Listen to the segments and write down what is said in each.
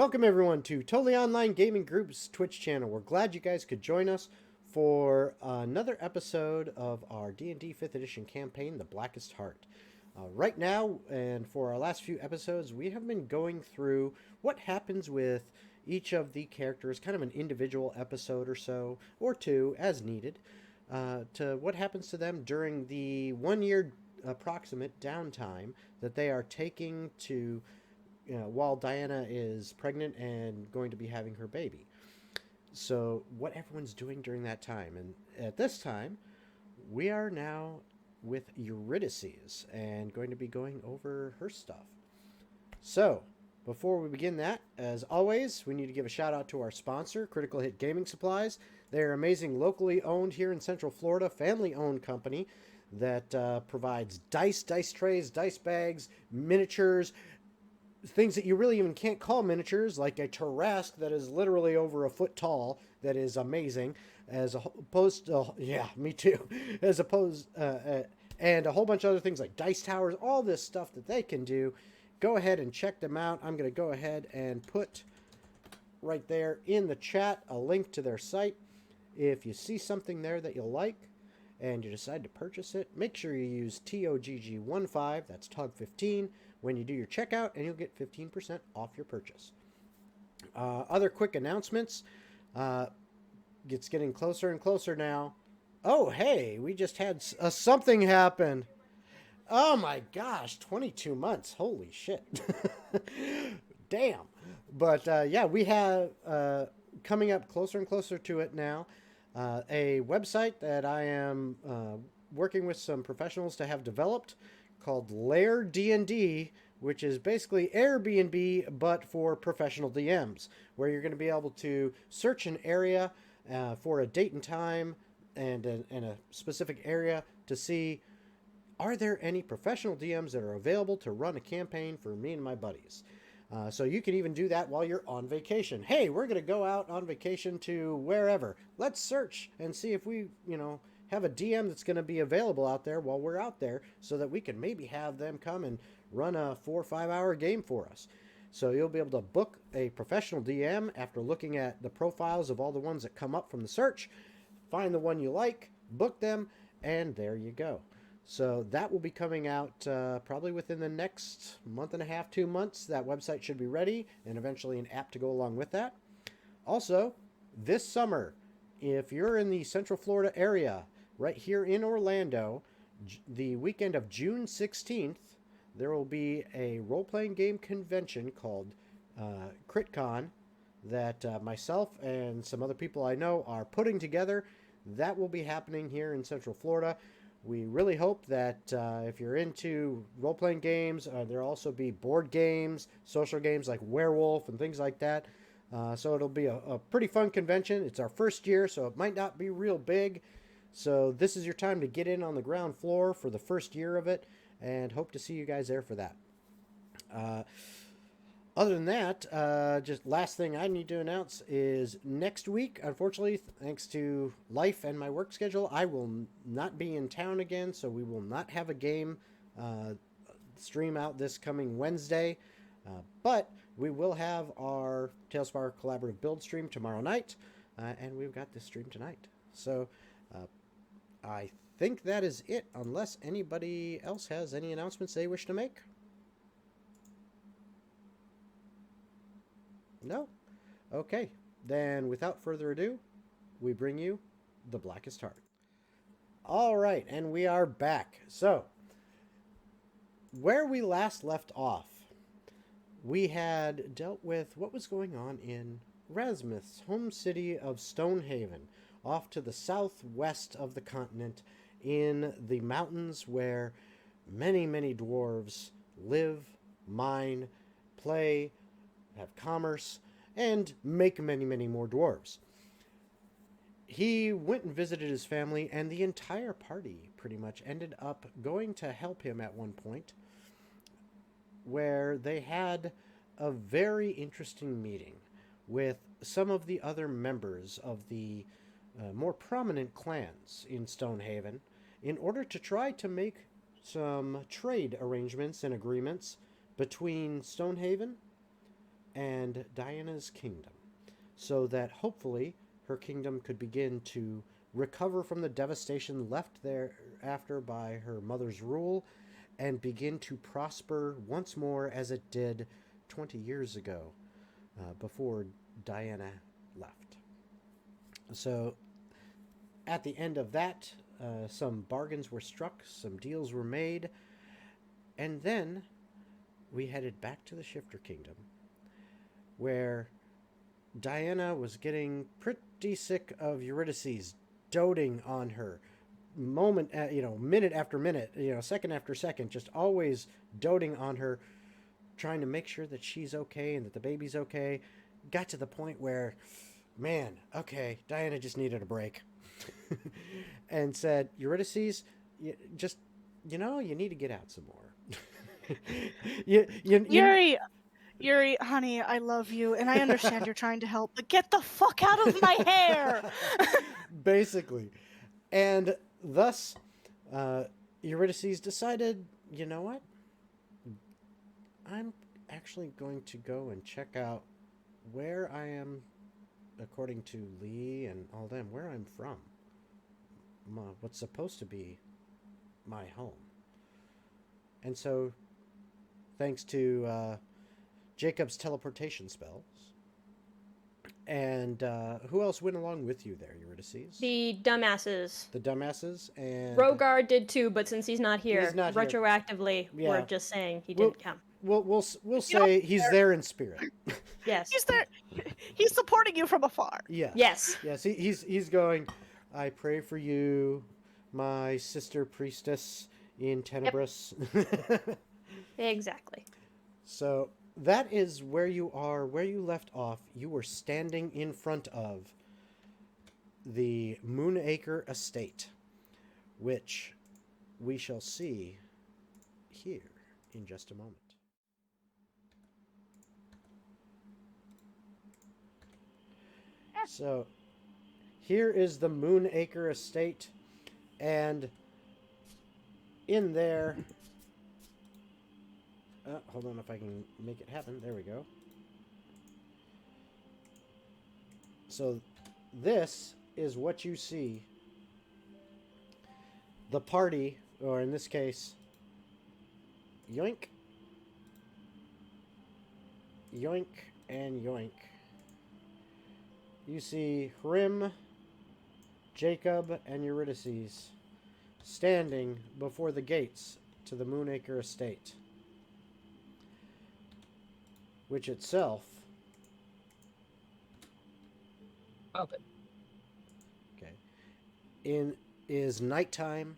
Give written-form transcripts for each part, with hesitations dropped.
Welcome everyone to Totally Online Gaming Group's Twitch channel. We're glad you guys could join us for another episode of our D&D 5th edition campaign, The Blackest Heart. Right now, and for our last few episodes, we have been going through what happens with each of the characters, kind of an individual episode or so, or two, as needed, to what happens to them during the 1 year approximate downtime that they are taking to while Diana is pregnant and going to be having her baby. So what everyone's doing during that time. And at this time, we are now with Eurydice and going to be going over her stuff. So before we begin that, as always, we need to give a shout out to our sponsor, Critical Hit Gaming Supplies. They're amazing, locally owned here in Central Florida, family-owned company that provides dice trays, dice bags, miniatures, things that you really even can't call miniatures, like a Tarrasque that is literally over a foot tall, that is amazing, as opposed to, yeah, me too, as opposed, and a whole bunch of other things like dice towers, all this stuff that they can do. Go ahead and check them out. I'm going to go ahead and put right there in the chat a link to their site. If you see something there that you like and you decide to purchase it, make sure you use TOGG15, that's TOGG15, when you do your checkout, and you'll get 15% off your purchase. Other quick announcements. It's getting closer and closer now. Oh, hey, we just had something happen. Oh my gosh, 22 months. Holy shit. Damn. But yeah, we have coming up closer and closer to it now. A website that I am working with some professionals to have developed called Lair D&D, which is basically Airbnb but for professional DMs, where you're going to be able to search an area for a date and time and a specific area to see, are there any professional DMs that are available to run a campaign for me and my buddies. So you can even do that while you're on vacation. Hey, we're going to go out on vacation to wherever. Let's search and see if we, have a DM that's going to be available out there while we're out there, so that we can maybe have them come and run a 4 or 5 hour game for us. So you'll be able to book a professional DM after looking at the profiles of all the ones that come up from the search, find the one you like, book them, and there you go. So that will be coming out probably within the next month and a half, 2 months. That website should be ready, and eventually an app to go along with that. Also, this summer, if you're in the Central Florida area, right here in Orlando, the weekend of June 16th, there will be a role-playing game convention called CritCon that myself and some other people I know are putting together. That will be happening here in Central Florida. We really hope that if you're into role-playing games, there'll also be board games, social games like Werewolf and things like that. So it'll be a pretty fun convention. It's our first year, so it might not be real big. So this is your time to get in on the ground floor for the first year of it, and hope to see you guys there for that. Other than that, just last thing I need to announce is next week, unfortunately, thanks to life and my work schedule, I will not be in town again, so we will not have a game stream out this coming Wednesday. But we will have our Tales of our Collaborative Build stream tomorrow night, and we've got this stream tonight. So I think that is it, unless anybody else has any announcements they wish to make. No? Okay. Then without further ado, we bring you The Blackest Heart. All right, and we are back. So, where we last left off, we had dealt with what was going on in Rasmuth's home city of Stonehaven, off to the southwest of the continent in the mountains where many, many dwarves live, mine, play, have commerce, and make many, many more dwarves. He went and visited his family, and the entire party pretty much ended up going to help him at one point, where they had a very interesting meeting with some of the other members of the more prominent clans in Stonehaven in order to try to make some trade arrangements and agreements between Stonehaven and Diana's kingdom, so that hopefully her kingdom could begin to recover from the devastation left there after by her mother's rule and begin to prosper once more as it did 20 years ago, before Diana left. So at the end of that, some bargains were struck, some deals were made, and then we headed back to the Shifter Kingdom, where Diana was getting pretty sick of Eurydice doting on her minute after minute, second after second, just always doting on her, trying to make sure that she's okay and that the baby's okay. Got to the point where, man, okay, Diana just needed a break. And said, Eurydice, you need to get out some more. Yuri, honey, I love you, and I understand you're trying to help, but get the fuck out of my hair! Basically. And thus, Eurydice decided, you know what? I'm actually going to go and check out where I am, according to Lee and all them, where I'm from. What's supposed to be my home. And so, thanks to Jacob's teleportation spells, and who else went along with you there, Eurydice? The dumbasses. The dumbasses, and Rogar did too, but since he's not here, He's not here. retroactively, Yeah. we're just saying he didn't come. We'll say he's there in spirit. Yes. He's there. He's supporting you from afar. Yeah. Yes. Yes. He's going. I pray for you, my sister priestess in Tenebris. Exactly. So that is where you are, where you left off. You were standing in front of the Moonacre estate, which we shall see here in just a moment. So here is the Moonacre estate, and in there, hold on if I can make it happen. There we go. So this is what you see. The party, or in this case, yoink, yoink, and yoink. You see Hrim, Jacob, and Eurydice standing before the gates to the Moonacre estate, which itself Open. is nighttime.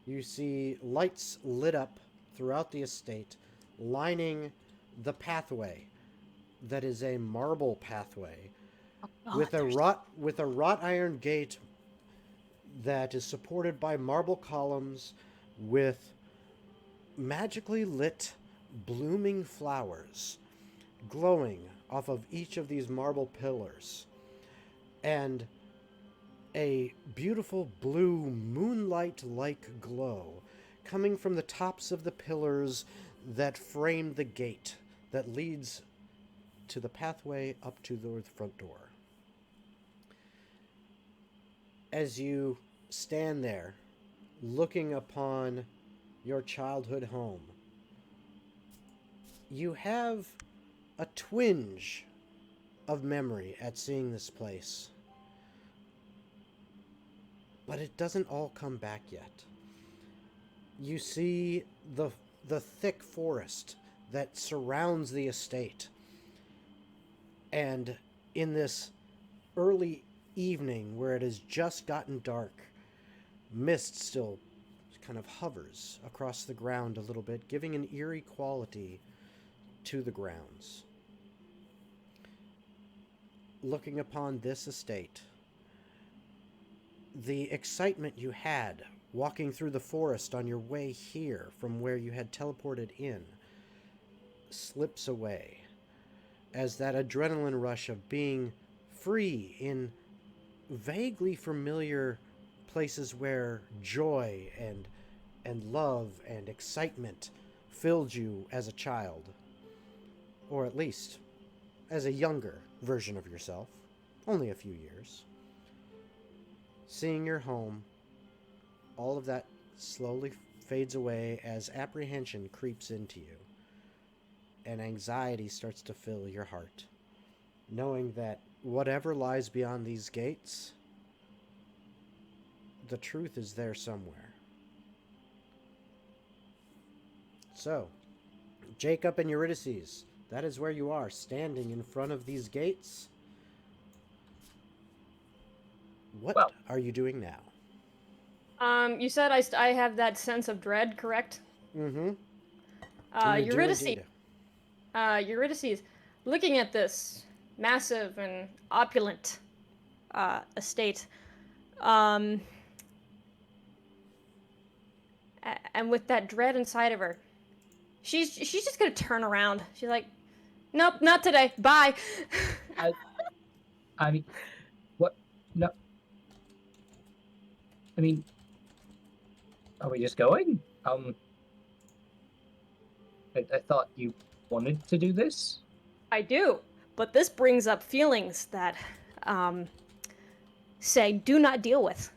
You see lights lit up throughout the estate, lining the pathway that is a marble pathway with a wrought iron gate that is supported by marble columns with magically lit blooming flowers glowing off of each of these marble pillars, and a beautiful blue moonlight-like glow coming from the tops of the pillars that frame the gate that leads to the pathway up to the front door. As you stand there, looking upon your childhood home, you have a twinge of memory at seeing this place. But it doesn't all come back yet. You see the thick forest that surrounds the estate. And in this early evening where it has just gotten dark, mist still kind of hovers across the ground a little bit, giving an eerie quality to the grounds. Looking upon this estate, the excitement you had walking through the forest on your way here from where you had teleported in slips away as that adrenaline rush of being free in vaguely familiar places where joy and love and excitement filled you as a child, or at least as a younger version of yourself, only a few years, seeing your home, all of that slowly fades away as apprehension creeps into you and anxiety starts to fill your heart, knowing that whatever lies beyond these gates, the truth is there somewhere. So, Jacob and Eurydice, that is where you are, standing in front of these gates. What Well. are you doing now? You said I have that sense of dread, correct? Mm-hmm. Eurydice. Eurydice, looking at this massive and opulent estate, and with that dread inside of her, she's just gonna turn around. She's like, "Nope, not today. Bye." I mean, what? No. I mean, are we just going? I thought you wanted to do this. I do, but this brings up feelings that, say, do not deal with.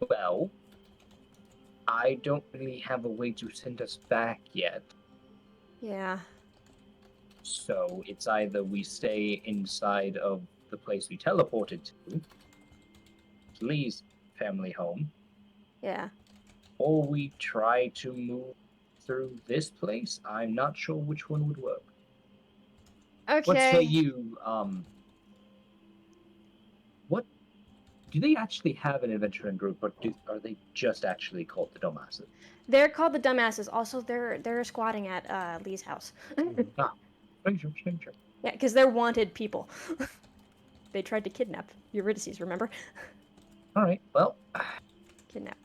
Well, I don't really have a way to send us back yet. Yeah. So it's either we stay inside of the place we teleported to, Lee's family home, Yeah. or we try to move through this place. I'm not sure which one would work. Okay. What say you, what, do they actually have an adventuring group, or are they just actually called the Dumbasses? They're called the dumbasses. Also, they're squatting at Lee's house. Stranger. Yeah, because they're wanted people. They tried to kidnap Eurydice, remember? Alright, well, Kidnap.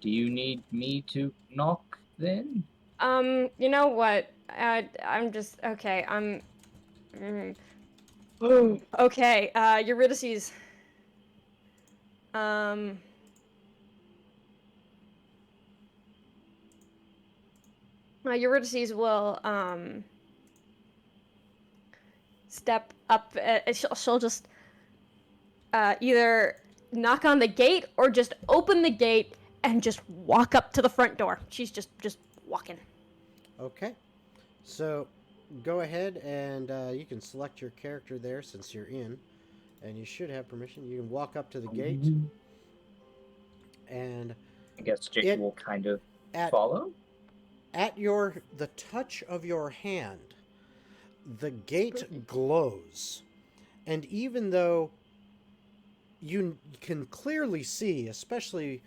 do you need me to knock then? You know what? I'm just okay. Okay. Eurydice. Eurydice will step up. She'll just either knock on the gate or just open the gate and just walk up to the front door. She's just walking. Okay. So, go ahead and you can select your character there since you're in. And you should have permission. You can walk up to the gate. And I guess Jake will kind of follow. At the touch of your hand, the gate glows. And even though you can clearly see, especially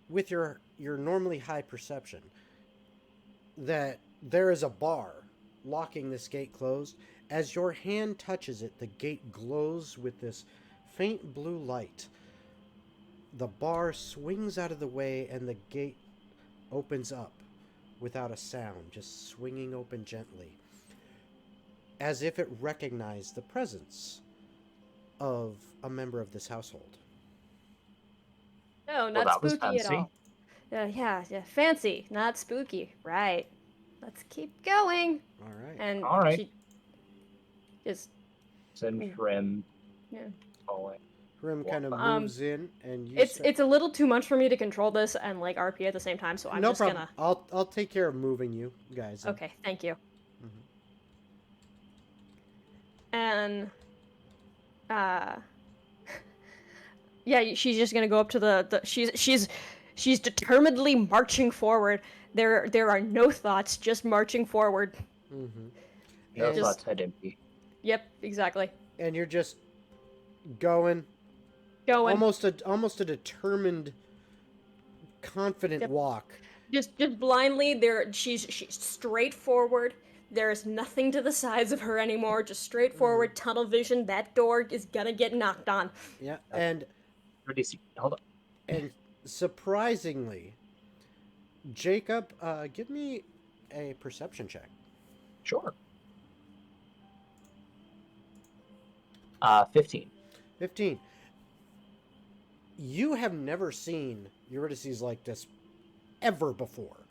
with your normally high perception, that there is a bar locking this gate closed, as your hand touches it, the gate glows with this faint blue light. The bar swings out of the way and the gate opens up without a sound, just swinging open gently, as if it recognized the presence of a member of this household. No, not that was spooky at fancy. all. Yeah, fancy, not spooky. Right. Let's keep going. All right. And All right. she just Send Rem. Yeah. Forward. Grim kind of moves in, and you. It's a little too much for me to control this and like RP at the same time, so I'm no just problem. gonna. I'll take care of moving you guys. Okay, thank you. Mm-hmm. And yeah, she's just gonna go up to the she's determinedly marching forward. There are no thoughts, just marching forward. Mm-hmm. No And, thoughts head empty. Yep, exactly. and you're just going. Almost a determined, confident walk. Just blindly. She's straight forward. There's nothing to the sides of her anymore. Just straight forward, tunnel vision. That door is gonna get knocked on. Yeah, and Hold on. and surprisingly, Jacob, give me a perception check. Sure. 15. 15. You have never seen Eurydice like this ever before.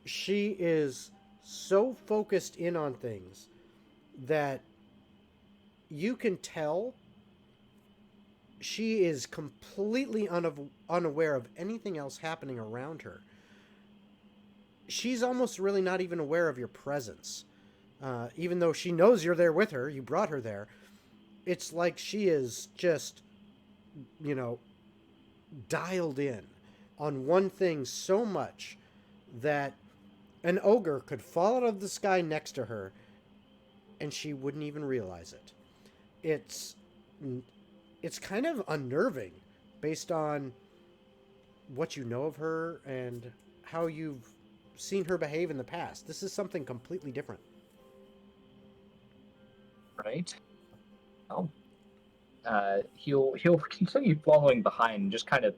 She is so focused in on things that you can tell she is completely unaware of anything else happening around her. She's almost really not even aware of your presence. Even though she knows you're there with her, you brought her there. It's like she is just, dialed in on one thing so much that an ogre could fall out of the sky next to her and she wouldn't even realize it. It's kind of unnerving based on what you know of her and how you've seen her behave in the past. This is something completely different. Right. Oh. He'll continue following behind, just kind of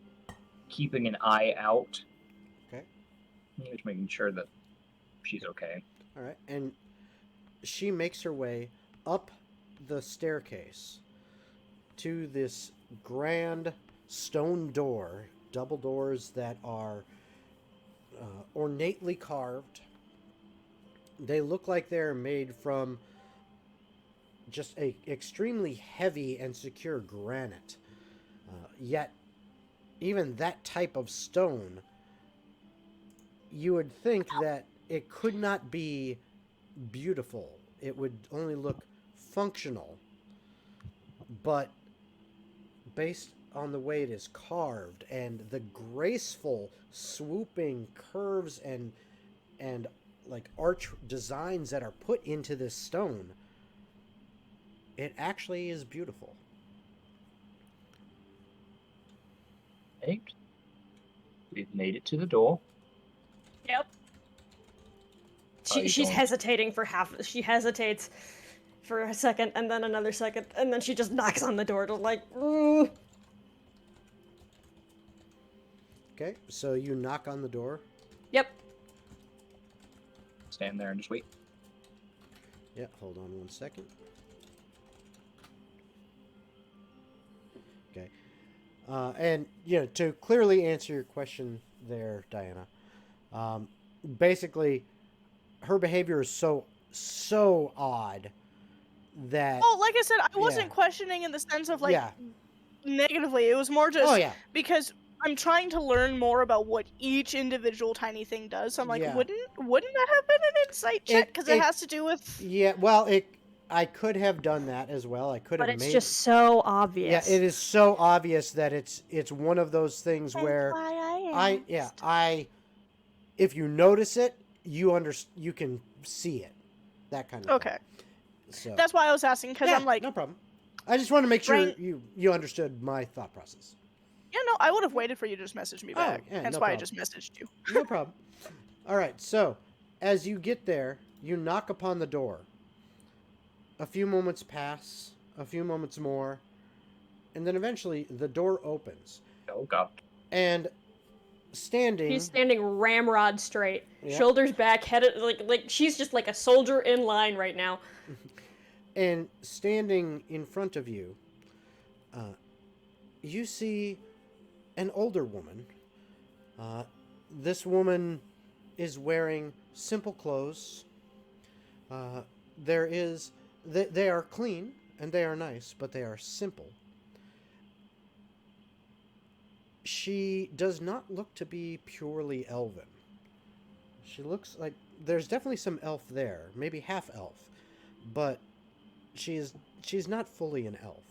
keeping an eye out. Okay. Just making sure that she's okay. All right. And she makes her way up the staircase to this grand stone door, double doors that are ornately carved. They look like they're made from just a extremely heavy and secure granite. Yet, even that type of stone, you would think that it could not be beautiful. It would only look functional. But based on the way it is carved and the graceful swooping curves and like arch designs that are put into this stone, it actually is beautiful. Right. We've made it to the door. Yep. She's hesitating for she hesitates for a second, and then another second, and then she just knocks on the door to Okay, so you knock on the door. Yep. Stand there and just wait. Yeah, hold on one second. Okay. And, to clearly answer your question there, Diana, basically, her behavior is so odd that... Oh, like I said, I wasn't questioning in the sense of, negatively. It was more just because I'm trying to learn more about what each individual tiny thing does. So I'm like, wouldn't that have been an insight check? Because it has to do with... Yeah, well, I could have done that as well. I could have made... But it's just so obvious. Yeah, it is so obvious that it's one of those things where... if you notice it, you can see it. That kind of thing. So, that's why I was asking, because I'm like... no problem. I just want to make sure you understood my thought process. Yeah, no, I would have waited for you to just message me back. That's why I just messaged you. No problem. All right, so as you get there, you knock upon the door. A few moments pass, a few moments more, and then eventually the door opens. Oh, God. And standing... She's standing ramrod straight, shoulders back, head like she's just like a soldier in line right now. And standing in front of you, you see an older woman. This woman is wearing simple clothes. They are clean and they are nice, but they are simple. She does not look to be purely elven. She looks like there's definitely some elf there, maybe half elf, but she's not fully an elf.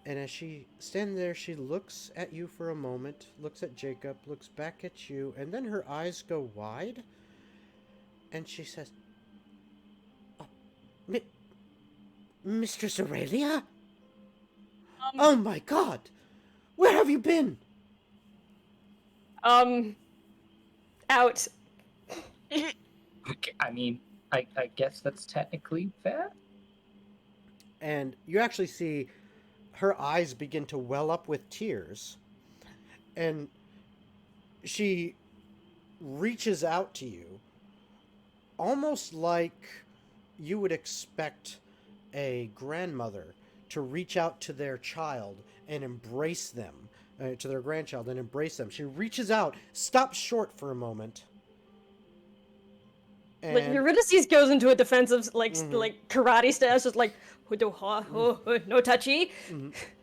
And as she stands there, she looks at you for a moment, looks at Jacob, looks back at you, and then her eyes go wide, and she says, Mistress Aurelia? Oh my God! Where have you been? Out. I mean, I guess that's technically fair. And you actually see her eyes begin to well up with tears. And she reaches out to you, almost like you would expect a grandmother to reach out to their child and embrace them, to their grandchild and embrace them. She reaches out, stops short for a moment, Like Eurydice goes into a defensive like karate stance, just like no touchy.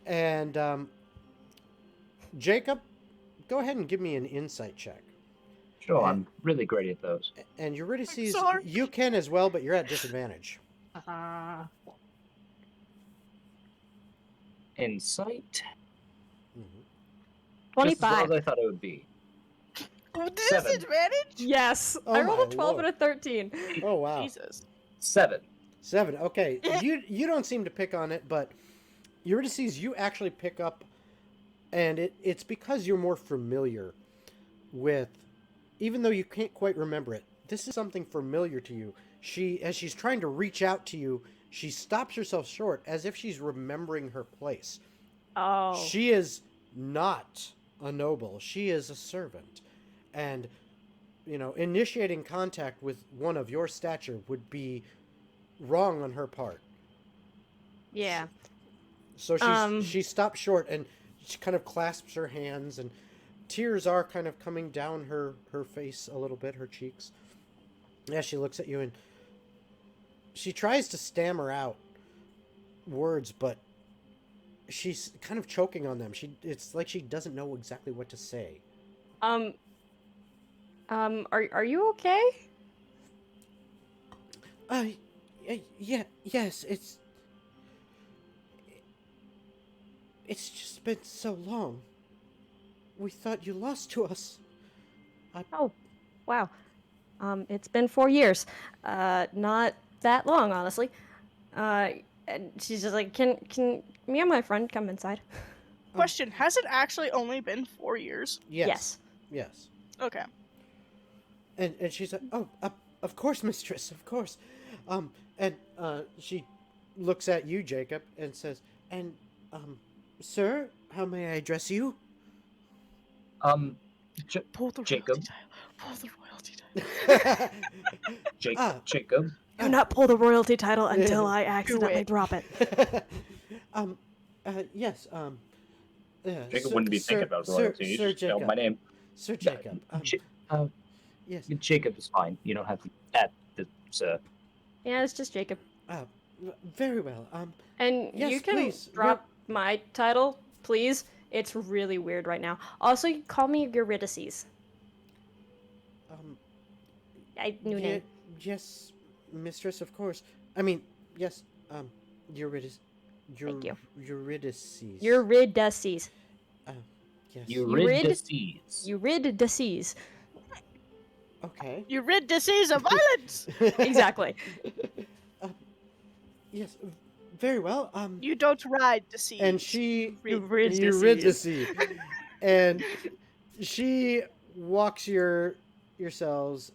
And Jacob, go ahead and give me an insight check. Sure, I'm really great at those. And Eurydice, you can as well, but you're at disadvantage. Insight. 25. Just as well as I thought it would be. Disadvantage? Yes. I rolled a 12 and a 13. Oh wow. Jesus. 7. Okay. You don't seem to pick on it, but Eurydice, you actually pick up, and it's because you're more familiar with, even though you can't quite remember it, this is something familiar to you. As she's trying to reach out to you, she stops herself short as if she's remembering her place. Oh. She is not a noble. She is a servant. And, initiating contact with one of your stature would be wrong on her part. Yeah. So she stops short and she kind of clasps her hands, and tears are kind of coming down her face a little bit, her cheeks, as she looks at you, and she tries to stammer out words, but she's kind of choking on them. It's like she doesn't know exactly what to say. Are you okay? Yes, it's just been so long. We thought you lost to us. Oh, wow. It's been 4 years. Not that long, honestly. And she's just like, can me and my friend come inside? Question, has it actually only been 4 years? Yes. Okay. And she's like, of course, mistress, of course. And she looks at you, Jacob, and says, sir, how may I address you? Pull the Jacob. royalty title. Jacob. Do not pull the royalty title until I accidentally drop it. Yes, Jacob wouldn't be thinking about royalty. Sir Just know Jacob. my name. Sir Jacob. Yes. Jacob is fine. You don't have to add the sir. Yeah, it's just Jacob. Very well. And yes, you can please. drop my title, please. It's really weird right now. Also, you call me Eurydice. New name. Yes, mistress, of course. I mean, yes, Eurydice. Thank you. Eurydice. Eurydice. Yes. Eurydice. Eurydice. Okay. You rid disease of violence. Exactly. Yes, very well. You don't ride disease. And she You rid disease. And she walks yourselves.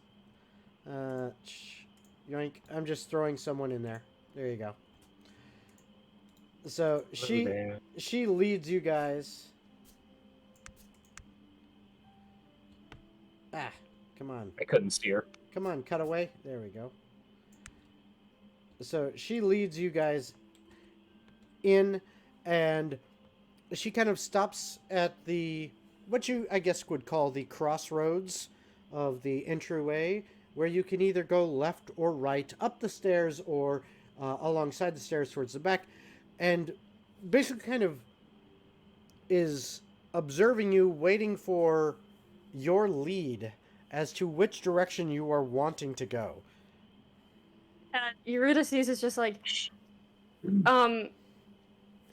Yoink! I'm just throwing someone in there. There you go. So she leads you guys. Come on. I couldn't steer. Come on, cut away. There we go. So she leads you guys in, and she kind of stops at what you, I guess, would call the crossroads of the entryway, where you can either go left or right, up the stairs, or alongside the stairs towards the back, and basically kind of is observing you, waiting for your lead as to which direction you are wanting to go. Eurydice is just like,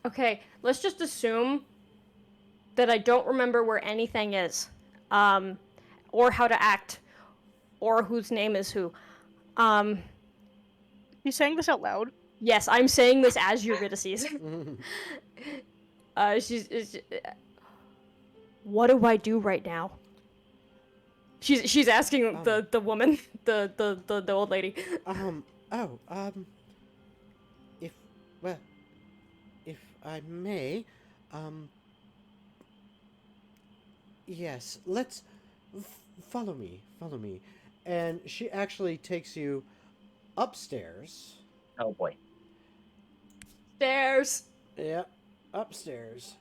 okay, let's just assume that I don't remember where anything is, or how to act, or whose name is who. You saying this out loud? Yes, I'm saying this as Eurydice. What do I do right now? She's asking the woman, the old lady. If I may, yes, let's follow me, and she actually takes you upstairs. Oh boy. Stairs. Yep, upstairs.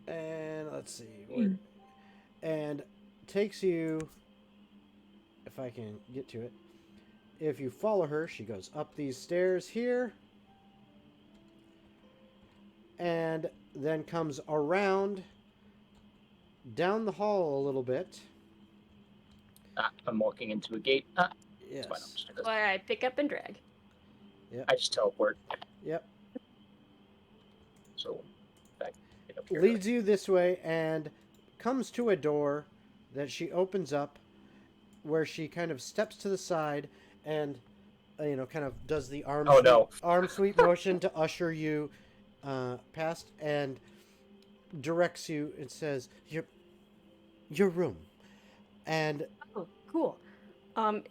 And let's see, and takes you if I can get to it. If you follow her, she goes up these stairs here. And then comes around down the hall a little bit. I'm walking into a gate. Yes. That's why I pick up and drag. Yep. I just teleport. Yep. So, back up here. Leads you this way and comes to a door that she opens up, where she kind of steps to the side and, kind of does the arm sweep motion to usher you past, and directs you and says, your room. And oh, cool.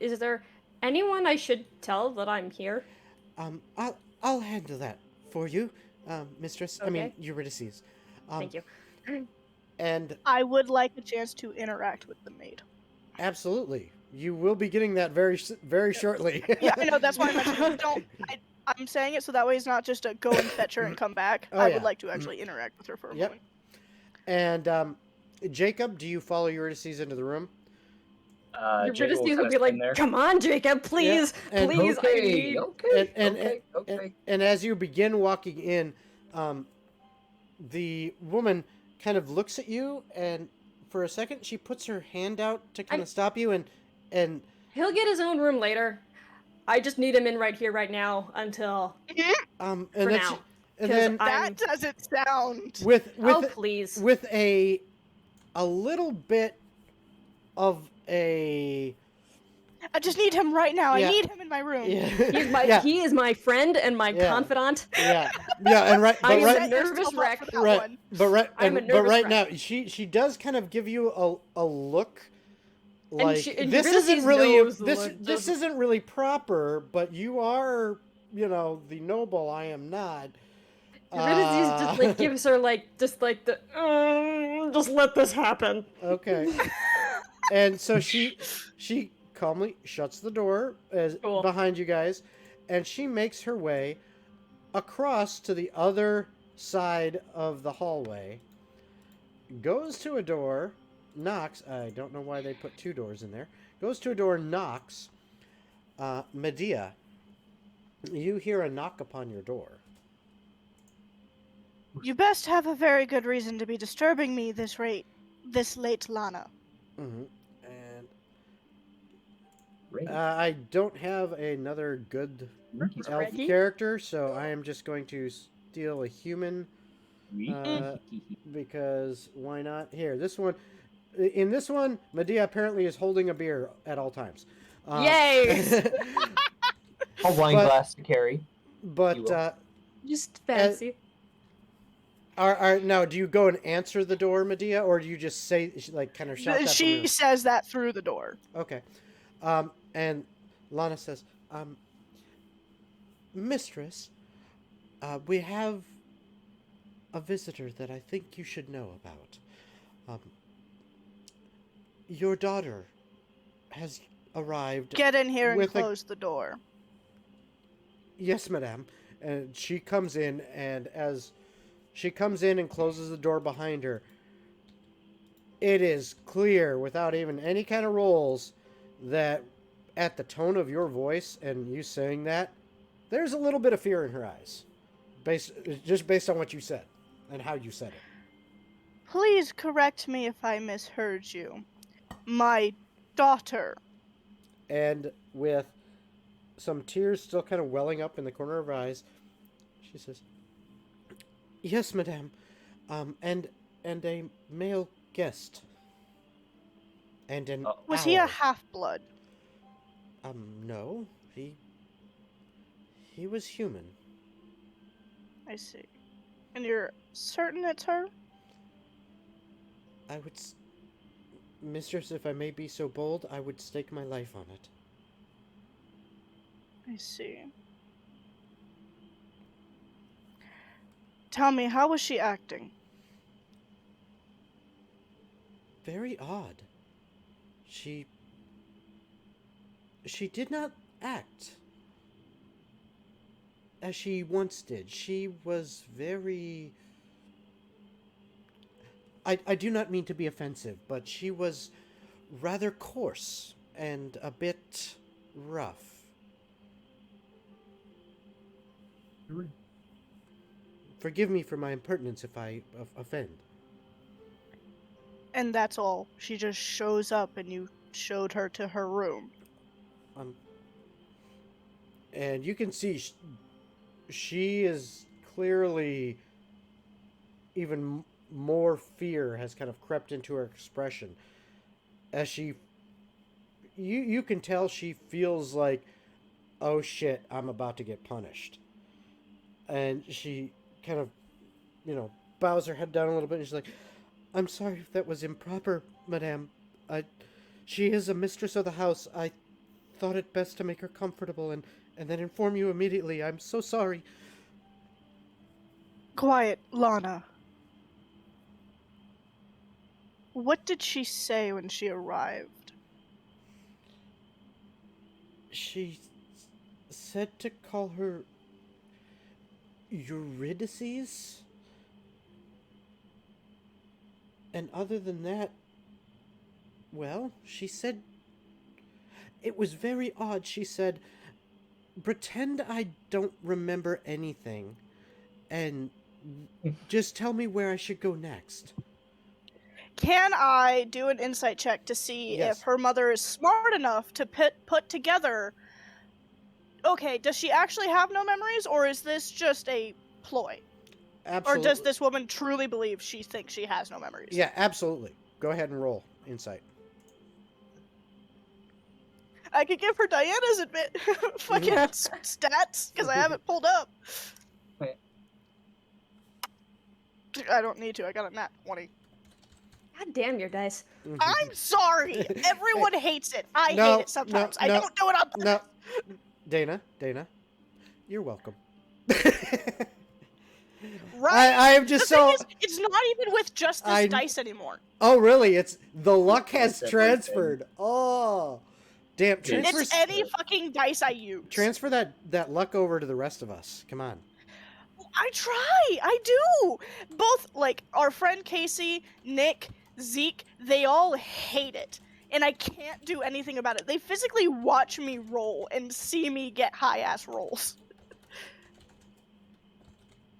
Is there anyone I should tell that I'm here? I'll handle that for you, mistress. Okay. I mean, Eurydice. Thank you. And I would like a chance to interact with the maid. Absolutely. You will be getting that very, very shortly. Yeah, I know. That's why I'm saying it so that way it's not just a go and fetch her and come back. I would like to actually interact with her for a moment. And Jacob, do you follow Eurydice into the room? Eurydice will be like, "Come on, Jacob, please, please." Okay, and as you begin walking in, the woman kind of looks at you, and for a second she puts her hand out to kind of stop you, and he'll get his own room later. I just need him in right here, right now, until and for now. And then that doesn't sound please, with a little bit of a. I just need him right now. Yeah. I need him in my room. Yeah. He is my friend and my confidant. Yeah, and I'm a nervous wreck. But right now, she does kind of give you a look. Like, this isn't really this isn't really proper, but you are, the noble. I am not. Eurydice just like gives her just let this happen. Okay. And so she calmly shuts the door behind you guys, and she makes her way across to the other side of the hallway, goes to a door, knocks. I don't know why they put two doors in there. Goes to a door, knocks. Medea, you hear a knock upon your door. You best have a very good reason to be disturbing me this late, Lana. Mm-hmm. And I don't have another good elf character, so I am just going to steal a human. Because why not? Here, this one. In this one, Medea apparently is holding a beer at all times. Yay! A wine glass to carry. But just fancy. Now, do you go and answer the door, Medea, or do you just say, kind of shout that? She says that through the door. Okay. And Lana says, Mistress, we have a visitor that I think you should know about. Your daughter has arrived. Get in here and close the door. Yes, madame. And she comes in, and as she comes in and closes the door behind her, it is clear, without even any kind of rolls, that at the tone of your voice and you saying that, there's a little bit of fear in her eyes. Just based on what you said and how you said it. Please correct me if I misheard you. My daughter. And with some tears still kind of welling up in the corner of her eyes, she says, Yes, madame. And a male guest. And an Was he a half-blood? No. He was human. I see. And you're certain it's her? I would... Mistress, if I may be so bold, I would stake my life on it. I see. Tell me, how was she acting? Very odd. She did not act as she once did. She was very... I do not mean to be offensive, but she was rather coarse and a bit rough. Forgive me for my impertinence if I offend. And that's all. She just shows up and you showed her to her room. And you can see she is clearly even more fear has kind of crept into her expression as you can tell she feels like, oh shit, I'm about to get punished. And she kind of, bows her head down a little bit and she's like, I'm sorry if that was improper, madame. She is a mistress of the house. I thought it best to make her comfortable and then inform you immediately. I'm so sorry. Quiet, Lana. What did she say when she arrived? She said to call her Eurydice? And other than that, well, she said... It was very odd. She said, pretend I don't remember anything, and just tell me where I should go next. Can I do an insight check to see if her mother is smart enough to put together... Okay, does she actually have no memories, or is this just a ploy? Absolutely. Or does this woman truly believe she thinks she has no memories? Yeah, absolutely. Go ahead and roll insight. I could give her Diana's fucking stats, because I have it pulled up. Wait. I don't need to, I got a nat 20. God damn your dice. I'm sorry! Everyone hates it. I hate it sometimes. I don't do it on purpose. No. Dana, you're welcome. Right? I am just the thing is, it's not even with just this dice anymore. Oh, really? It's the luck has transferred. Oh. Damn, it's any fucking dice I use. Transfer that luck over to the rest of us. Come on. I try. I do. Both, like, our friend Casey, Nick, Zeke, they all hate it. And I can't do anything about it. They physically watch me roll and see me get high-ass rolls.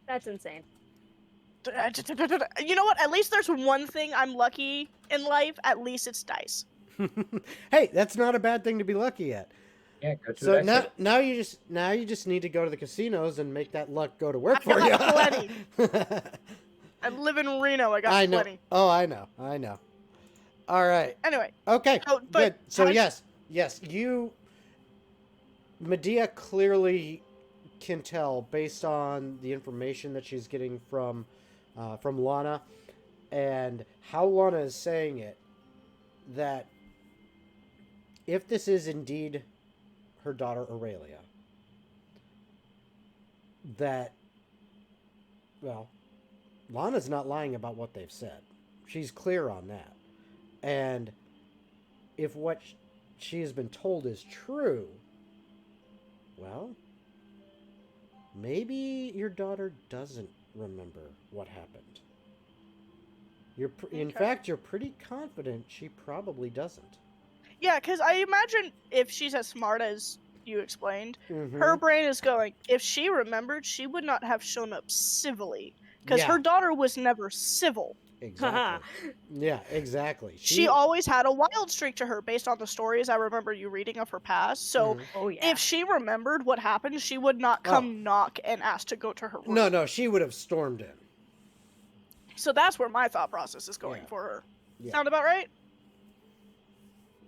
That's insane. You know what? At least there's one thing I'm lucky in life. At least it's dice. Hey, that's not a bad thing to be lucky at. Yeah, go to so now you just need to go to the casinos and make that luck go to work for you. Plenty. I live in Reno. I got plenty. Oh, I know. All right. Anyway. Okay. Good. So yes, Medea clearly can tell based on the information that she's getting from Lana and how Lana is saying it, that if this is indeed her daughter Aurelia, that, well, Lana's not lying about what they've said. She's clear on that. And if what she has been told is true, well, maybe your daughter doesn't remember what happened. In fact, you're pretty confident she probably doesn't. Yeah, because I imagine if she's as smart as you explained, her brain is going, if she remembered, she would not have shown up civilly. Because her daughter was never civil. Exactly. Yeah, exactly. She always had a wild streak to her based on the stories I remember you reading of her past. So if she remembered what happened, she would not come knock and ask to go to her room. No, she would have stormed in. So that's where my thought process is going for her. Yeah. Sound about right?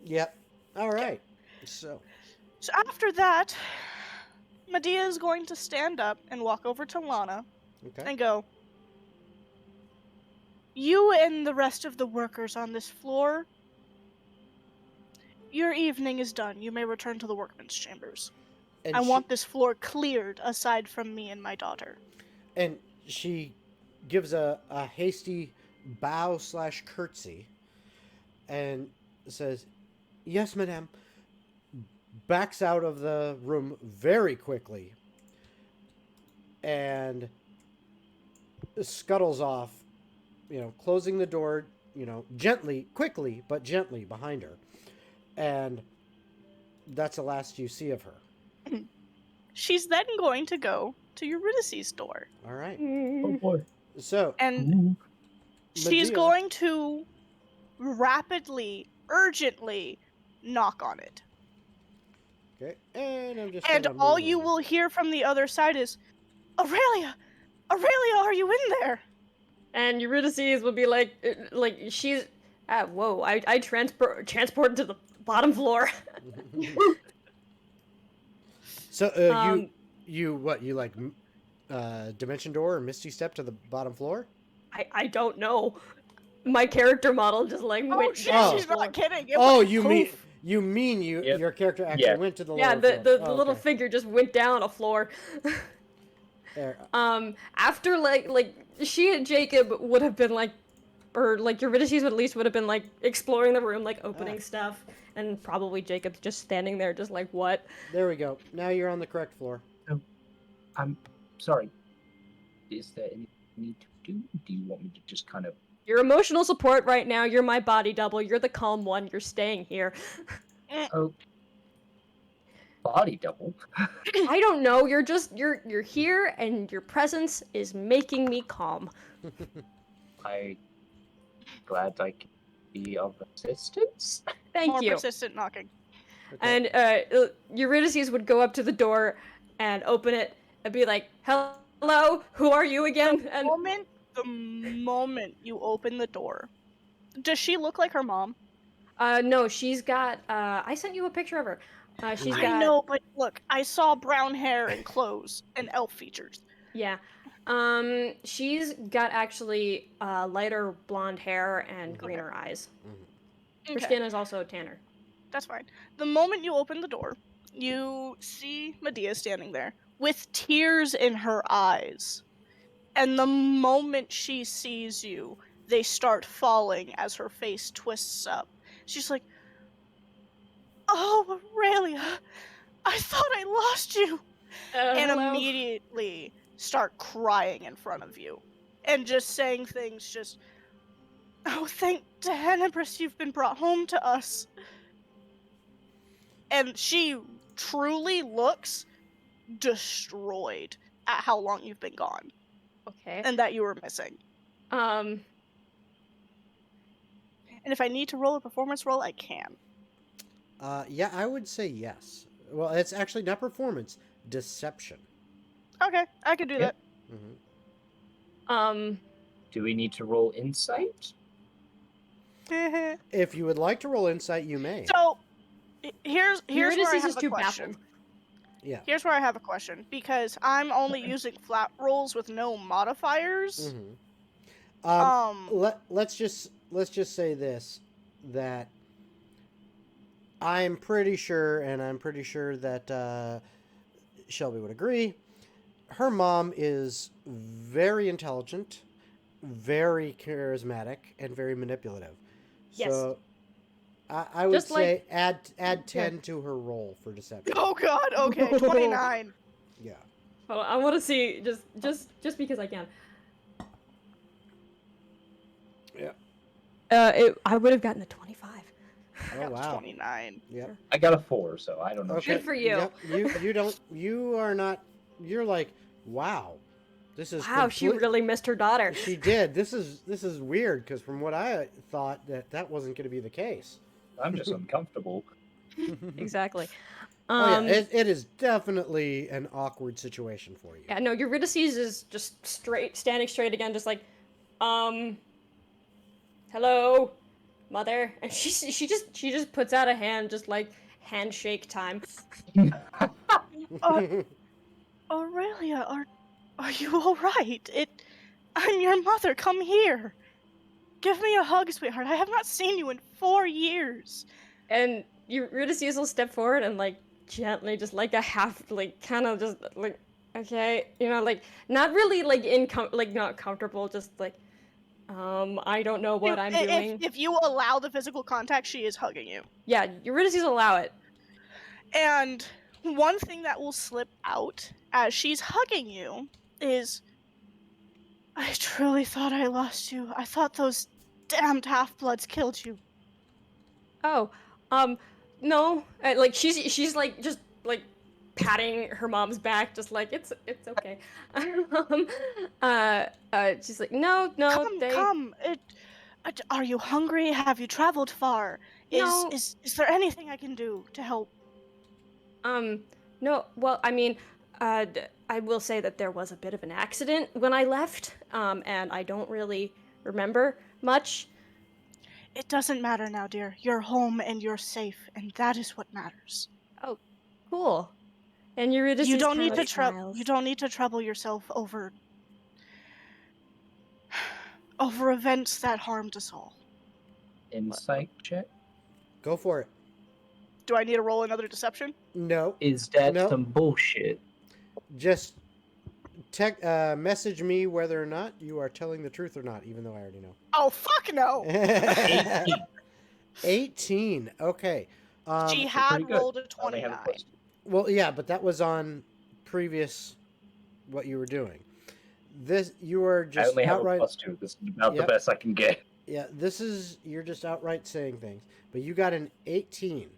Yep. All right. So after that, Medea is going to stand up and walk over to Lana and go, you and the rest of the workers on this floor, your evening is done. You may return to the workmen's chambers. And I want this floor cleared aside from me and my daughter. And she gives a hasty bow / curtsy and says, yes, madame. Backs out of the room very quickly and scuttles off, closing the door, quickly, but gently behind her. And that's the last you see of her. She's then going to go to Eurydice's door. All right. Oh boy. So, and she's going to rapidly, urgently knock on it. Okay, and I'm just. And all you will hear from the other side is, Aurelia, Aurelia, are you in there? And Eurydice will be like she's. Whoa! I transported to the bottom floor. So you like dimension door or misty step to the bottom floor? I don't know. My character model just like went. She's not kidding. You mean your character actually went to the lower floor? The little figure just went down a floor. There. After like she and Jacob would have been like, or like Eurydice would have been like exploring the room, like opening stuff, and probably Jacob's just standing there, just like what? There we go. Now you're on the correct floor. I'm sorry. Is there anything I need to do? Do you want me to just kind of? Your emotional support right now. You're my body double. You're the calm one. You're staying here. Oh. Body double? I don't know. You're here, and your presence is making me calm. I'm glad I can be of assistance. Thank you. More persistent knocking. Okay. And Eurydice would go up to the door and open it and be like, "Hello, who are you again?" The moment you open the door, does she look like her mom? No, she's got. I sent you a picture of her. She's got. I know, but look, I saw brown hair and clothes and elf features. Yeah. She's got actually lighter blonde hair and greener eyes. Her skin is also tanner. That's fine. The moment you open the door, you see Medea standing there with tears in her eyes. And the moment she sees you, they start falling as her face twists up. She's like, "Oh, Aurelia, I thought I lost you." And immediately start crying in front of you. And just saying things just, "Oh, thank Tenebrous you've been brought home to us." And she truly looks destroyed at how long you've been gone. Okay. And that you were missing. And if I need to roll a performance roll, I can. Yeah, I would say yes. Well, it's actually not performance, deception. Okay, I can do that. Mm-hmm. Do we need to roll insight? If you would like to roll insight, you may. So, here's where I have a question. Baffled. Yeah. Here's where I have a question, because I'm only using flat rolls with no modifiers. Let's just say this, that I'm pretty sure, and I'm pretty sure that Shelby would agree, her mom is very intelligent, very charismatic, and very manipulative. Yes. So I would say add 10 to her roll for deception. Oh god, okay, 29. Yeah. Oh, I want to see just because I can. Yeah. I would have gotten a 25. Oh wow. 29. Yep. I got a 4, so I don't know. Okay. Good for you. Yep. You are not. You're like, wow. This is she really missed her daughter. She did. This is weird, because from what I thought that wasn't going to be the case. I'm just uncomfortable. Exactly. It is definitely an awkward situation for you. Yeah, no, Eurydice is just standing straight again, just like, hello, mother, and she just puts out a hand, just like handshake time. Aurelia, are you all right? I'm your mother. Come here. Give me a hug, sweetheart. I have not seen you in 4 years. And Eurydice will step forward and like gently, just like a half, like kind of just like, okay, like not really like not comfortable, just like, I don't know what I'm doing. If you allow the physical contact, she is hugging you. Yeah, Eurydice will allow it. And one thing that will slip out as she's hugging you is, "I truly thought I lost you. I thought those damned half-bloods killed you." Oh, No, like she's like just like patting her mom's back, just like it's okay. She's like, no, Come. Are you hungry? Have you traveled far? No. Is there anything I can do to help? No. Well, I mean, I will say that there was a bit of an accident when I left, and I don't really remember much. It doesn't matter now, dear. You're home and you're safe, and that is what matters. Oh, cool. And Eurydice you don't need to smiles. You don't need to trouble yourself over events that harmed us all. Insight check? Go for it. Do I need to roll another deception? No. Is that some bullshit? Just message me whether or not you are telling the truth or not, even though I already know. Oh, fuck no! 18. 18. Okay. She had rolled a 29. Well, yeah, but that was on previous what you were doing. This, you are just I only outright... have a +2. This is about the best I can get. Yeah, you're just outright saying things. But you got an 18.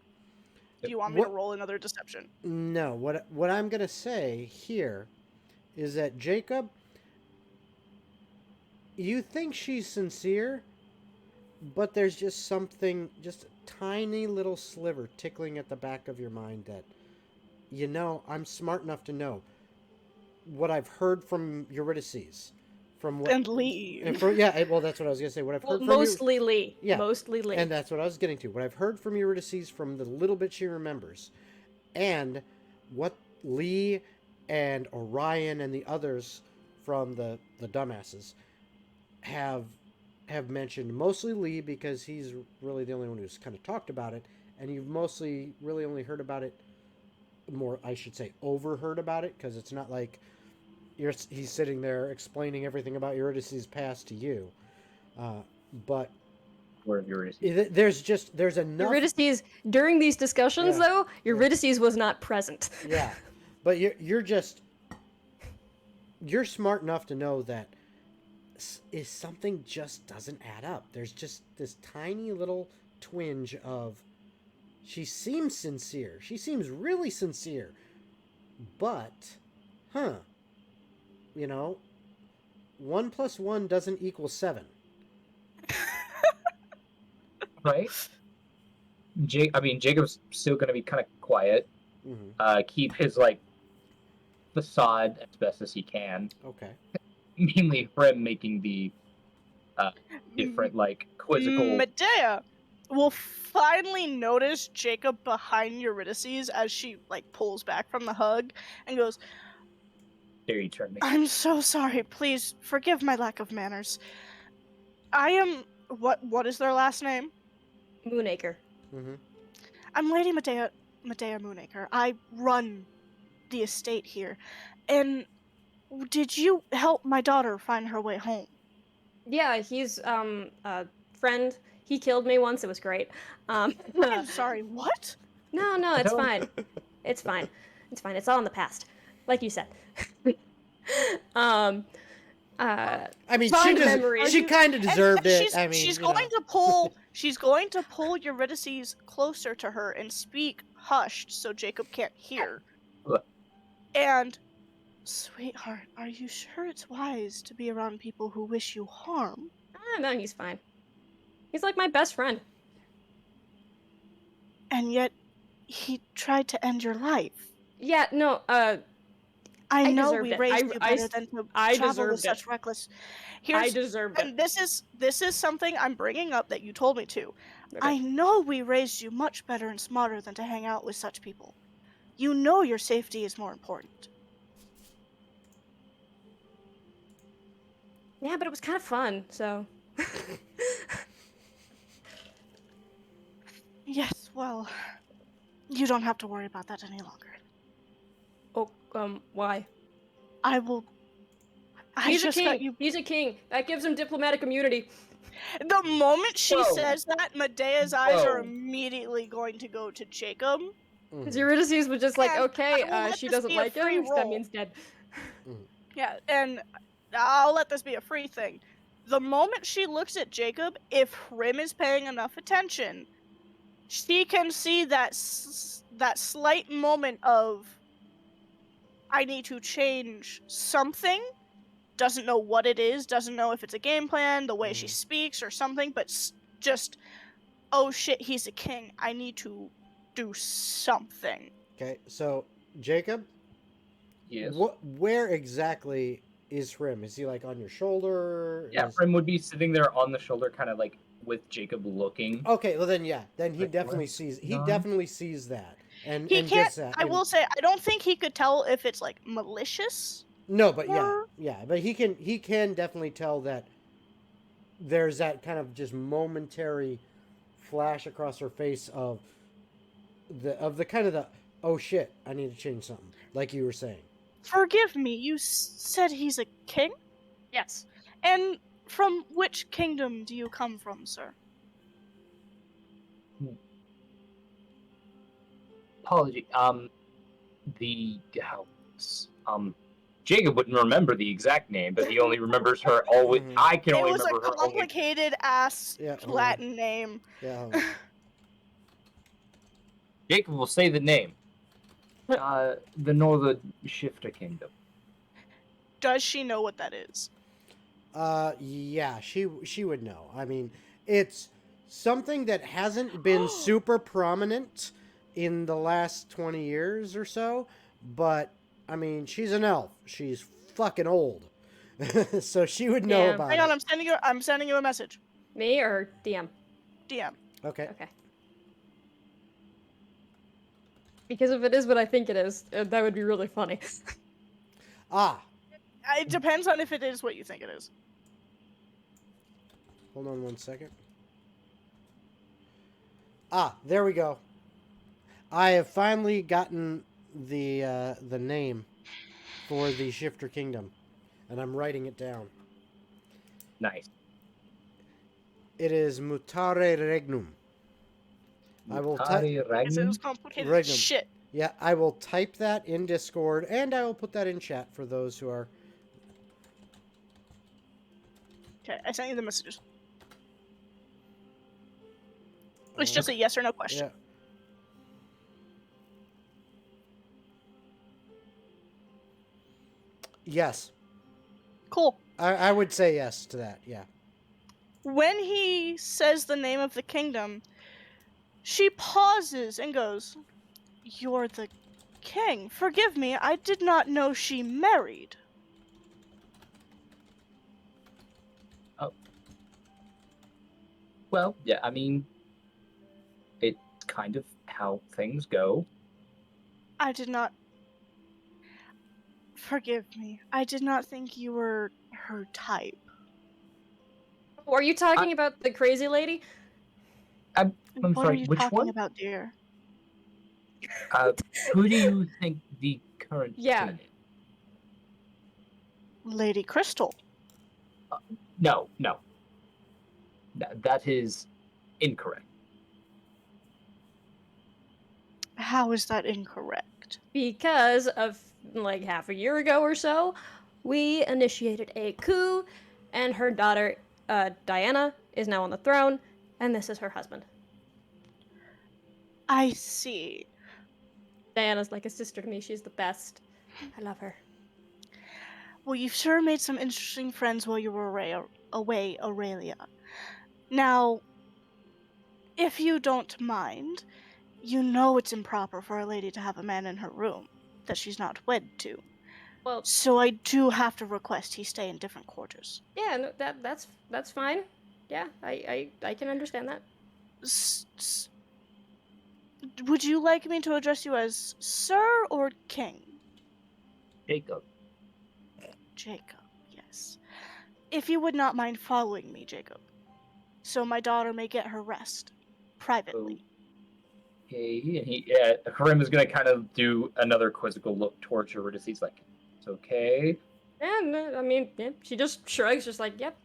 Do you want me to roll another deception? No. What I'm going to say here is that, Jacob, you think she's sincere, but there's just something, just a tiny little sliver tickling at the back of your mind that, I'm smart enough to know what I've heard from Eurydice. And Lee. Well, that's what I was going to say. What I've heard from mostly Lee. Yeah. Mostly Lee. And that's what I was getting to. What I've heard from Eurydice from the little bit she remembers, and what Lee and Orion and the others from the dumbasses have mentioned, mostly Lee because he's really the only one who's kind of talked about it, and you've mostly really only heard about it more, I should say, overheard about it, because it's not like he's sitting there explaining everything about Eurydice's past to you. But there's enough. Eurydice, during these discussions, though, Eurydice was not present. Yeah, but you're smart enough to know that is something just doesn't add up. There's just this tiny little twinge of, she seems sincere. She seems really sincere, but, 1 + 1 doesn't equal 7. Right? Jacob's still going to be kind of quiet. Mm-hmm. Keep his, facade as best as he can. Okay. Mainly for him making the different, quizzical... Medea will finally notice Jacob behind Eurydice as she, pulls back from the hug and goes, There you turn me. I'm so sorry. Please forgive my lack of manners. I am... What is their last name? Moonacre. Mm-hmm. I'm Lady Medea Moonacre. I run the estate here. And did you help my daughter find her way home? Yeah, he's a friend. He killed me once. It was great. I'm sorry, what? No, it's fine. It's fine. It's fine. It's all in the past. Like you said. She kind of deserved it. She's going to pull Eurydice closer to her and speak hushed so Jacob can't hear. And, sweetheart, are you sure it's wise to be around people who wish you harm? No, he's fine. He's like my best friend. And yet, he tried to end your life. Yeah, no, I know we raised you better than to travel with such reckless... I deserved it. And this is something I'm bringing up that you told me to. Okay. I know we raised you much better and smarter than to hang out with such people. You know your safety is more important. Yeah, but it was kind of fun, so... Yes, well, you don't have to worry about that any longer. Oh, why? I will... He's a king. He's a king. That gives him diplomatic immunity. The moment she says that, Medea's eyes are immediately going to go to Jacob. Eurydice was just like, okay, she doesn't like him, that means dead. Yeah, and I'll let this be a free thing. The moment she looks at Jacob, if Hrym is paying enough attention, she can see that slight moment of, I need to change something, doesn't know what it is, doesn't know if it's a game plan, the way she speaks or something, but just, oh shit, he's a king. I need to do something. Okay, so Jacob? Yes. Where exactly is Hrim? Is he like on your shoulder? Yeah, Hrim would be sitting there on the shoulder, kind of like with Jacob looking. Okay, well then he definitely sees. He definitely sees that, and he and can't. gets that. I will say, I don't think he could tell if it's like malicious. No, but but he can definitely tell that there's that kind of just momentary flash across her face of the kind of the, oh shit, I need to change something, like you were saying. Forgive me, you said he's a king? Yes. And from which kingdom do you come from, sir? Apology. Jacob wouldn't remember the exact name, but he only remembers her always. I can only remember her. It was a complicated ass Latin name. Yeah. Jacob will say the name. The Northern Shifter Kingdom. Does she know what that is? Yeah, she would know. I mean, it's something that hasn't been super prominent in the last 20 years or so, but I mean, she's an elf. She's fucking old. So she would know about it. Hang on, I'm sending you a message. Me or DM? DM. Okay. Okay. Because if it is what I think it is, that would be really funny. It depends on if it is what you think it is. Hold on 1 second. There we go. I have finally gotten the name for the Shifter Kingdom, and I'm writing it down. Nice. It is Mutare Regnum. I will type. It was complicated shit. Yeah, I will type that in Discord, and I will put that in chat for those who are. Okay, I sent you the messages. It's just a yes or no question. Yeah. Yes. Cool. I would say yes to that, yeah. When he says the name of the kingdom, she pauses and goes, "You're the king. Forgive me, I did not know she married." Oh. Well, yeah, I mean, it's kind of how things go. I did not... Forgive me. I did not think you were her type. Were you talking about the crazy lady? I'm what sorry, are you which talking one? about, dear? Who do you think the current king is? Lady Crystal. No. That is incorrect. How is that incorrect? Because of like half a year ago or so, we initiated a coup, and her daughter, Diana, is now on the throne, and this is her husband. I see. Diana's like a sister to me. She's the best. I love her. Well, you've sure made some interesting friends while you were away, Aurelia. Now, if you don't mind, you know it's improper for a lady to have a man in her room that she's not wed to. Well, so I do have to request he stay in different quarters. Yeah, no, that's fine. Yeah, I can understand that. Would you like me to address you as Sir or King? Jacob. Jacob, yes. If you would not mind following me, Jacob, so my daughter may get her rest privately. Okay, and Karim is gonna kind of do another quizzical look towards her, where he's like, "It's okay." And I mean, yeah, she just shrugs, just like, "Yep,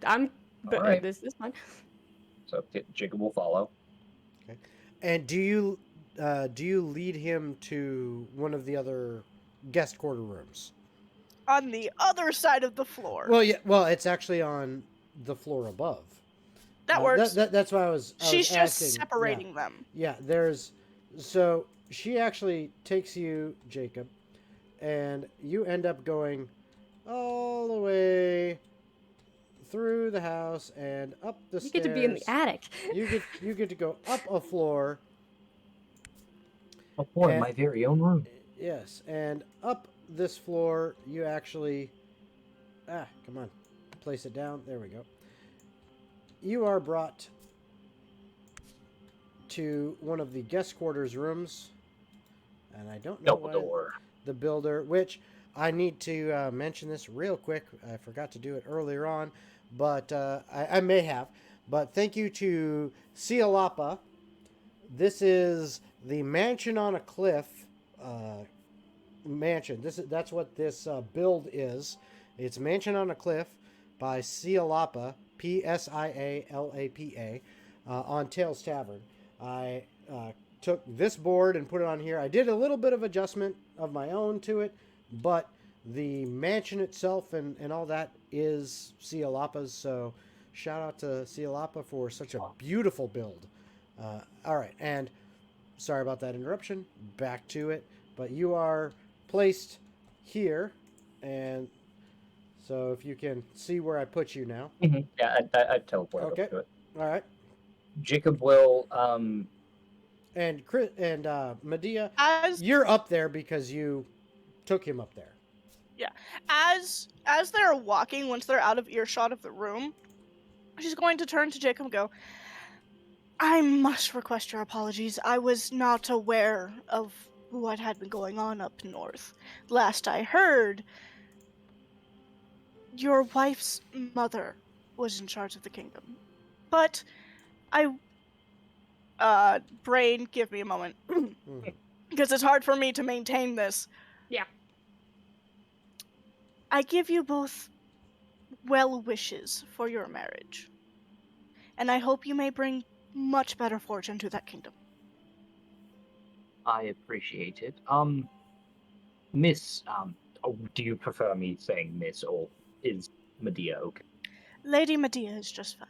I'm. But right. This is fine." So Jacob will follow. Okay, and do you lead him to one of the other guest quarter rooms? On the other side of the floor. Well, yeah. Well, it's actually on the floor above. That works. That's why I was She's just asking. separating them. Yeah, there's... So, she actually takes you, Jacob, and you end up going all the way through the house and up the stairs. You get to be in the attic. you get to go up a floor. Oh boy, my very own room. Yes, and up this floor, you actually... come on. Place it down. There we go. You are brought to one of the guest quarters rooms. And I don't know why the builder, which I need to mention this real quick. I forgot to do it earlier on, but I may have. But thank you to Cialapa. This is the Mansion on a Cliff mansion. That's what this build is. It's Mansion on a Cliff by Cialapa, P-S-I-A-L-A-P-A, on Tales Tavern. I took this board and put it on here. I did a little bit of adjustment of my own to it, but the mansion itself and all that is Cialapa's, so shout out to Cialapa for such a beautiful build. All right, and sorry about that interruption. Back to it. But you are placed here, and so if you can see where I put you now. Mm-hmm. Yeah, I teleport up to it. All right. Jacob will... And Chris and Medea, you're up there because you took him up there. Yeah. As they're walking, once they're out of earshot of the room, she's going to turn to Jacob and go, I must request your apologies. I was not aware of what had been going on up north. Last I heard, your wife's mother was in charge of the kingdom. But brain, give me a moment. Because it's hard for me to maintain this. Yeah. I give you both well wishes for your marriage. And I hope you may bring much better fortune to that kingdom. I appreciate it. Miss, do you prefer me saying Miss, or is Medea okay? Lady Medea is just fine.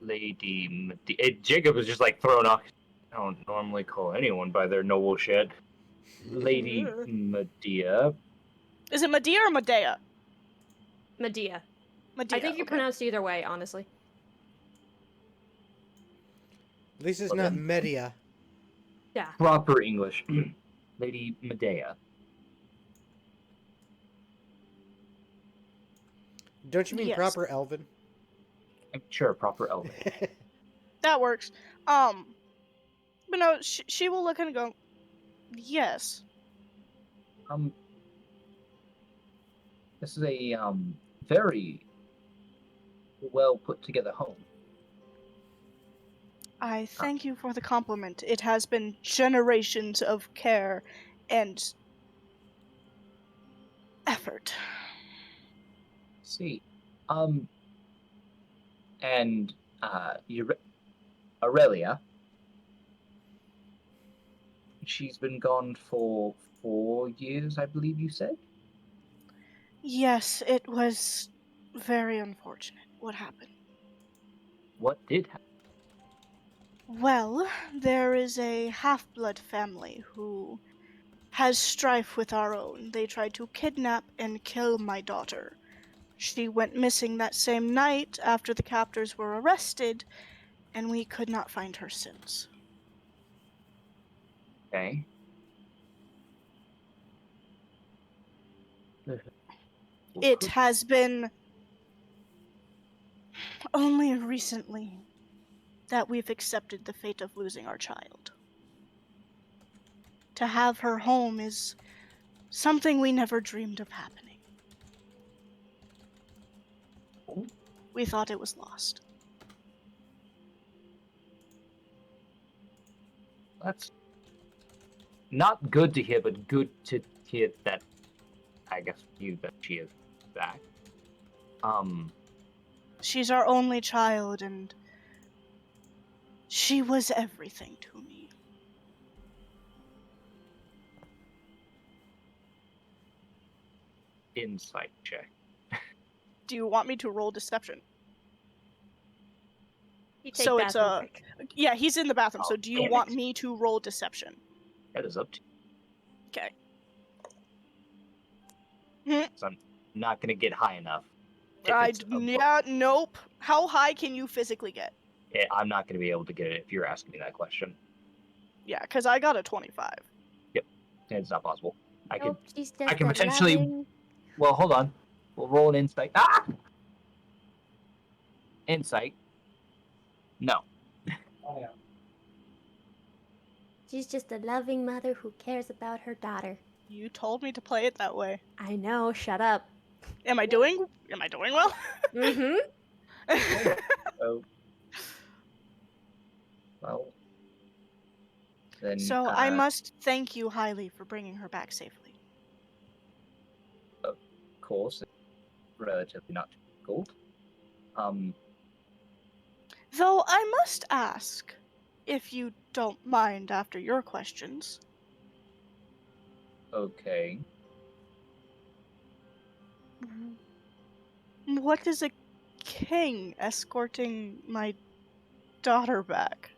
Lady Medea. Jacob is just like thrown off. I don't normally call anyone by their noble shit. Lady Medea. Is it Medea or Medea? Medea. Medea. I think you pronounced either way, honestly. At least it's not Medea. Yeah. Proper English. Lady Medea. Don't you mean proper Elven? Sure, proper Elven. That works. But no, she will look and go, yes. This is a very well put together home. I thank you for the compliment. It has been generations of care and effort. See, and Aurelia, she's been gone for 4 years, I believe you said? Yes, it was very unfortunate what happened. What did happen? Well, there is a half-blood family who has strife with our own. They tried to kidnap and kill my daughter. She went missing that same night after the captors were arrested, and we could not find her since. Okay. It has been only recently that we've accepted the fate of losing our child. To have her home is something we never dreamed of happening. We thought it was lost. That's not good to hear, but good to hear that, I guess, that she is back. She's our only child, and she was everything to me. Insight check. Do you want me to roll deception? So it's yeah, he's in the bathroom. So do you want me to roll deception? That is up to you. Okay. So I'm not gonna get high enough. Nope. How high can you physically get? I'm not gonna be able to get it if you're asking me that question. Yeah, because I got a 25. Yep, it's not possible. I can can potentially. Well, hold on. We'll roll an insight. Insight. No. Oh, yeah. She's just a loving mother who cares about her daughter. You told me to play it that way. I know. Shut up. Am I doing well? Mm-hmm. Oh. Well. Then. So I must thank you highly for bringing her back safely. Of course, it's relatively not difficult. Though I must ask, if you don't mind after your questions. Okay. What is a king escorting my daughter back?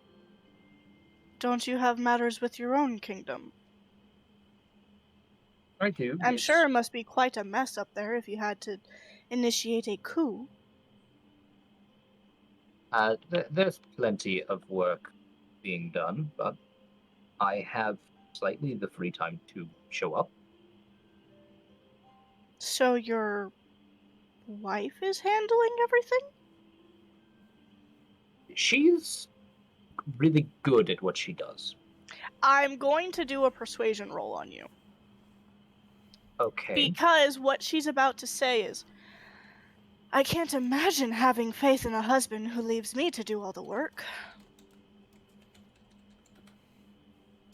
Don't you have matters with your own kingdom? I do. I'm sure it must be quite a mess up there if you had to initiate a coup. There's plenty of work being done, but I have slightly the free time to show up. So your wife is handling everything? She's really good at what she does. I'm going to do a persuasion roll on you. Okay. Because what she's about to say is, I can't imagine having faith in a husband who leaves me to do all the work.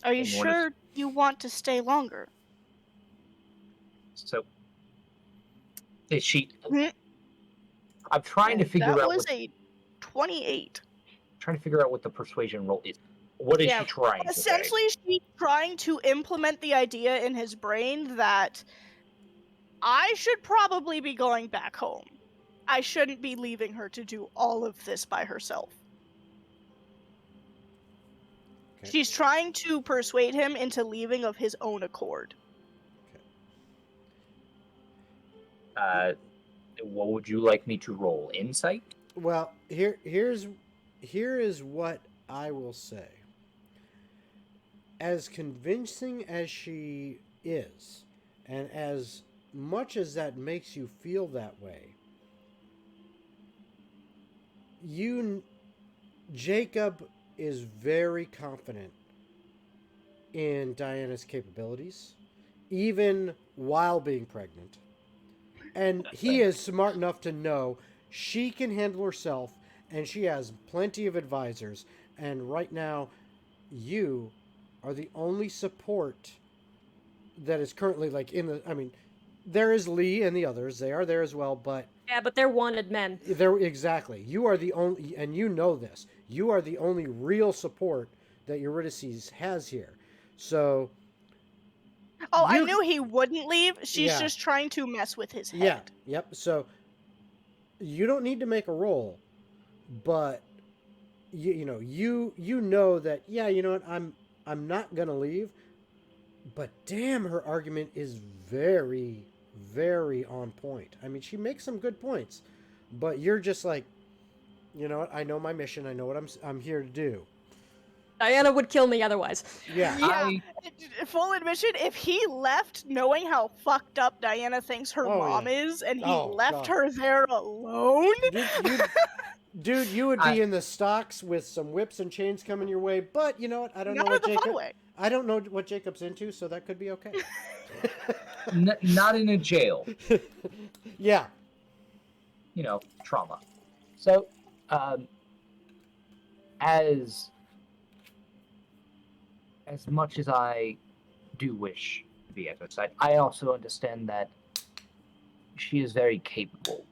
Are you sure you want to stay longer? So, is she... I'm trying to figure out That was a 28. Trying to figure out what the persuasion role is. What is she trying to say? Essentially, she's trying to implement the idea in his brain that I should probably be going back home. I shouldn't be leaving her to do all of this by herself. Okay. She's trying to persuade him into leaving of his own accord. Okay. What would you like me to roll? Insight? Well, here is what I will say. As convincing as she is, and as much as that makes you feel that way, Jacob is very confident in Diana's capabilities, even while being pregnant. And he is smart enough to know she can handle herself, and she has plenty of advisors. And right now, you are the only support that is currently there is Lee and the others. They are there as well, but... Yeah, but they're wanted men. Exactly. You are the only, and you know this, you are the only real support that Eurydice has here. So... I knew he wouldn't leave. She's just trying to mess with his head. Yeah, yep. So, you don't need to make a roll, but you know that, yeah, you know what, I'm not gonna leave, but damn, her argument is very, very on point. I mean, she makes some good points, but you're just like, you know what, I know my mission, I know what I'm here to do. Diana would kill me otherwise. Yeah. Full admission, if he left knowing how fucked up Diana thinks her mom is, and he left her there alone... Dude, you would be in the stocks with some whips and chains coming your way, but you know what? I don't know what Jacob's into, so that could be okay. Not in a jail. Yeah. You know, trauma. So, as much as I do wish to be at her side, I also understand that she is very capable.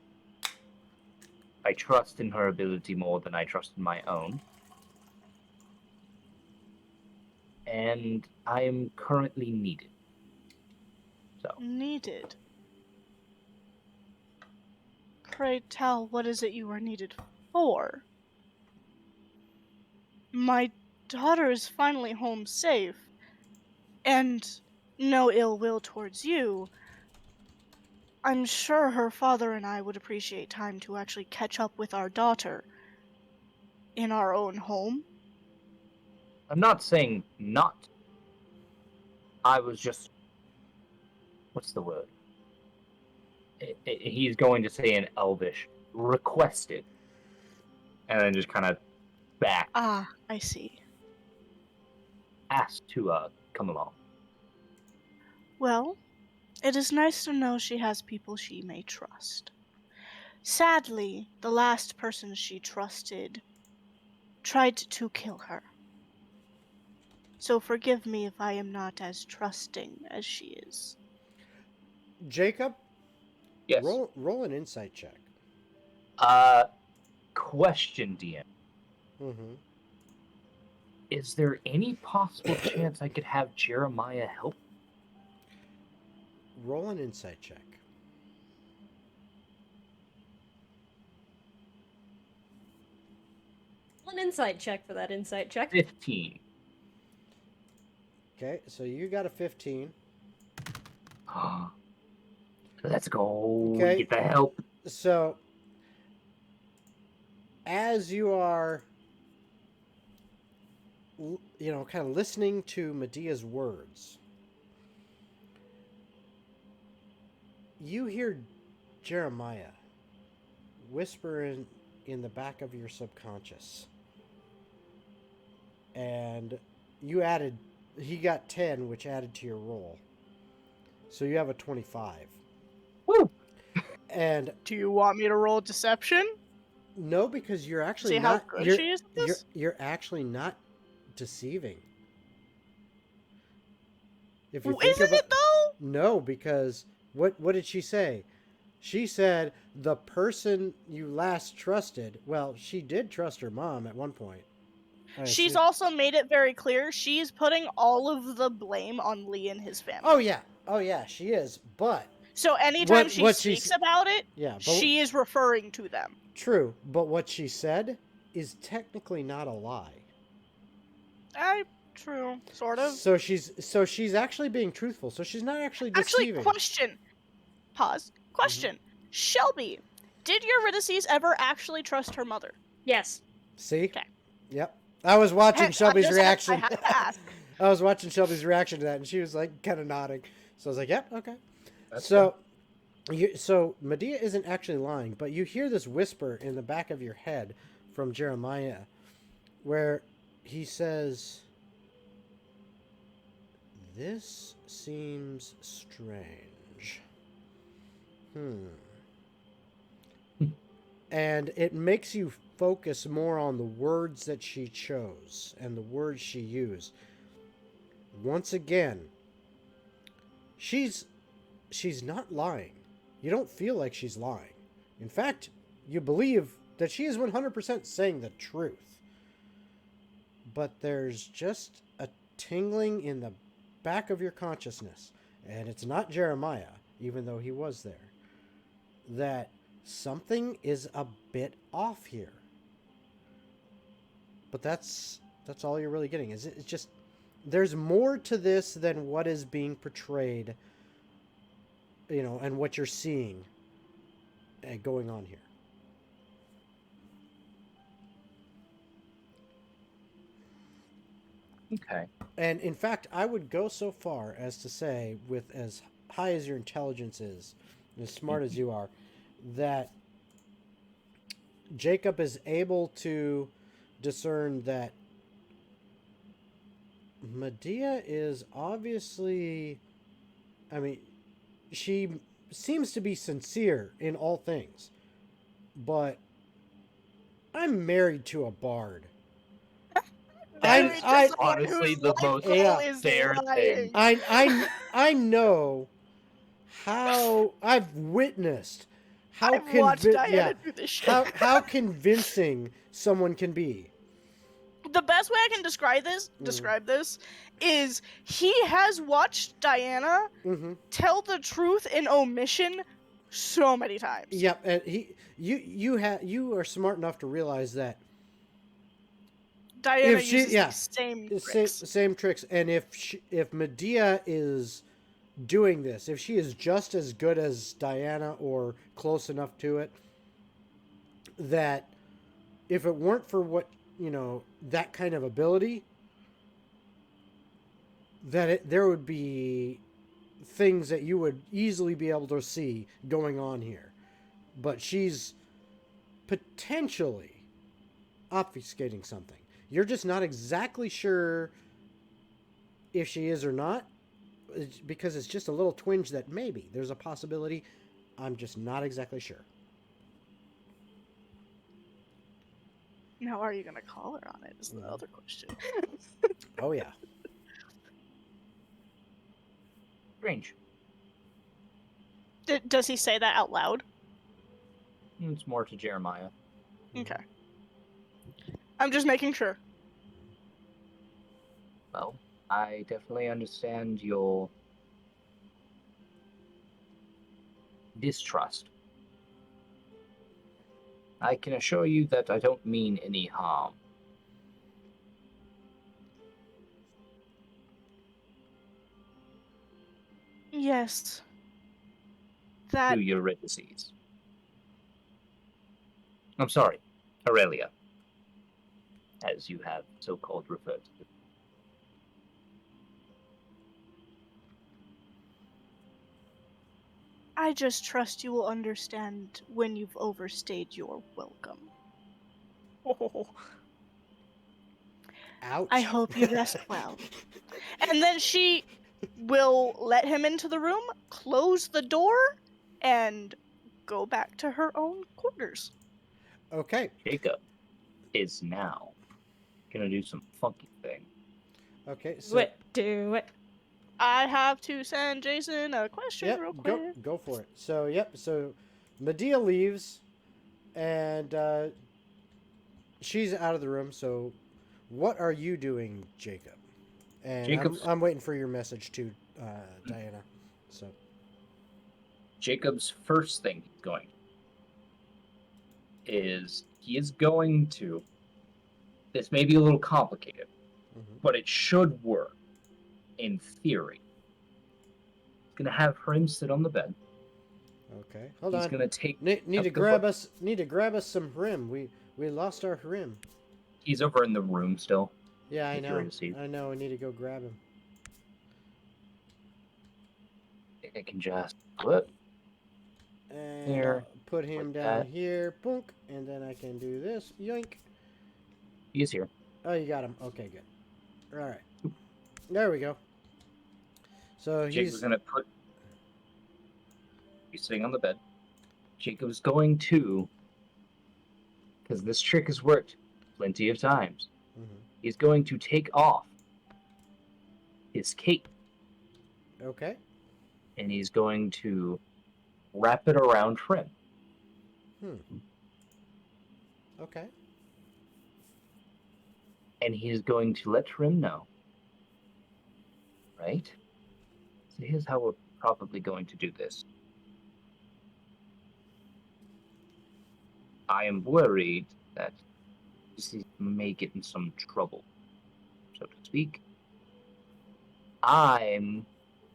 I trust in her ability more than I trust in my own. And I am currently needed. So. Needed? Pray tell, what is it you are needed for? my daughter is finally home safe, and no ill will towards you, I'm sure her father and I would appreciate time to actually catch up with our daughter in our own home. I'm not saying not. I was just... What's the word? He's going to say in Elvish, requested. And then just kind of back. Ah, I see. Asked to come along. Well, it is nice to know she has people she may trust. Sadly, the last person she trusted tried to kill her. So forgive me if I am not as trusting as she is. Jacob? Yes. Roll an insight check. Question, DM. Mm-hmm. Is there any possible chance I could have Jeremiah help? Roll an insight check. An insight check for that insight check. 15. Okay, so you got a 15. Let's go. Okay. Get the help. So, as you are, kind of listening to Medea's words, you hear Jeremiah whisper in the back of your subconscious. And he got 10, which added to your roll. So you have a 25. Woo! And do you want me to roll deception? No, because you're actually see not. How good she is at this? You're actually not deceiving. If you Isn't it though? No, because what did she say? She said the person you last trusted. Well, she did trust her mom at one point. She's also made it very clear she's putting all of the blame on Lee and his family. Oh yeah, she is. But so anytime she speaks about it, she is referring to them. True, but what she said is technically not a lie. True, sort of. So she's actually being truthful. So she's not actually deceiving. Actually, question. Pause. Question. Mm-hmm. Shelby, did Eurydice ever actually trust her mother? Yes. See? Okay. Yep. I was watching Shelby's reaction. I had to ask. I was watching Shelby's reaction to that, and she was like kind of nodding. So I was like, "Yep, okay." So Medea isn't actually lying, but you hear this whisper in the back of your head from Jeremiah, where he says, "This seems strange." And it makes you focus more on the words that she chose and the words she used. Once again, she's not lying. You don't feel like she's lying. In fact, you believe that she is 100% saying the truth. But there's just a tingling in the back of your consciousness, and it's not Jeremiah, even though he was there, that something is a bit off here. But that's all you're really getting. It's just there's more to this than what is being portrayed, and what you're seeing going on here. Okay. And in fact, I would go so far as to say, with as high as your intelligence is, and as smart as you are, that Jacob is able to discern that Medea is obviously, she seems to be sincere in all things, but I'm married to a bard. I honestly the most fair thing. I know how I've witnessed how convincing someone can be. The best way I can describe this is he has watched Diana tell the truth in omission so many times. Yep, and you are smart enough to realize that Diana uses the same tricks. And if Medea is doing this, if she is just as good as Diana or close enough to it, that if it weren't for what, that kind of ability, that there would be things that you would easily be able to see going on here. But she's potentially obfuscating something. You're just not exactly sure if she is or not, because it's just a little twinge that maybe there's a possibility. I'm just not exactly sure. Now, are you going to call her on it is the other question. Oh, yeah. Strange. Does he say that out loud? It's more to Jeremiah. Okay. I'm just making sure. Well, I definitely understand your distrust. I can assure you that I don't mean any harm. Yes. To Eurydice. I'm sorry, Aurelia, as you have so-called referred to. I just trust you will understand when you've overstayed your welcome. Oh. Ouch. I hope you rest well. And then she will let him into the room, close the door, and go back to her own quarters. Okay. Jacob is now gonna do some funky thing. Okay, so... Do it. I have to send Jason a question real quick. Go for it. So Medea leaves, and she's out of the room, so what are you doing, Jacob? And I'm waiting for your message to Diana. So Jacob's first thing he's going is he is going to, this may be a little complicated, but it should work in theory. He's going to have Hrim sit on the bed. Okay, hold on. He's going to take... Need to grab us some Hrim. We lost our Hrim. He's over in the room still. Yeah, I know. I know. I need to go grab him. I can just put here, put him down here, boink, and then I can do this, yoink. He's here. Oh, you got him. Okay, good. All right, there we go. So Jacob's gonna put. He's sitting on the bed. Jacob's going to, because this trick has worked plenty of times. He's going to take off his cape. Okay. And he's going to wrap it around Hrim. Okay. And he's going to let Hrim know. Right? So here's how we're probably going to do this. I am worried that this may get in some trouble, so to speak. I'm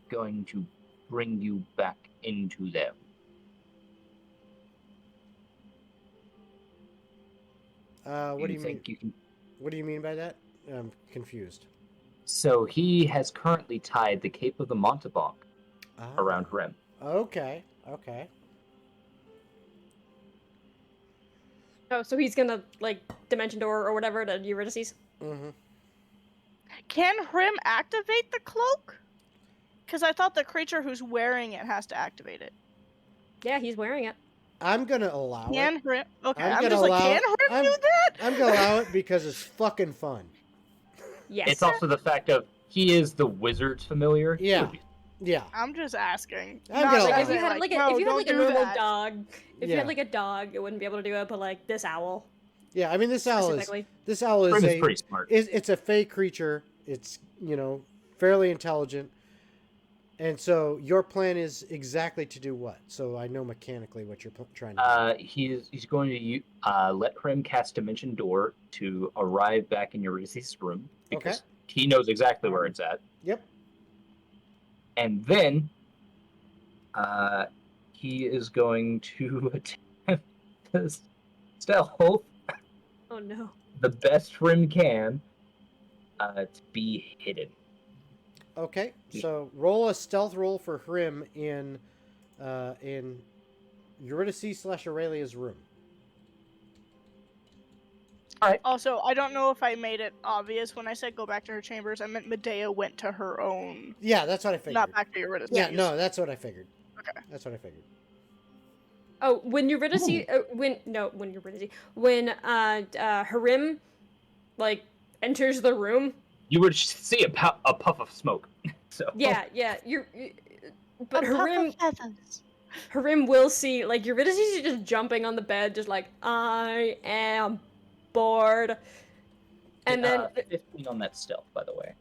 going to bring you back into them. What do you mean? What do you mean by that? I'm confused. So he has currently tied the Cape of the Montebank around Hrim. Okay. Okay. Oh, so he's gonna, like, dimension door or whatever to Eurydice? Can Hrim activate the cloak? Because I thought the creature who's wearing it has to activate it. Yeah, he's wearing it. I'm gonna allow it. Hrim? Okay, I'm just like, can Hrim do that? I'm gonna allow it because it's fucking fun. Yes. It's also the fact of he is the wizard's familiar. Yeah. Yeah. I'm just asking. If you had like a normal dog, if you had like a dog, it wouldn't be able to do it. But like this owl. Yeah, I mean this owl is pretty smart. It's a fey creature. It's fairly intelligent. And so your plan is exactly to do what? So I know mechanically what you're trying to do. He's going to let Hrim cast Dimension Door to arrive back in Eurydice's room because he knows exactly where it's at. Yep. And then he is going to attempt to stealth. Oh no. The best Hrim can to be hidden. Okay, so roll a stealth roll for Hrim in Eurydice / Aurelia's room. All right. Also, I don't know if I made it obvious when I said go back to her chambers. I meant Medea went to her own. Yeah, that's what I figured. Not back to Eurydice. Yeah, no, that's what I figured. Okay. That's what I figured. Oh, when Eurydice, when Hrim, like, enters the room, you would see a puff of smoke. So yeah, but Hrim will see, like, Eurydice is just jumping on the bed, just like, I am bored, and then 15 on that stealth, by the way.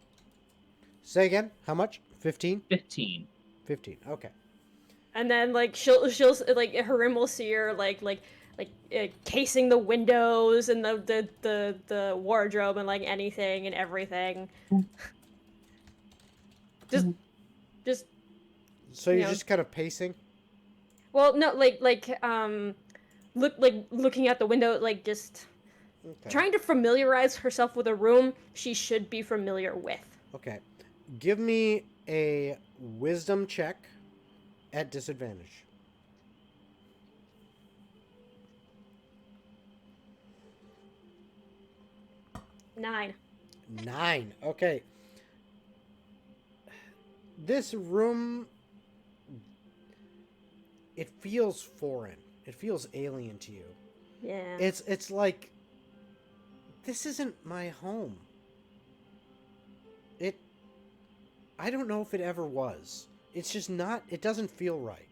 Say again, how much? 15? 15. 15. Okay. And then, like, she'll like, Hrim will see her casing the windows and the wardrobe and, like, anything and everything. just. So you're just kind of pacing. Well, no, looking at the window, like, just trying to familiarize herself with a room she should be familiar with. Okay, give me a wisdom check at disadvantage. Nine. Okay. This room, it feels foreign. It feels alien to you. Yeah. It's like, this isn't my home. I don't know if it ever was. It's just not, it doesn't feel right.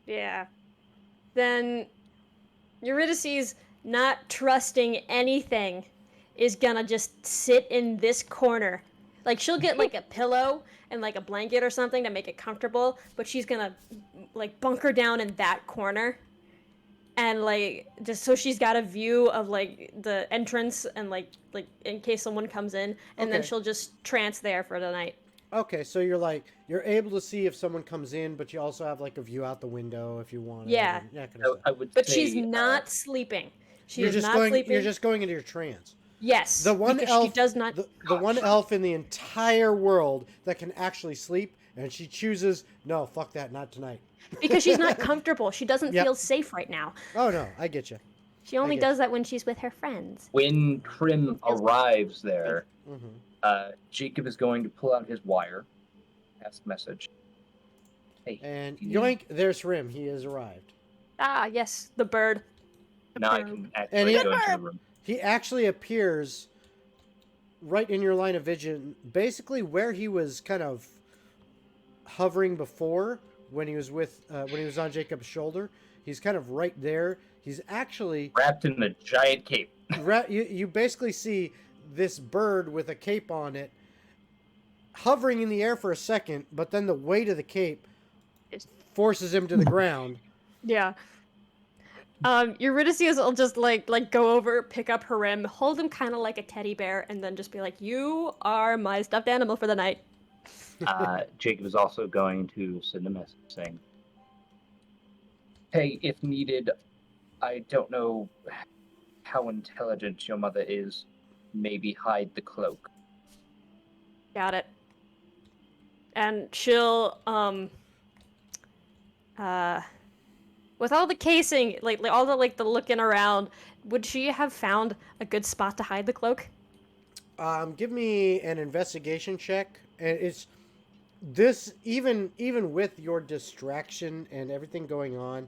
Yeah. Then Eurydice's not trusting anything is gonna just sit in this corner. Like, she'll get, like, a pillow and, like, a blanket or something to make it comfortable, but she's gonna, like, bunker down in that corner. And, like, just so she's got a view of, like, the entrance and, like in case someone comes in, and then she'll just trance there for the night. Okay, so you're able to see if someone comes in, but you also have, like, a view out the window if you want. Yeah. But she's not sleeping. You're just going into your trance. Yes. The one elf, she does not. The one elf in the entire world that can actually sleep, and she chooses, no, fuck that, not tonight. Because she's not comfortable. She doesn't feel safe right now. Oh, no, I get you. She only does that when she's with her friends. When Hrim arrives there, Jacob is going to pull out his wire, pass the message. Hey. And yoink, there's Hrim. He has arrived. Ah, yes, the bird. Now I can actually go into the room. He actually appears right in your line of vision, basically where he was kind of hovering before when he was on Jacob's shoulder. He's kind of right there. He's actually wrapped in a giant cape. You basically see this bird with a cape on it hovering in the air for a second, but then the weight of the cape forces him to the ground. Yeah. Eurydice will just like go over, pick up Hrim, hold him kind of like a teddy bear, and then just be like, "You are my stuffed animal for the night." Jacob is also going to send a message saying, "Hey, if needed, I don't know how intelligent your mother is. Maybe hide the cloak." Got it. And she'll with all the casing, like all the looking around, would she have found a good spot to hide the cloak? Give me an investigation check, and it's this even with your distraction and everything going on,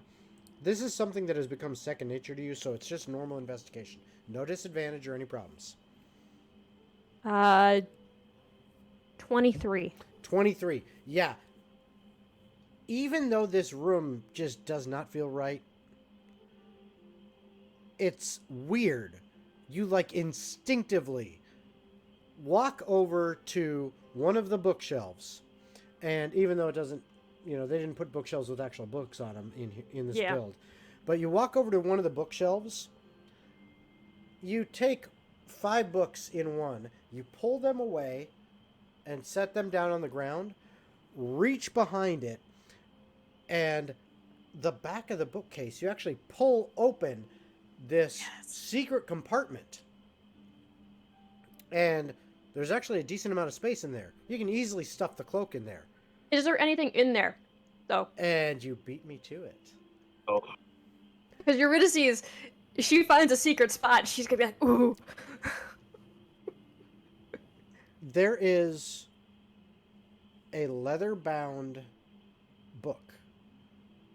this is something that has become second nature to you. So it's just normal investigation, no disadvantage or any problems. 23. 23. Yeah. Even though this room just does not feel right, it's weird. You instinctively walk over to one of the bookshelves. And even though it doesn't, they didn't put bookshelves with actual books on them in this build. But you walk over to one of the bookshelves. You take 5 books in one. You pull them away and set them down on the ground. Reach behind it. And the back of the bookcase, you actually pull open this secret compartment. And there's actually a decent amount of space in there. You can easily stuff the cloak in there. Is there anything in there, though? And you beat me to it. Oh. Because Eurydice, she finds a secret spot. She's going to be like, ooh. There is a leather-bound book.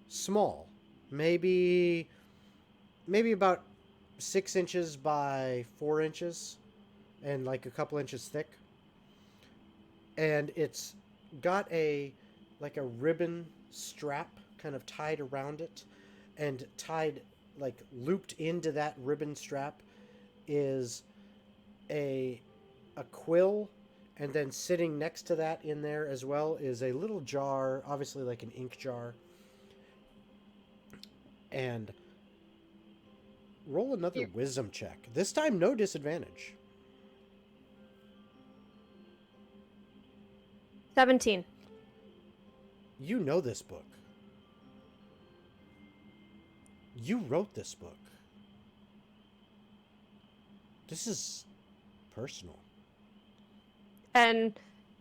Small. Maybe about 6 inches by 4 inches. And like a couple inches thick. And it's got a ribbon strap kind of tied around it, and tied, looped into that ribbon strap is a quill, and then sitting next to that in there as well is a little jar, obviously like an ink jar. And roll another wisdom check. This time no disadvantage. 17. You know this book. You wrote this book. This is personal. And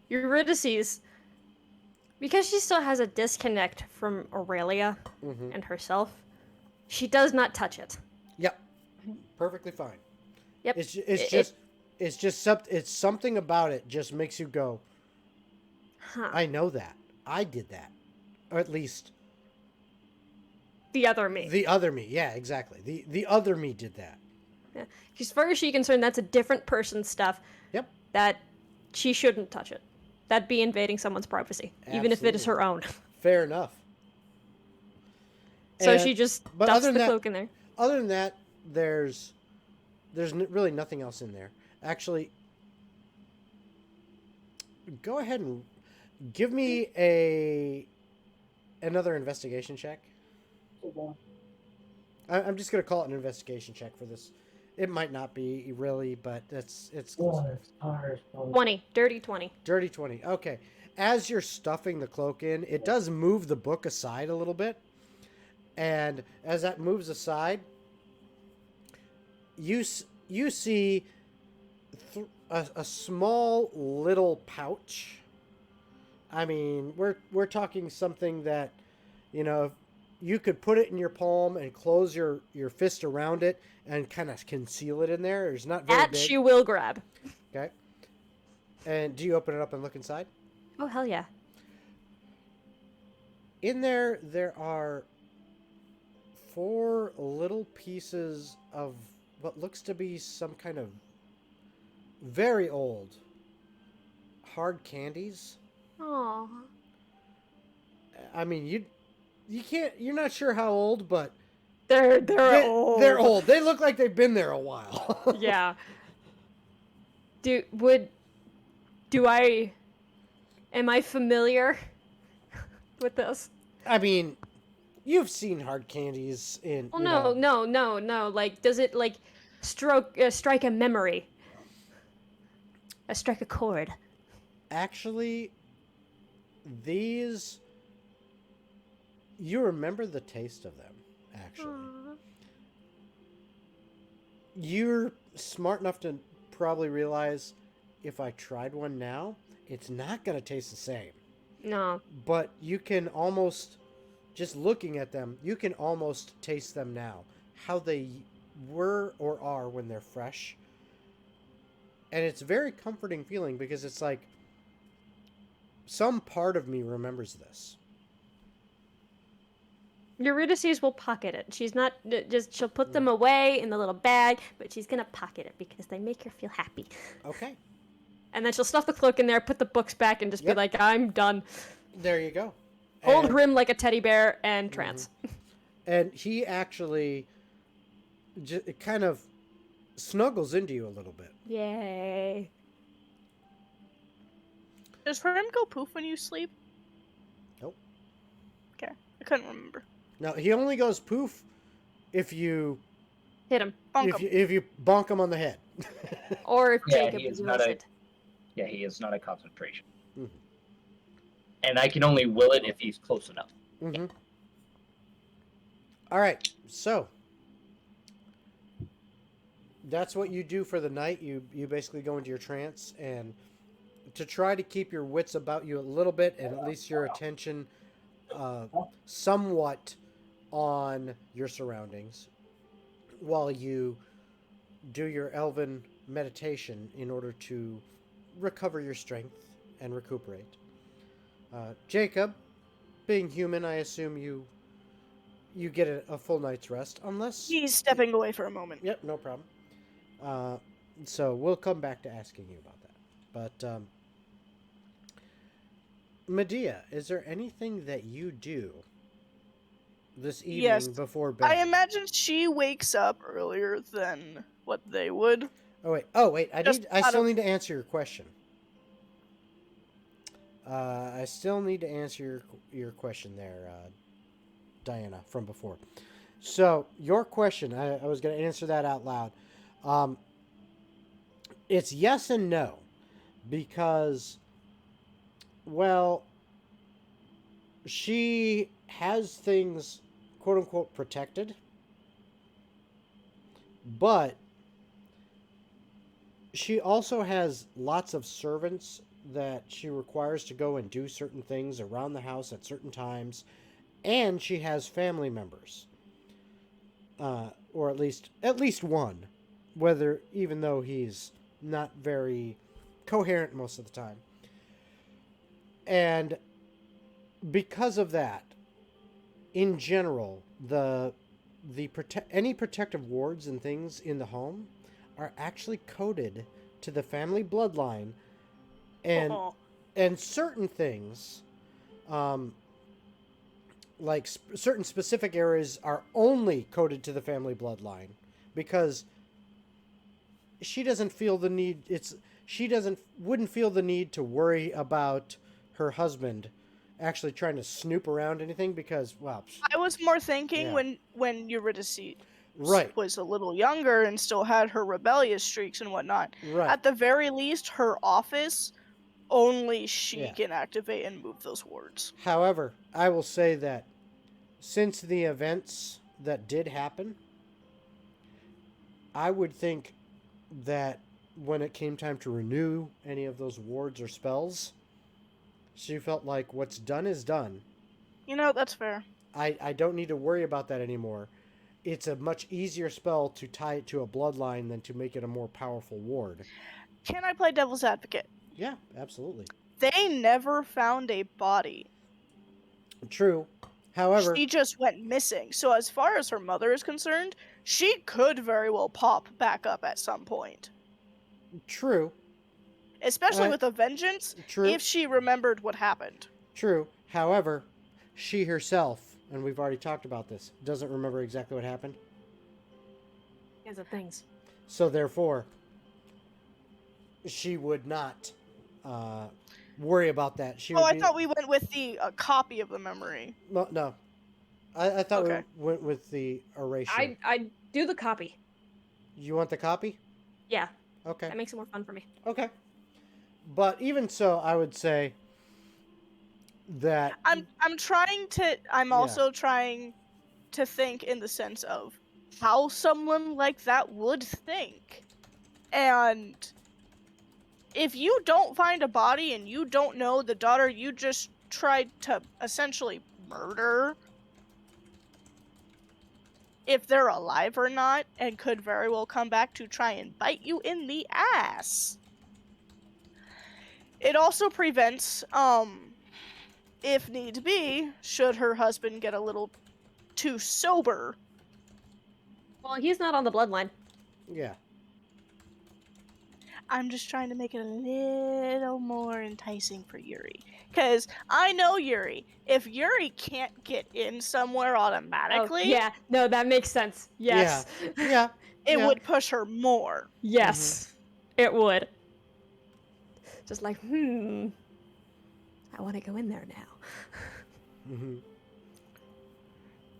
Eurydice, because she still has a disconnect from Aurelia and herself, she does not touch it. Yep. Perfectly fine. Yep. It's something about it just makes you go, huh. I know that. I did that. Or at least the other me. The other me, yeah, exactly. The other me did that. Yeah. As far as she's concerned, that's a different person's stuff. Yep. That she shouldn't touch it. That'd be invading someone's privacy, even if it is her own. Fair enough. So she just dusts the cloak in there. Other than that, there's really nothing else in there. Actually, go ahead and give me another investigation check. I'm just going to call it an investigation check for this. It might not be really, but it's 20. Dirty 20. Dirty 20. Okay. As you're stuffing the cloak in, it does move the book aside a little bit. And as that moves aside, you see a small little pouch. I mean, we're talking something that, you could put it in your palm and close your fist around it and kind of conceal it in there. It's not very big. She will grab. Okay. And do you open it up and look inside? Oh, hell yeah. In there are 4 little pieces of what looks to be some kind of very old hard candies. Aww. I mean, you're not sure how old, but they're old. They're old. They look like they've been there a while. Yeah. Am I familiar with this? I mean, you've seen hard candies in. Oh, no. Like, does it strike a memory? Strike a chord? Actually, these. You remember the taste of them, actually. Aww. You're smart enough to probably realize if I tried one now, it's not going to taste the same. No. But you can almost, just looking at them, you can almost taste them now. How they were or are when they're fresh. And it's a very comforting feeling because it's like some part of me remembers this. Eurydice will pocket it. She's not she'll put them away in the little bag, but she's gonna pocket it because they make her feel happy. Okay. And then she'll stuff the cloak in there, put the books back, and just be like, I'm done. There you go. Hold him like a teddy bear and trance. And he actually kind of snuggles into you a little bit. Yay. Does for him go poof when you sleep? Nope. Okay, I couldn't remember. No, he only goes poof if you hit him. If you bonk him on the head. Or if Jacob is wills Yeah, he is not a concentration. Mm-hmm. And I can only will it if he's close enough. Mm-hmm. All right, so that's what you do for the night. You basically go into your trance, and to try to keep your wits about you a little bit, and at least your attention somewhat on your surroundings, while you do your elven meditation in order to recover your strength and recuperate. Jacob, being human, I assume you get a full night's rest, unless... He's stepping away for a moment. Yep, no problem. So we'll come back to asking you about that. But, Medea, is there anything that you do this evening before bed? I imagine she wakes up earlier than what they would. Oh wait! I still need to answer your question. I still need to answer your question there, Diana, from before. So your question, I was going to answer that out loud. It's yes and no, because, well, she has things, quote unquote, protected, but she also has lots of servants that she requires to go and do certain things around the house at certain times, and she has family members, or at least one, even though he's not very coherent most of the time. And because of that, in general, any protective wards and things in the home are actually coded to the family bloodline, and certain things, like certain specific areas, are only coded to the family bloodline, because she doesn't feel the need. Wouldn't feel the need to worry about her husband actually trying to snoop around anything, because, well, I was more thinking when Eurydice right. was a little younger and still had her rebellious streaks and whatnot. Right. At the very least, her office, only she can activate and move those wards. However, I will say that since the events that did happen, I would think that when it came time to renew any of those wards or spells, she felt like what's done is done. You know, that's fair. I don't need to worry about that anymore. It's a much easier spell to tie it to a bloodline than to make it a more powerful ward. Can I play devil's advocate? Yeah, absolutely. They never found a body. True. However, she just went missing. So as far as her mother is concerned, she could very well pop back up at some point. True. Especially with a vengeance, if she remembered what happened. True. However, she herself, and we've already talked about this, doesn't remember exactly what happened. Because of things. So therefore, she would not worry about that. I thought we went with the copy of the memory. No. I thought we went with the erasure. I do the copy. You want the copy? Yeah. Okay. That makes it more fun for me. Okay. But even so, I would say that I'm also trying to think in the sense of how someone like that would think. And if you don't find a body and you don't know the daughter you just tried to essentially murder, if they're alive or not, and could very well come back to try and bite you in the ass. It also prevents, if need be, should her husband get a little too sober. Well, he's not on the bloodline. Yeah. I'm just trying to make it a little more enticing for Yuri. Because I know Yuri. If Yuri can't get in somewhere automatically... Oh, yeah, no, that makes sense. Yes. Yeah. It would push her more. Yes, it would. Just like, I want to go in there now. Mm-hmm.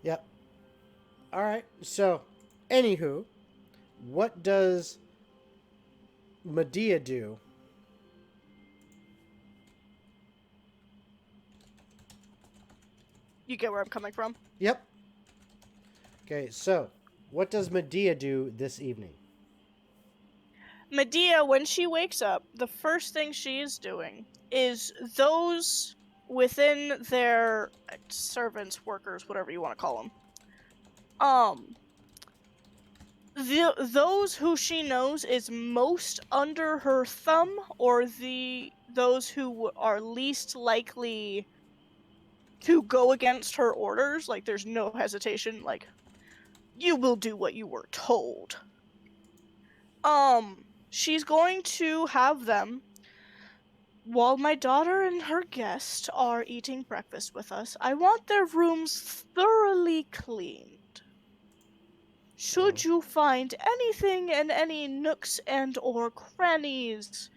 Yep. All right. So, anywho, what does Medea do? You get where I'm coming from? Yep. Okay, so what does Medea do this evening? Medea, when she wakes up, the first thing she is doing is those within their servants, workers, whatever you want to call them, those who she knows is most under her thumb, or those who are least likely to go against her orders, like there's no hesitation, like, you will do what you were told. She's going to have them, while my daughter and her guest are eating breakfast with us, I want their rooms thoroughly cleaned. Should you find anything in any nooks and or crannies,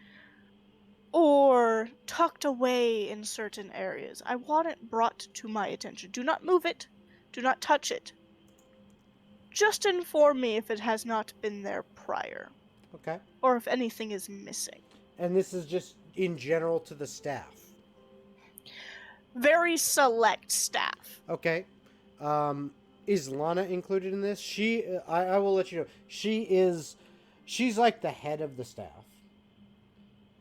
or tucked away in certain areas, I want it brought to my attention. Do not move it. Do not touch it. Just inform me if it has not been there prior. Okay. Or if anything is missing. And this is just in general to the staff? Very select staff. Okay. Is Lana included in this? I will let you know. She's like the head of the staff.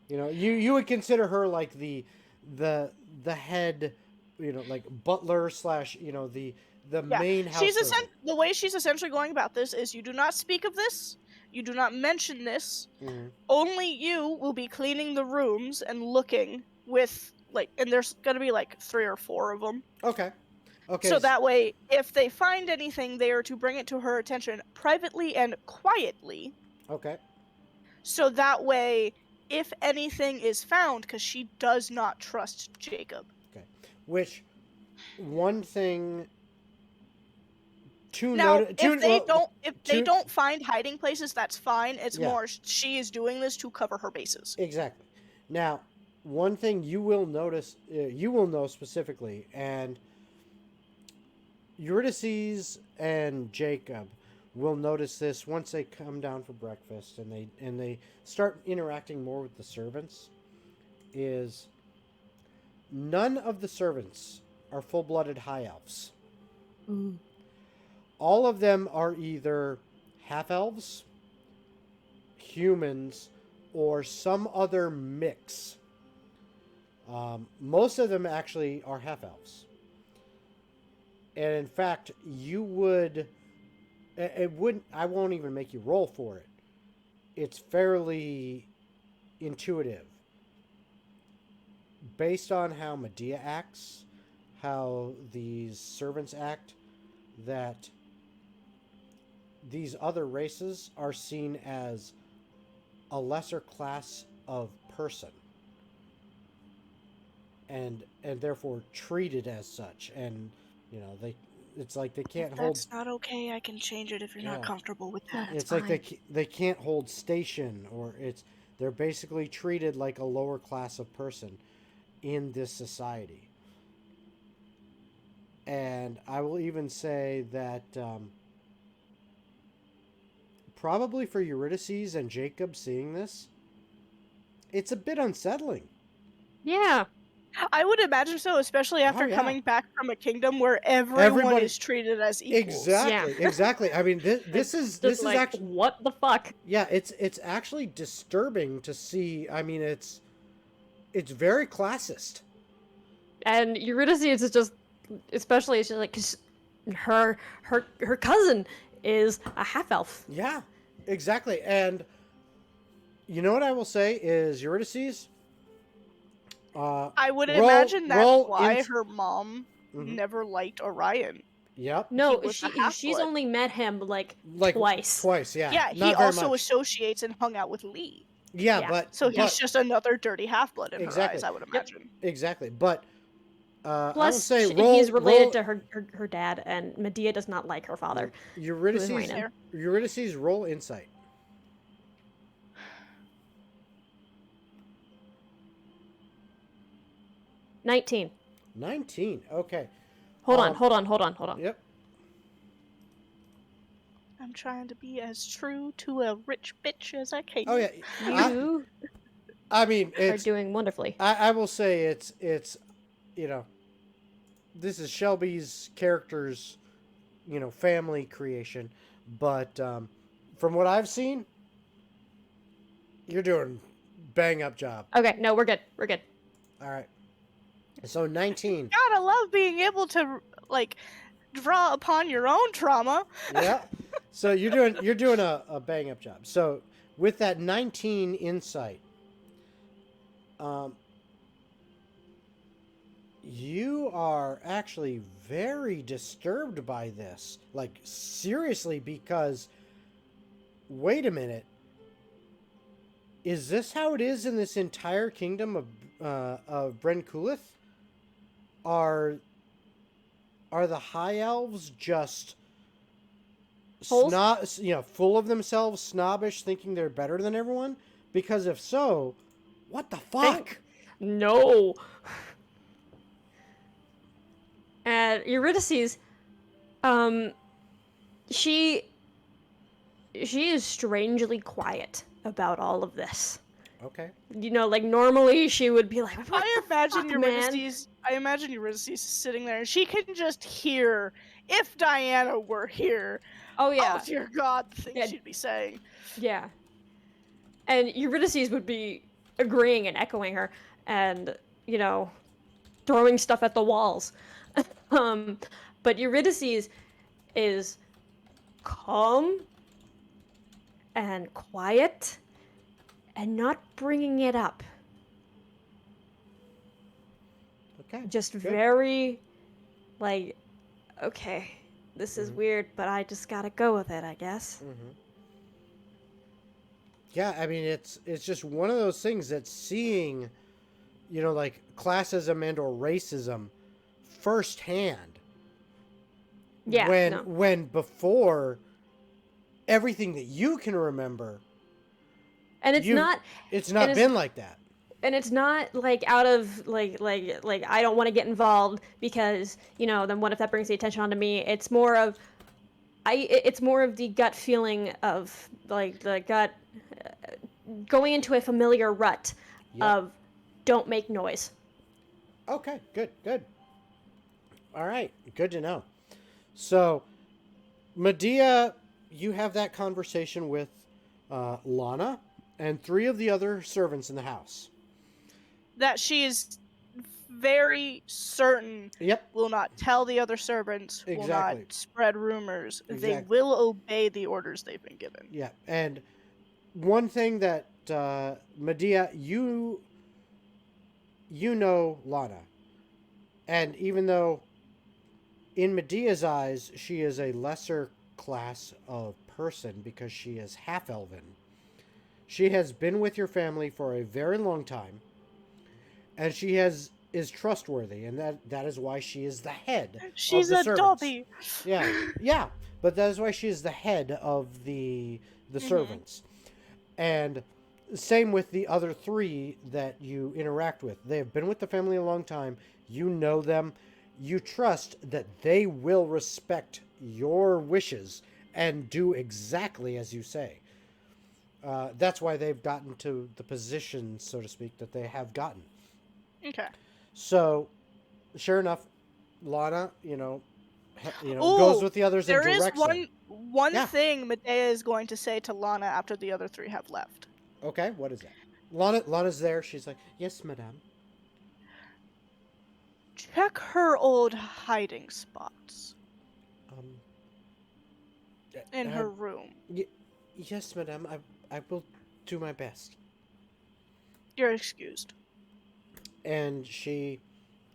You know, you would consider her like the head, you know, like butler / you know, the main house servant. The way she's essentially going about this is, you do not speak of this. You do not mention this. Mm-hmm. Only you will be cleaning the rooms and looking with, like, and there's going to be like 3 or 4 of them. Okay. So that way, if they find anything, they are to bring it to her attention privately and quietly. Okay. So that way, if anything is found, because she does not trust Jacob. Okay. Which, one thing... If they don't find hiding places, that's fine. It's more she is doing this to cover her bases. Exactly. Now, one thing you will notice, you will know specifically, and Eurydice and Jacob will notice this once they come down for breakfast and they start interacting more with the servants, is none of the servants are full-blooded high elves. Mm. All of them are either half-elves, humans, or some other mix. Most of them actually are half-elves. And in fact, I won't even make you roll for it. It's fairly intuitive. Based on how Medea acts, how these servants act, that these other races are seen as a lesser class of person, and therefore treated as such. And you know, it's like they can't hold. That's not okay. I can change it if you're not comfortable with that. It's like they can't hold station, or they're basically treated like a lower class of person in this society. And I will even say that probably for Eurydice and Jacob seeing this, it's a bit unsettling. Yeah. I would imagine so, especially after coming back from a kingdom where everyone is treated as equals. Exactly. I mean, this is like, actually, what the fuck? Yeah, it's actually disturbing to see. I mean, it's very classist. And Eurydice is just, especially, it's just like, 'cause her cousin is a half elf. Yeah, exactly. And you know what I will say is Eurydice. I would imagine that's why her mom never liked Orion. Yep. No, she's only met him like twice. Twice, yeah. Yeah, he also associates and hung out with Lee. Yeah, but he's just another dirty half-blood in her eyes, I would imagine. Yep. Exactly, but plus, I would say he's related to her dad, and Medea does not like her father. Eurydice's roll insight. 19. 19. Okay. Hold on. Yep. I'm trying to be as true to a rich bitch as I can. Oh yeah. You I mean, are doing wonderfully. I will say it's you know, this is Shelby's character's, family creation, but from what I've seen, you're doing bang up job. Okay, no, we're good. We're good. All right. So 19. Gotta love being able to like draw upon your own trauma. Yeah. So you're doing a bang up job. So with that 19 insight, you are actually very disturbed by this. Like, seriously, because wait a minute. Is this how it is in this entire kingdom of Bren Kulith? Are the high elves just full of themselves, snobbish, thinking they're better than everyone? Because if so, what the fuck? No. And Eurydice, she is strangely quiet about all of this. Okay. Like normally she would be like, I imagine Eurydice sitting there and she can just hear if Diana were here. Oh yeah. Oh dear God, the things she'd be saying. Yeah. And Eurydice would be agreeing and echoing her and, throwing stuff at the walls. But Eurydice is calm and quiet and not bringing it up. Okay. Just good. very, okay, this is weird, but I just gotta go with it, I guess. Mm-hmm. Yeah, I mean, it's just one of those things that seeing, classism and or racism firsthand. Yeah. When before everything that you can remember, and it's not been like that. And it's not out of like I don't want to get involved because then what if that brings the attention onto me? It's more of it's more of the gut feeling of the gut going into a familiar rut of don't make noise. Okay, good. All right, good to know. So, Medea, you have that conversation with Lana and 3 of the other servants in the house. That she is very certain will not tell the other servants, will not spread rumors. Exactly. They will obey the orders they've been given. Yeah, and one thing that Medea, you know Lana. And even though in Medea's eyes she is a lesser class of person because she is half-elven, she has been with your family for a very long time. And she is trustworthy, and that is why she is the head of the servants. She's a Dobby. Yeah. But that is why she is the head of the servants. And same with the other 3 that you interact with. They have been with the family a long time. You know them. You trust that they will respect your wishes and do exactly as you say. That's why they've gotten to the position, so to speak, that they have gotten. Okay. So, sure enough, Lana, goes with the others and directs them. There is one thing Medea is going to say to Lana after the other 3 have left. Okay, what is that? Lana's there. She's like, yes, madame. Check her old hiding spots. In her room. Yes, madame. I will do my best. You're excused. And she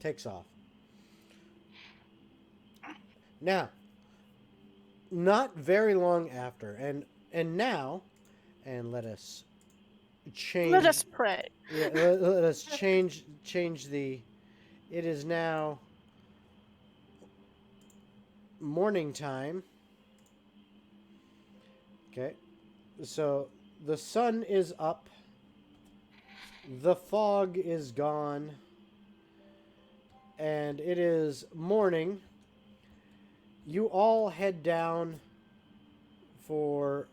takes off. Now, not very long after, and now, and let us change. Let us pray. Yeah, let us change the. It is now morning time. Okay, so the sun is up. The fog is gone. and it is morning. You all head down for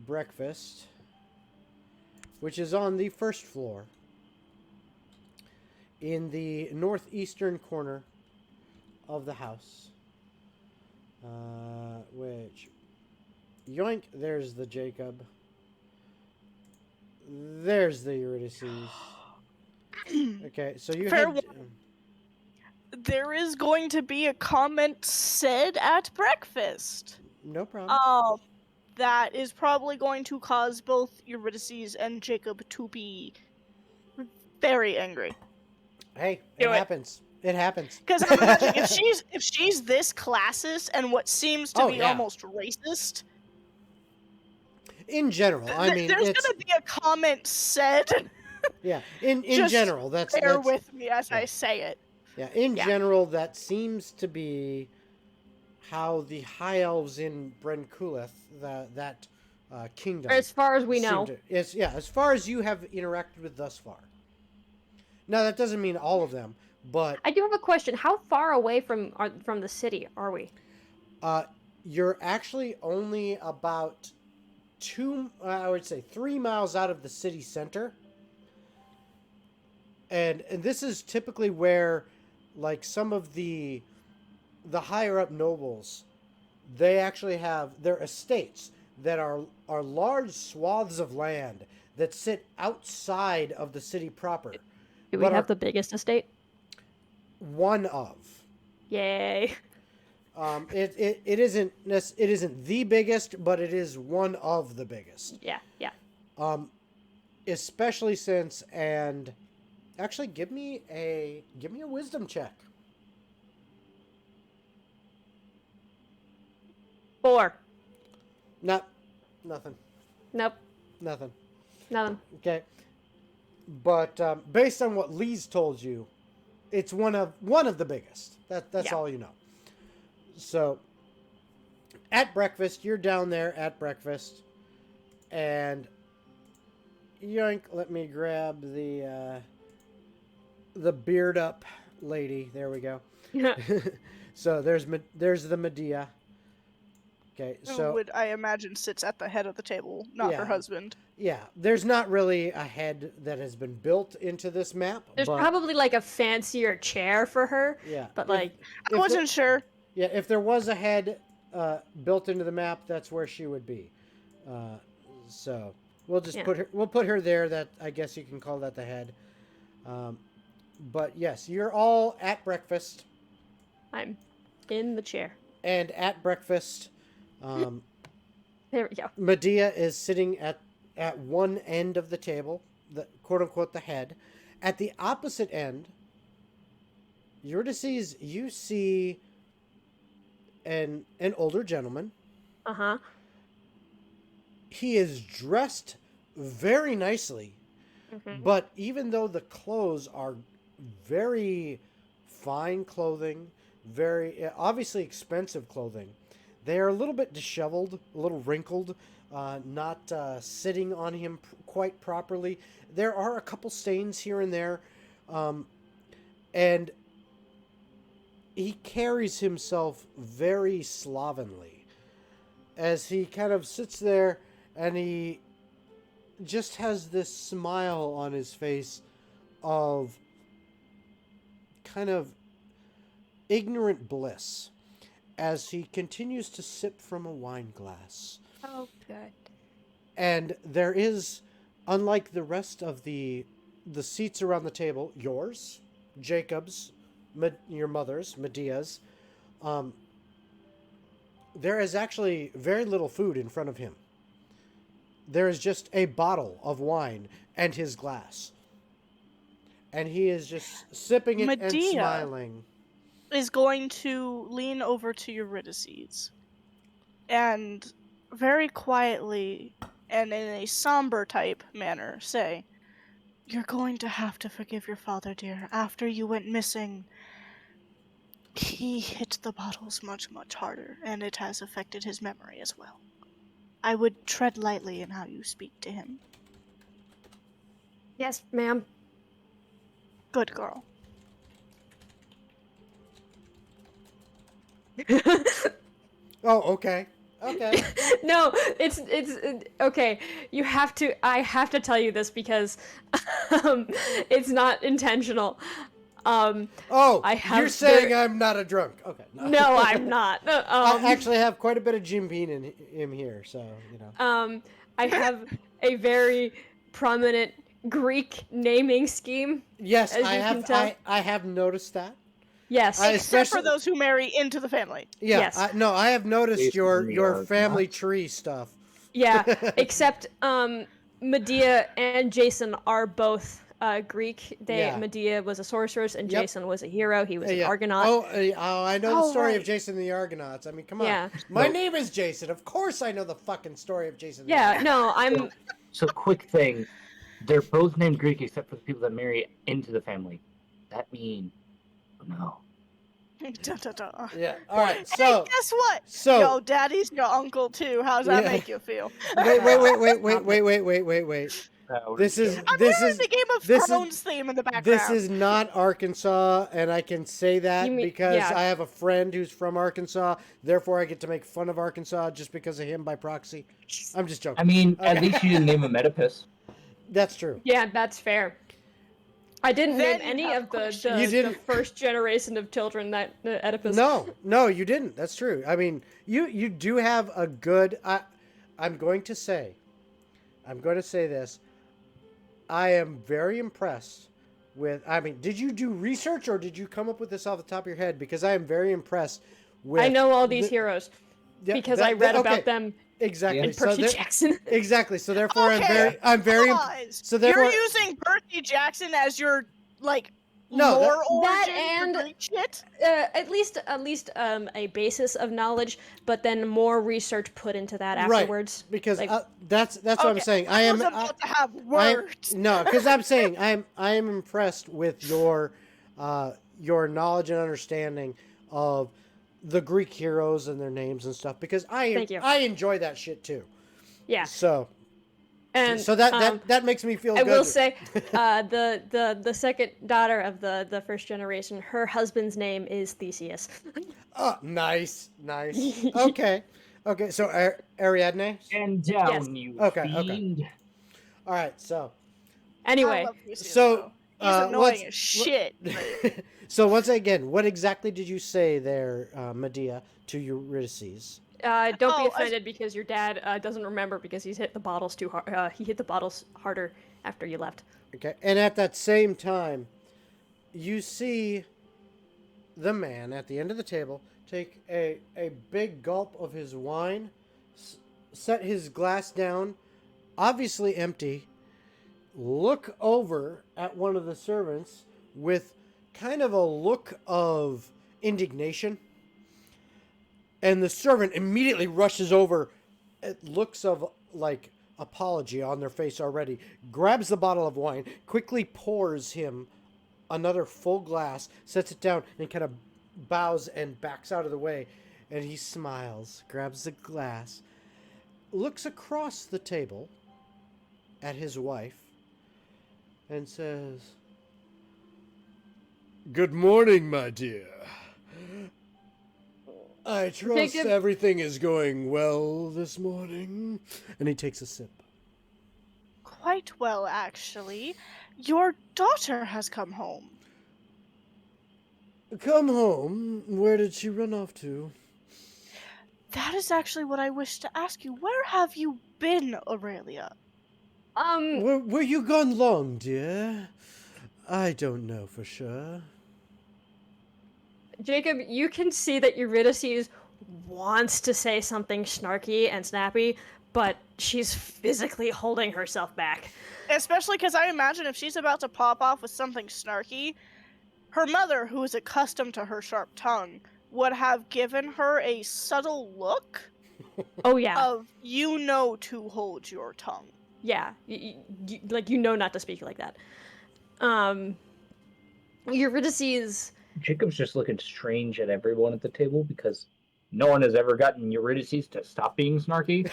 breakfast, which is on the first floor in the northeastern corner of the house. Which, yoink, there's the Jacob. There's the Eurydice. Okay, so you head... There is going to be a comment said at breakfast. No problem. That is probably going to cause both Eurydice and Jacob to be very angry. Hey, it happens. It happens. Because I'm imagining if she's this classist and what seems to be almost racist. In general, I mean, there's gonna be a comment said. Yeah, in general, that's bear with me as I say it. Yeah, in general, that seems to be how the High Elves in Brenkulith, that kingdom, as far as we know, as far as you have interacted with thus far. Now, that doesn't mean all of them, but I do have a question. How far away from the city are we? You're actually only about 3 miles out of the city center. And this is typically where, like, some of the higher up nobles, they actually have their estates that are large swaths of land that sit outside of the city proper. Do we have the biggest estate? One of. Yay. It isn't the biggest, but it is one of the biggest. Yeah. Especially since, and actually give me a wisdom check. 4. Nothing. Nope. Nothing. Okay. But based on what Lee's told you, it's one of the biggest. That's all you know. So, at breakfast, you're down there at breakfast, and yoink, let me grab the beard up lady. There we go. So there's the Medea. Okay, so would I imagine sits at the head of the table, not her husband. Yeah, there's not really a head that has been built into this map. There's probably like a fancier chair for her. Yeah, but I wasn't sure. Yeah, if there was a head built into the map, that's where she would be. So we'll just put her there. That, I guess you can call that the head. But yes, you're all at breakfast. I'm in the chair. And at breakfast, there we go. Medea is sitting at one end of the table, the quote unquote the head. At the opposite end, Eurydice, you see an older gentleman. Uh-huh. He is dressed very nicely, but even though the clothes are very fine clothing, very obviously expensive clothing, they are a little bit disheveled, a little wrinkled, not sitting on him quite properly. There are a couple stains here and there, and he carries himself very slovenly as he kind of sits there, and he just has this smile on his face of kind of ignorant bliss as he continues to sip from a wine glass. Oh, good. And there is, unlike the rest of the seats around the table, yours, Jacob's, your mother's, Medea's, there is actually very little food in front of him. There is just a bottle of wine and his glass. And he is just sipping it and smiling. Is going to lean over to Eurydice and very quietly and in a somber type manner say, "You're going to have to forgive your father, dear. After you went missing, he hit the bottles much, much harder, and it has affected his memory as well. I would tread lightly in how you speak to him." Yes, ma'am. Good girl. Oh, okay. Okay. No, it's okay. I have to tell you this because it's not intentional. You're saying I'm not a drunk. Okay. No, I'm not. I actually have quite a bit of Jim Beam in him here, so, you know. I have a very prominent Greek naming scheme. Yes, I have noticed that. Yes. Except for those who marry into the family. Yeah, yes. I have noticed your family tree stuff. Yeah, except Medea and Jason are both Greek. Medea was a sorceress and Jason was a hero. He was an Argonaut. Oh, I know the story of Jason and the Argonauts. I mean, come on. Yeah. My name is Jason. Of course I know the fucking story of Jason. So quick thing. They're both named Greek except for the people that marry into the family. That means no. Yeah. All right. So hey, guess what? So yo, daddy's your uncle too. How's that make you feel? Wait. This is the Game of Thrones theme in the background. This is not Arkansas, and I can say that because I have a friend who's from Arkansas. Therefore, I get to make fun of Arkansas just because of him by proxy. I'm just joking. I mean, at least you didn't name him Oedipus. That's true. Yeah, that's fair. I didn't name any of the first generation of children that Oedipus. No, you didn't. That's true. I mean, you do have a good. I'm going to say this. I am very impressed with. I mean, did you do research or did you come up with this off the top of your head? Because I am very impressed with. I know all these heroes because I read about them. Exactly. And Percy Jackson. Exactly. So therefore, I'm very. So therefore, you're using Percy Jackson as your lore origin and Greek shit. At least a basis of knowledge, but then more research put into that afterwards. Right. Because that's what I'm saying. I am about to have words. No, because I'm saying I am impressed with your knowledge and understanding of the Greek heroes and their names and stuff, because I enjoy that shit too. Yeah. So that makes me feel good. I will say, the second daughter of the first generation, her husband's name is Theseus. Oh, nice. Okay. So Ariadne. And down you. Okay. All right. So. Anyway, so he's annoying as shit. So once again, what exactly did you say there, Medea, to Eurydice? Don't be offended because your dad doesn't remember because he's hit the bottles too hard. He hit the bottles harder after you left. Okay, and at that same time, you see the man at the end of the table take a big gulp of his wine, set his glass down, obviously empty, look over at one of the servants with kind of a look of indignation. And the servant immediately rushes over, looks of apology on their face already, grabs the bottle of wine, quickly pours him another full glass, sets it down, and kind of bows and backs out of the way. And he smiles, grabs the glass, looks across the table at his wife, and says, "Good morning, my dear. I trust everything is going well this morning." And he takes a sip. Quite well, actually. Your daughter has come home. Come home? Where did she run off to? That is actually what I wish to ask you. Where have you been, Aurelia? Were you gone long, dear? I don't know for sure. Jacob, you can see that Eurydice wants to say something snarky and snappy, but she's physically holding herself back. Especially because I imagine if she's about to pop off with something snarky, her mother, who is accustomed to her sharp tongue, would have given her a subtle look. Oh, yeah. Of, to hold your tongue. Yeah. You know not to speak like that. Eurydice's... Jacob's just looking strange at everyone at the table because no one has ever gotten Eurydice to stop being snarky.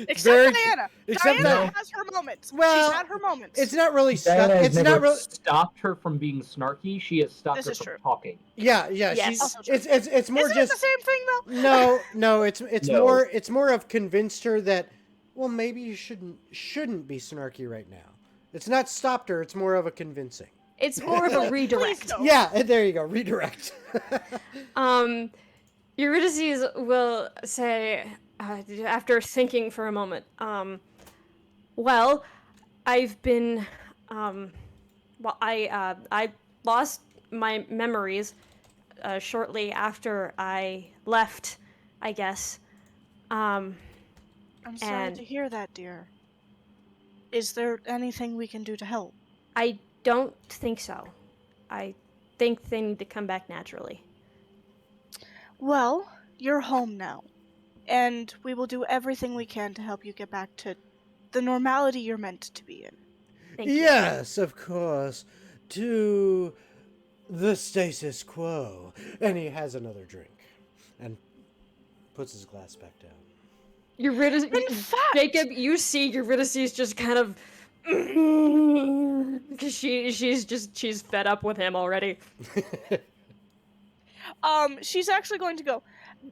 Except Diana. Diana has her moments. Well, she's had her moments. It's not really Diana has never stopped her from being snarky. She has stopped her from talking. Yeah. Yes. It's more Isn't just it the same thing though? No. It's more of convinced her that, well, maybe you shouldn't be snarky right now. It's not stopped her. It's more of a convincing. It's more of a redirect. Yeah, there you go. Redirect. Eurydice will say, after thinking for a moment, well, I've been, I lost my memories shortly after I left, I guess. I'm sorry to hear that, dear. Is there anything we can do to help? I don't think so. I think they need to come back naturally. Well, you're home now, and we will do everything we can to help you get back to the normality you're meant to be in. Thank you. Yes, of course. To the status quo. And he has another drink and puts his glass back down. Eurydice, Jacob, you see Eurydice is just kind of because she's fed up with him already. She's actually going to go,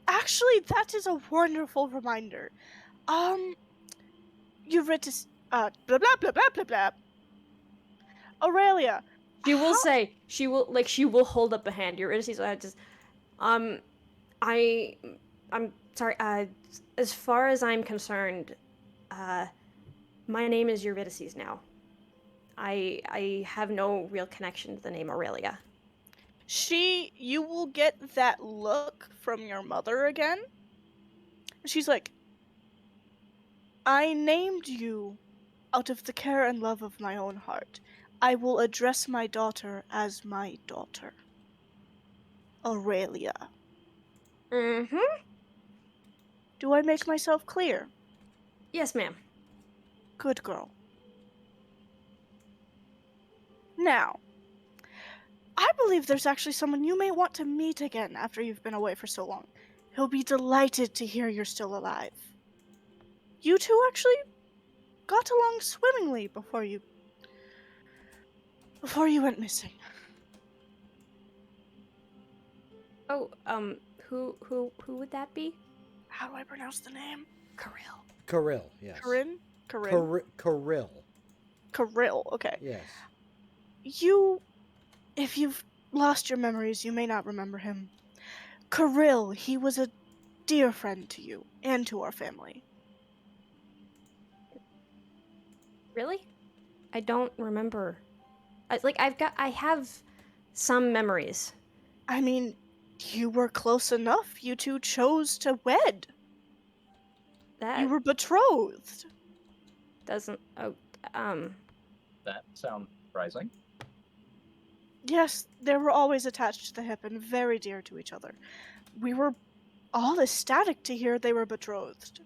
actually, that is a wonderful reminder. Eurydice, blah, blah, blah, blah, blah, blah. Aurelia. She will hold up a hand. Eurydice, I'm sorry, as far as I'm concerned, my name is Eurydice now. I have no real connection to the name Aurelia. You will get that look from your mother again. She's like, I named you out of the care and love of my own heart. I will address my daughter as my daughter. Aurelia. Mm-hmm. Do I make myself clear? Yes, ma'am. Good girl. Now, I believe there's actually someone you may want to meet again after you've been away for so long. He'll be delighted to hear you're still alive. You two actually got along swimmingly before you went missing. Oh, who would that be? How do I pronounce the name? Kirill, yes. Corinne? Kirill. Kirill, okay. Yes. If you've lost your memories, you may not remember him. Kirill, he was a dear friend to you and to our family. Really? I don't remember. I have some memories. I mean, you were close enough. You two chose to wed. You were betrothed. Doesn't... That sounds surprising. Yes, they were always attached to the hip and very dear to each other. We were all ecstatic to hear they were betrothed.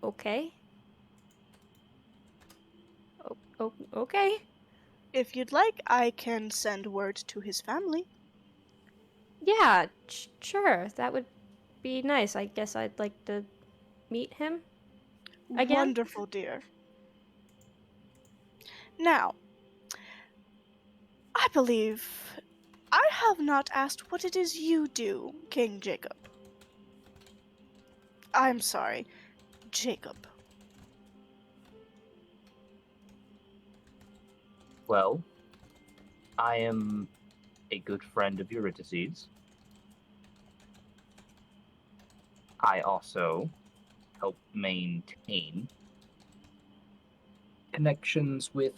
Okay. Okay. If you'd like, I can send word to his family. Yeah, sure. That would be nice. I guess I'd like to meet him again. Wonderful, dear. Now, I believe I have not asked what it is you do, King Jacob. I'm sorry, Jacob. Well, I am a good friend of Eurydice's. I also help maintain connections with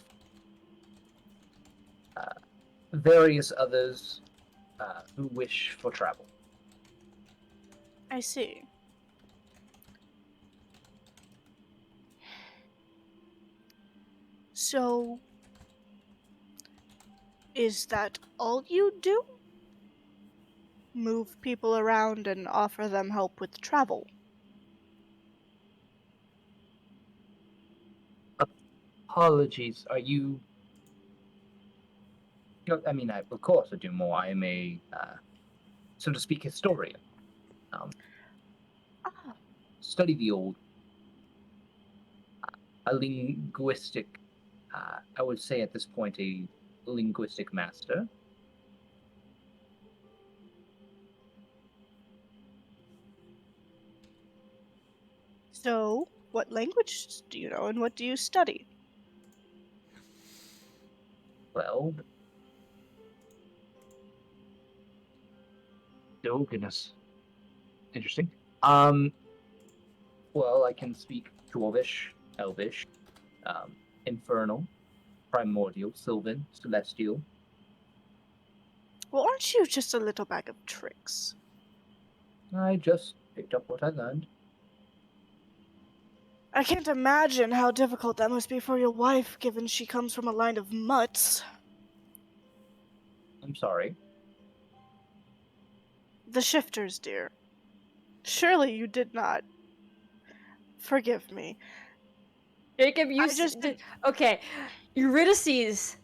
various others who wish for travel. I see. So, is that all you do? Move people around and offer them help with travel? Apologies, are you I mean, of course I do more. I am a, so to speak, historian. Study the old, a linguistic, I would say at this point, a linguistic master. So, what language do you know and what do you study? Well, oh goodness, interesting. Well, I can speak Dwarvish, Elvish, Infernal, Primordial, Sylvan, Celestial. Well, aren't you just a little bag of tricks? I just picked up what I learned. I can't imagine how difficult that must be for your wife, given she comes from a line of mutts. I'm sorry. The shifters, dear. Surely you did not. Forgive me. Jacob, you okay. Eurydice.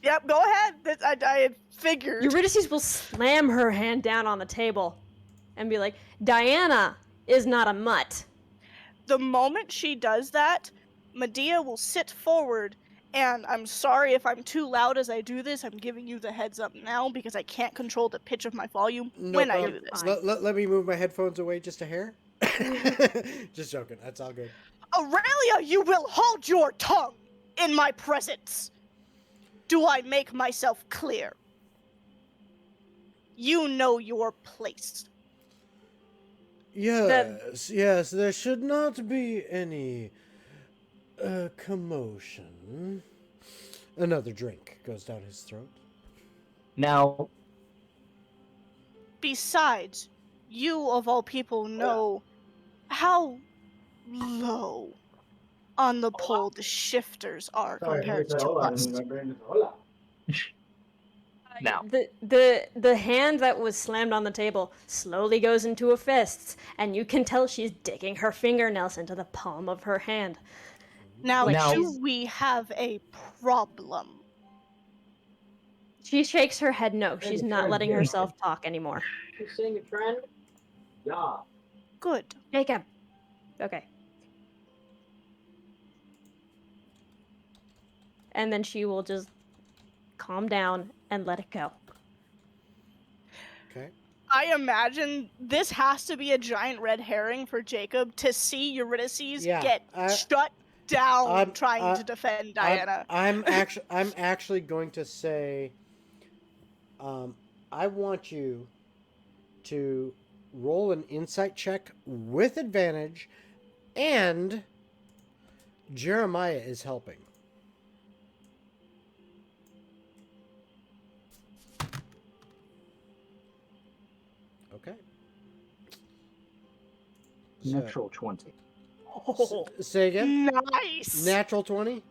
Yep, go ahead. I had figured. Eurydice will slam her hand down on the table and be like, Diana is not a mutt. The moment she does that, Medea will sit forward, and I'm sorry if I'm too loud as I do this. I'm giving you the heads up now because I can't control the pitch of my volume when I do this. Let me move my headphones away just a hair. Just joking. That's all good. Aurelia, you will hold your tongue in my presence. Do I make myself clear? You know your place. Yes, yes, there should not be any commotion. Another drink goes down his throat. Now, besides, you of all people know how low on the pole the shifters are compared to us. Now, the hand that was slammed on the table slowly goes into a fist, and you can tell she's digging her fingernails into the palm of her hand. Now do we have a problem? She shakes her head no. She's not letting herself talk anymore. She's seeing a trend? Yeah. Good. Jacob. Okay. And then she will just calm down and let it go. Okay. I imagine this has to be a giant red herring for Jacob to see Eurydice get shut down trying to defend Diana. I'm actually going to say, I want you to roll an insight check with advantage, and Jeremiah is helping. Okay. Natural 20. Oh, say again? Nice. Natural 20?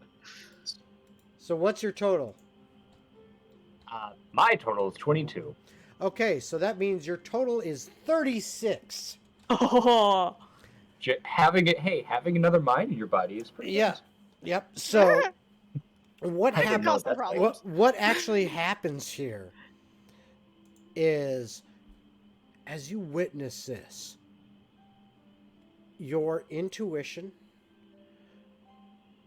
So what's your total? My total is 22. Okay, so that means your total is 36. Oh. Having another mind in your body is pretty good. Yep. So what happens? What actually happens here is, as you witness this, your intuition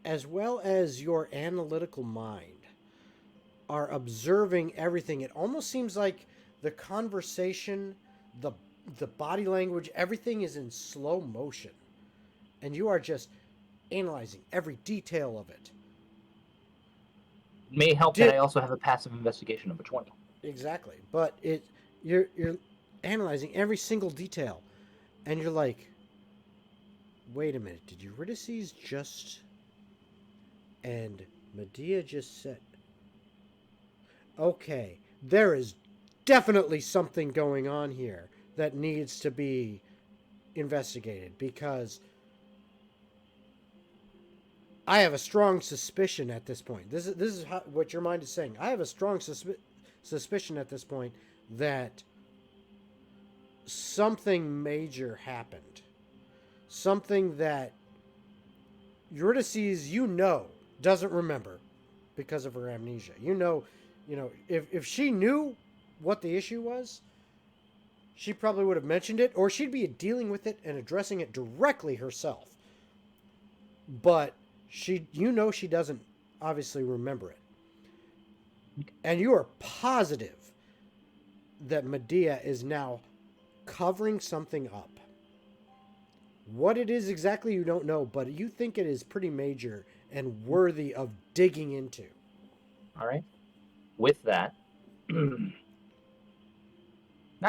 as well as your analytical mind are observing everything. It almost seems like the conversation, the body language, everything is in slow motion. And you are just analyzing every detail of it. It may help that I also have a passive investigation of a 20. Exactly. But you're analyzing every single detail. And you're like, wait a minute, did Eurydice just... And Medea just said... Okay, there is definitely something going on here that needs to be investigated, because I have a strong suspicion at this point. This is what your mind is saying. I have a strong suspicion at this point that something major happened. Something that Eurydice, doesn't remember because of her amnesia. if she knew what the issue was, she probably would have mentioned it, or she'd be dealing with it and addressing it directly herself. But she doesn't obviously remember it. And you are positive that Medea is now covering something up. What it is exactly, you don't know, but you think it is pretty major and worthy of digging into. All right. With that, not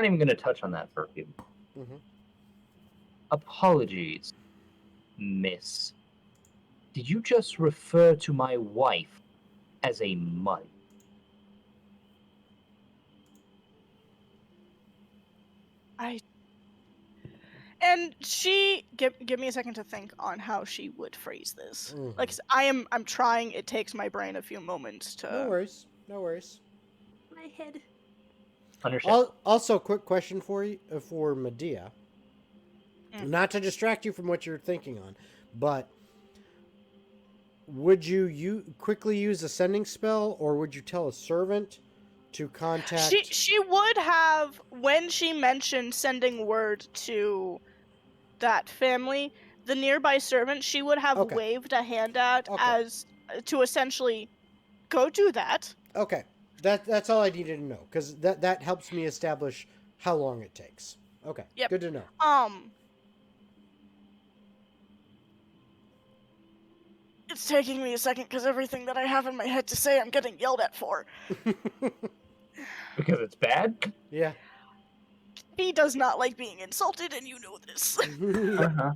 even going to touch on that for a few. Mm-hmm. Apologies, miss. Did you just refer to my wife as a mud? And she give me a second to think on how she would phrase this. Mm-hmm. Like I'm trying. It takes my brain a few moments to. No worries. My head. Understand. Also, quick question for Medea. Not to distract you from what you're thinking on, but would you quickly use a sending spell, or would you tell a servant to contact? She would have, when she mentioned sending word to that family, the nearby servant, she would have waved a hand at as to essentially go do that. Okay. That's all I needed to know, because that helps me establish how long it takes. Okay. Yep. Good to know. It's taking me a second because everything that I have in my head to say I'm getting yelled at for. Because it's bad? Yeah. He does not like being insulted, and you know this. Uh-huh.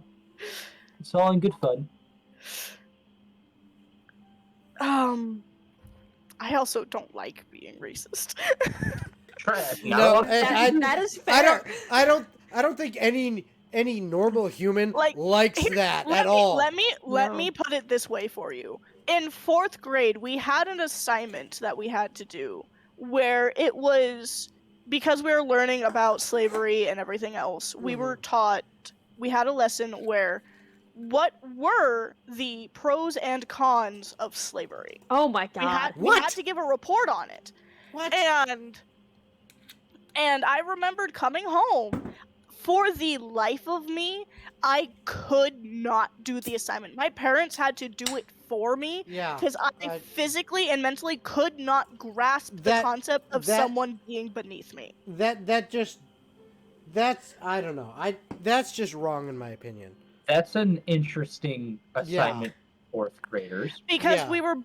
It's all in good fun. I also don't like being racist. No, that is fair. I don't think any normal human likes that at all. Let me put it this way for you. In 4th grade, we had an assignment that we had to do where it was, because we were learning about slavery and everything else, we were taught, we had a lesson where what were the pros and cons of slavery. Oh my god. We had to give a report on it. What? And I remembered coming home. For the life of me, I could not do the assignment. My parents had to do it for me because I physically and mentally could not grasp the concept of someone being beneath me. That's I don't know. That's just wrong in my opinion. That's an interesting assignment, 4th graders. Because we were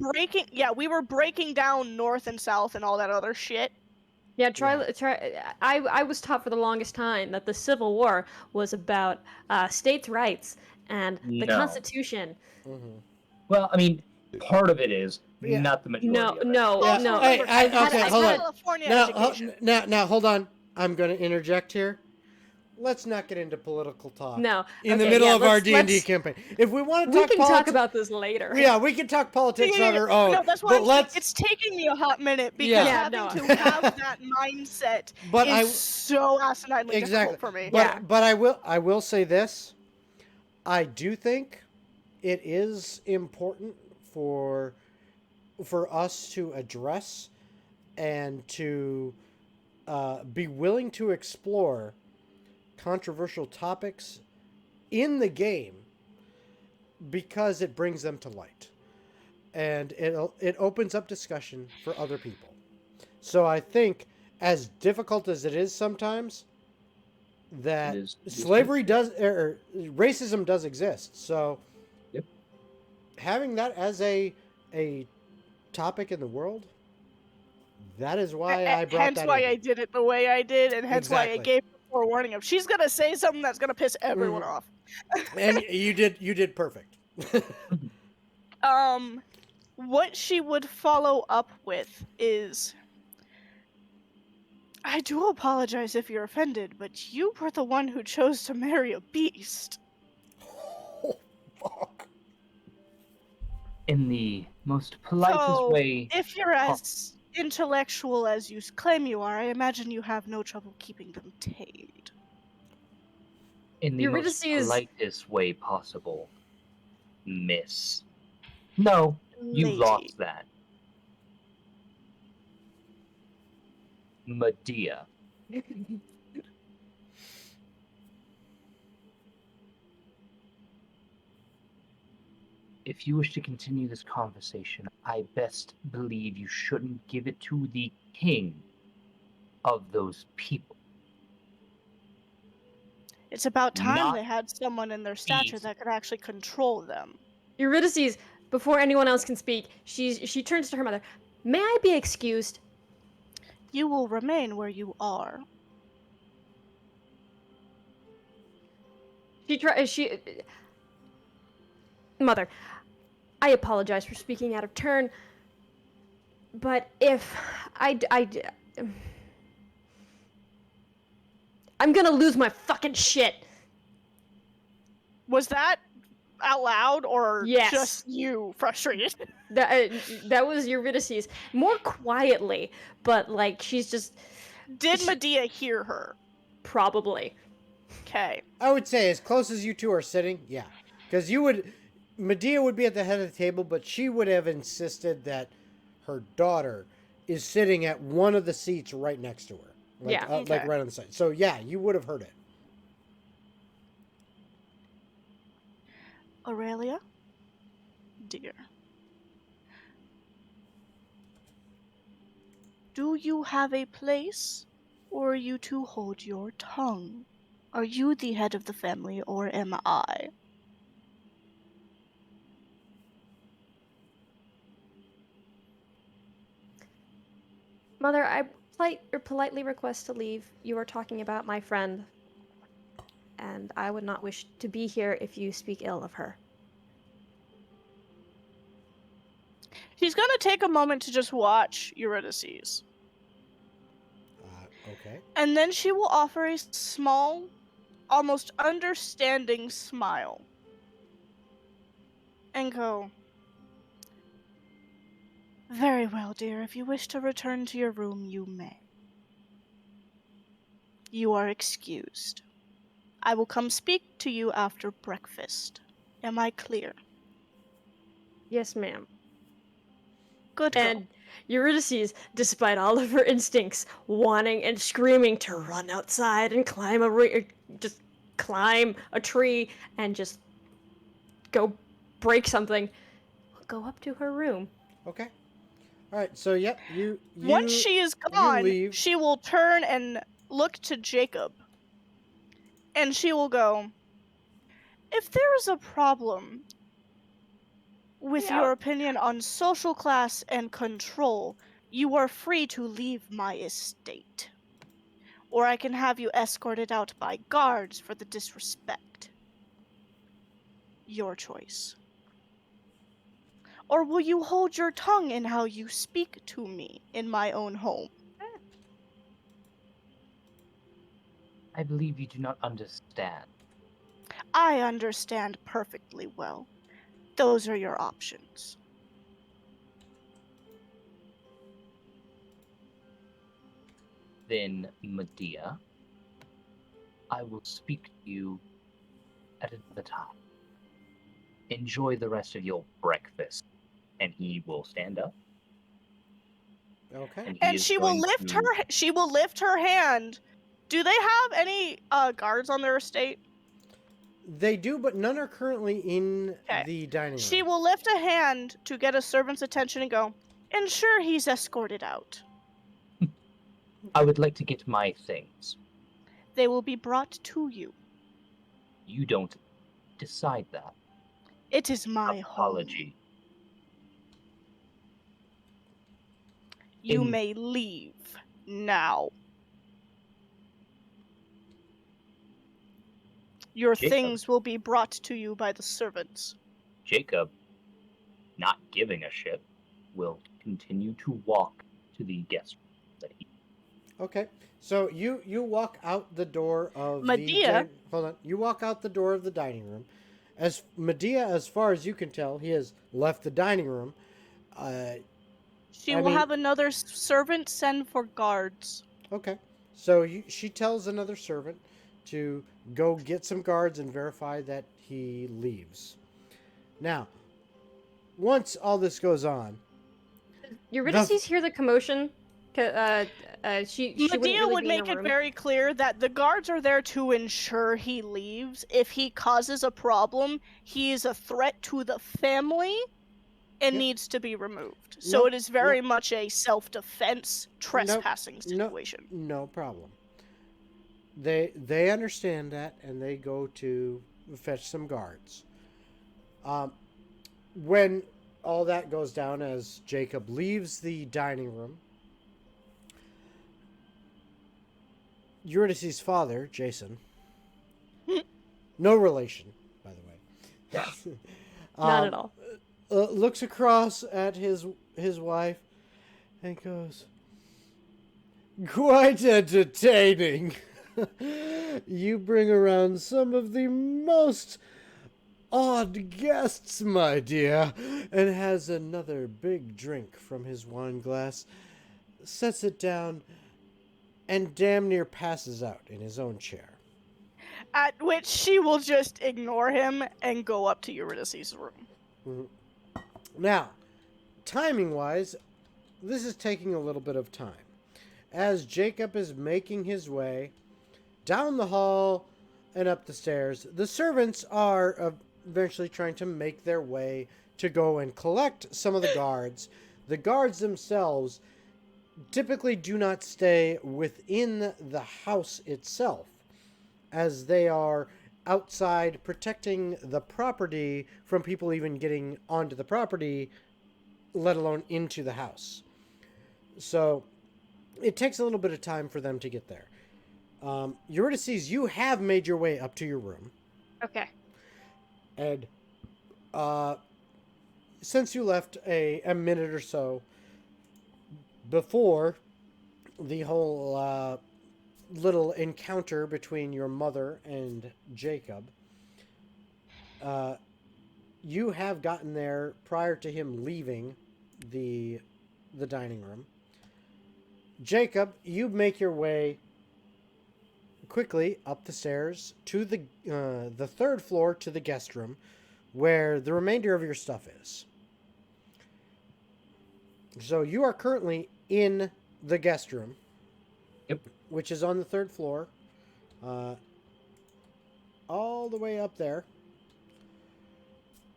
breaking down North and South and all that other shit. Yeah, I was taught for the longest time that the Civil War was about states' rights and the Constitution. Mm-hmm. Well, I mean, part of it is, not the majority. No. Hey, hold on. Now, hold on. I'm going to interject here. Let's not get into political talk. No. In the middle of our D&D campaign. If we want to talk we can talk about this later. Yeah, we can talk politics on our own. No, that's why it's taking me a hot minute because having to have that mindset is so asininely difficult for me. But I will say this. I do think it is important for us to address and to be willing to explore controversial topics in the game because it brings them to light and it opens up discussion for other people. So I think, as difficult as it is sometimes, that slavery does, or racism does exist. So having that as a topic in the world, that is why I brought hence that why in. I did it the way I did, and hence why I gave forewarning of she's gonna say something that's gonna piss everyone off. And you did perfect. What she would follow up with is, I do apologize if you're offended, but you were the one who chose to marry a beast. Oh, fuck. In the most politest way. If you're as intellectual as you claim you are, I imagine you have no trouble keeping them tamed. In the most politest way possible, miss. No, you lost that. Medea. If you wish to continue this conversation, I best believe you shouldn't give it to the king of those people. It's about time they had someone in their stature that could actually control them. Eurydice, before anyone else can speak, she turns to her mother. May I be excused? You will remain where you are. Mother, I apologize for speaking out of turn, but if I'm gonna lose my fucking shit. Was that out loud or yes. just you frustrated? That was Eurydice. More quietly, but like she's just... Did Medea hear her? Probably. Okay. I would say as close as you two are sitting, yeah. Because Medea would be at the head of the table, but she would have insisted that her daughter is sitting at one of the seats right next to her. Like right on the side. So yeah, you would have heard it. Aurelia? Dear. Do you have a place, or are you to hold your tongue? Are you the head of the family, or am I? Mother, I politely request to leave. You are talking about my friend, and I would not wish to be here if you speak ill of her. She's gonna take a moment to just watch Eurydice. Okay. And then she will offer a small, almost understanding smile. And go, very well, dear. If you wish to return to your room, you may. You are excused. I will come speak to you after breakfast. Am I clear? Yes, ma'am. Good girl. And Eurydice, despite all of her instincts, wanting and screaming to run outside and climb a tree and just go break something, will go up to her room. Okay. All right. So yep, you once she is gone, she will turn and look to Jacob. And she will go, if there is a problem with your opinion on social class and control, you are free to leave my estate. Or I can have you escorted out by guards for the disrespect. Your choice. Or will you hold your tongue in how you speak to me in my own home? I believe you do not understand. I understand perfectly well. Those are your options. Then, Medea, I will speak to you at another time. Enjoy the rest of your breakfast. And he will stand up. Okay. And she will lift her hand. Do they have any guards on their estate? They do, but none are currently in the dining room. She will lift a hand to get a servant's attention and go, ensure he's escorted out. I would like to get my things. They will be brought to you. You don't decide that. It is my apology. Home. You may leave now. Your things will be brought to you by the servants. Jacob, not giving a shit, will continue to walk to the guest room that he... Okay, so you walk out the door of Medea. Hold on. You walk out the door of the dining room. As Medea, as far as you can tell, he has left the dining room. She will have another servant send for guards. Okay, so she tells another servant to go get some guards and verify that he leaves. Now, once all this goes on... Eurydice hear the commotion Medea would make it very clear that the guards are there to ensure he leaves. If he causes a problem, he is a threat to the family and needs to be removed. So it is very much a self-defense trespassing situation. No problem. They understand that, and they go to fetch some guards. When all that goes down, as Jacob leaves the dining room, Eurydice's father, Jason, no relation, by the way. Yes. Not at all. Looks across at his wife and goes, "Quite entertaining. You bring around some of the most odd guests, my dear," and has another big drink from his wine glass, sets it down, and damn near passes out in his own chair. At which she will just ignore him and go up to Eurydice's room. Mm-hmm. Now, timing-wise, this is taking a little bit of time. As Jacob is making his way down the hall and up the stairs, the servants are eventually trying to make their way to go and collect some of the guards. The guards themselves typically do not stay within the house itself, as they are outside protecting the property from people even getting onto the property, let alone into the house. So it takes a little bit of time for them to get there. Eurydice, you have made your way up to your room. Okay. And since you left a minute or so before the whole little encounter between your mother and Jacob, you have gotten there prior to him leaving the dining room. Jacob, you make your way quickly up the stairs to the third floor to the guest room, where the remainder of your stuff is. So you are currently in the guest room. Yep. Which is on the third floor. All the way up there.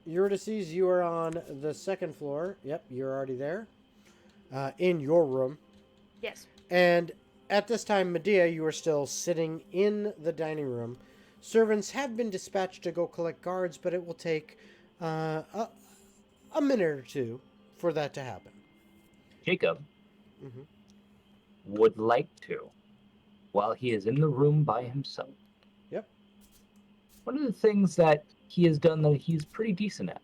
Eurydice, you are on the second floor. Yep, you're already there. In your room. Yes. And at this time, Medea, you are still sitting in the dining room. Servants have been dispatched to go collect guards, but it will take a minute or two for that to happen. Jacob would like to, while he is in the room by himself. Yep. One of the things that he has done that he's pretty decent at,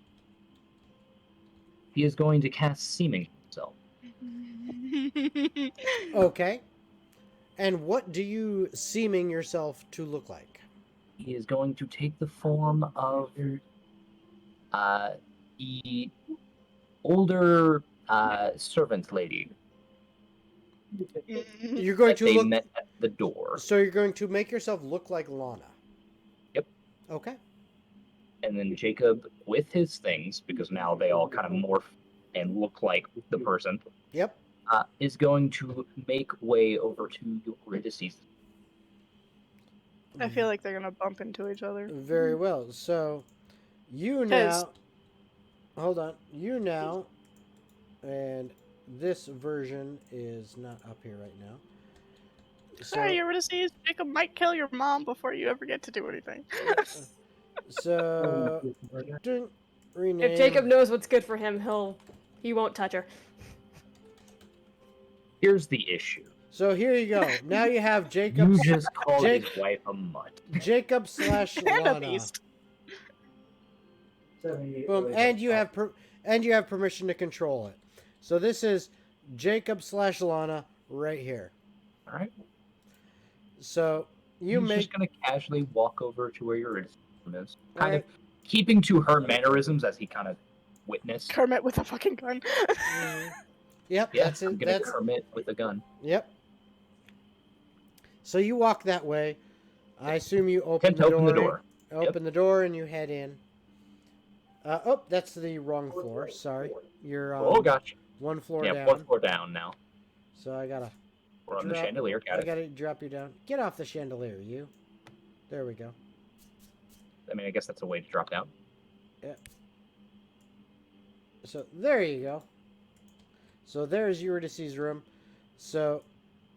he is going to cast Seeming himself. Okay. And what do you seeming yourself to look like? He is going to take the form of the older servant lady. You're going to look met at the door. So you're going to make yourself look like Lana. Yep. Okay. And then Jacob, with his things, because now they all kind of morph and look like the person. Yep. Is going to make way over to Eurydice. I feel like they're gonna bump into each other. Very well. So, you now... Hold on. You now... And this version is not up here right now. Sorry, Eurydice. Jacob might kill your mom before you ever get to do anything. So... rename... If Jacob knows what's good for him, he won't touch her. Here's the issue. So here you go. Now you have Jacob. You just called his wife a mutt. Jacob / Lana. Boom, and you have permission to control it. So this is Jacob / Lana right here. All right. So He's just gonna casually walk over to where your is, kind of keeping to her mannerisms as he kind of witnessed. Kermit with a fucking gun. Yep, yeah, that's it. That's Kermit with a gun. Yep. So you walk that way. I assume you open the door. Open the door and you head in. Oh, that's the wrong floor. Sorry, you're gotcha. One floor down. Yeah, one floor down now. So I gotta We're on the chandelier. I gotta drop you down. Get off the chandelier, you. There we go. I mean, I guess that's a way to drop down. Yeah. So there you go. So there's Eurydice's room. So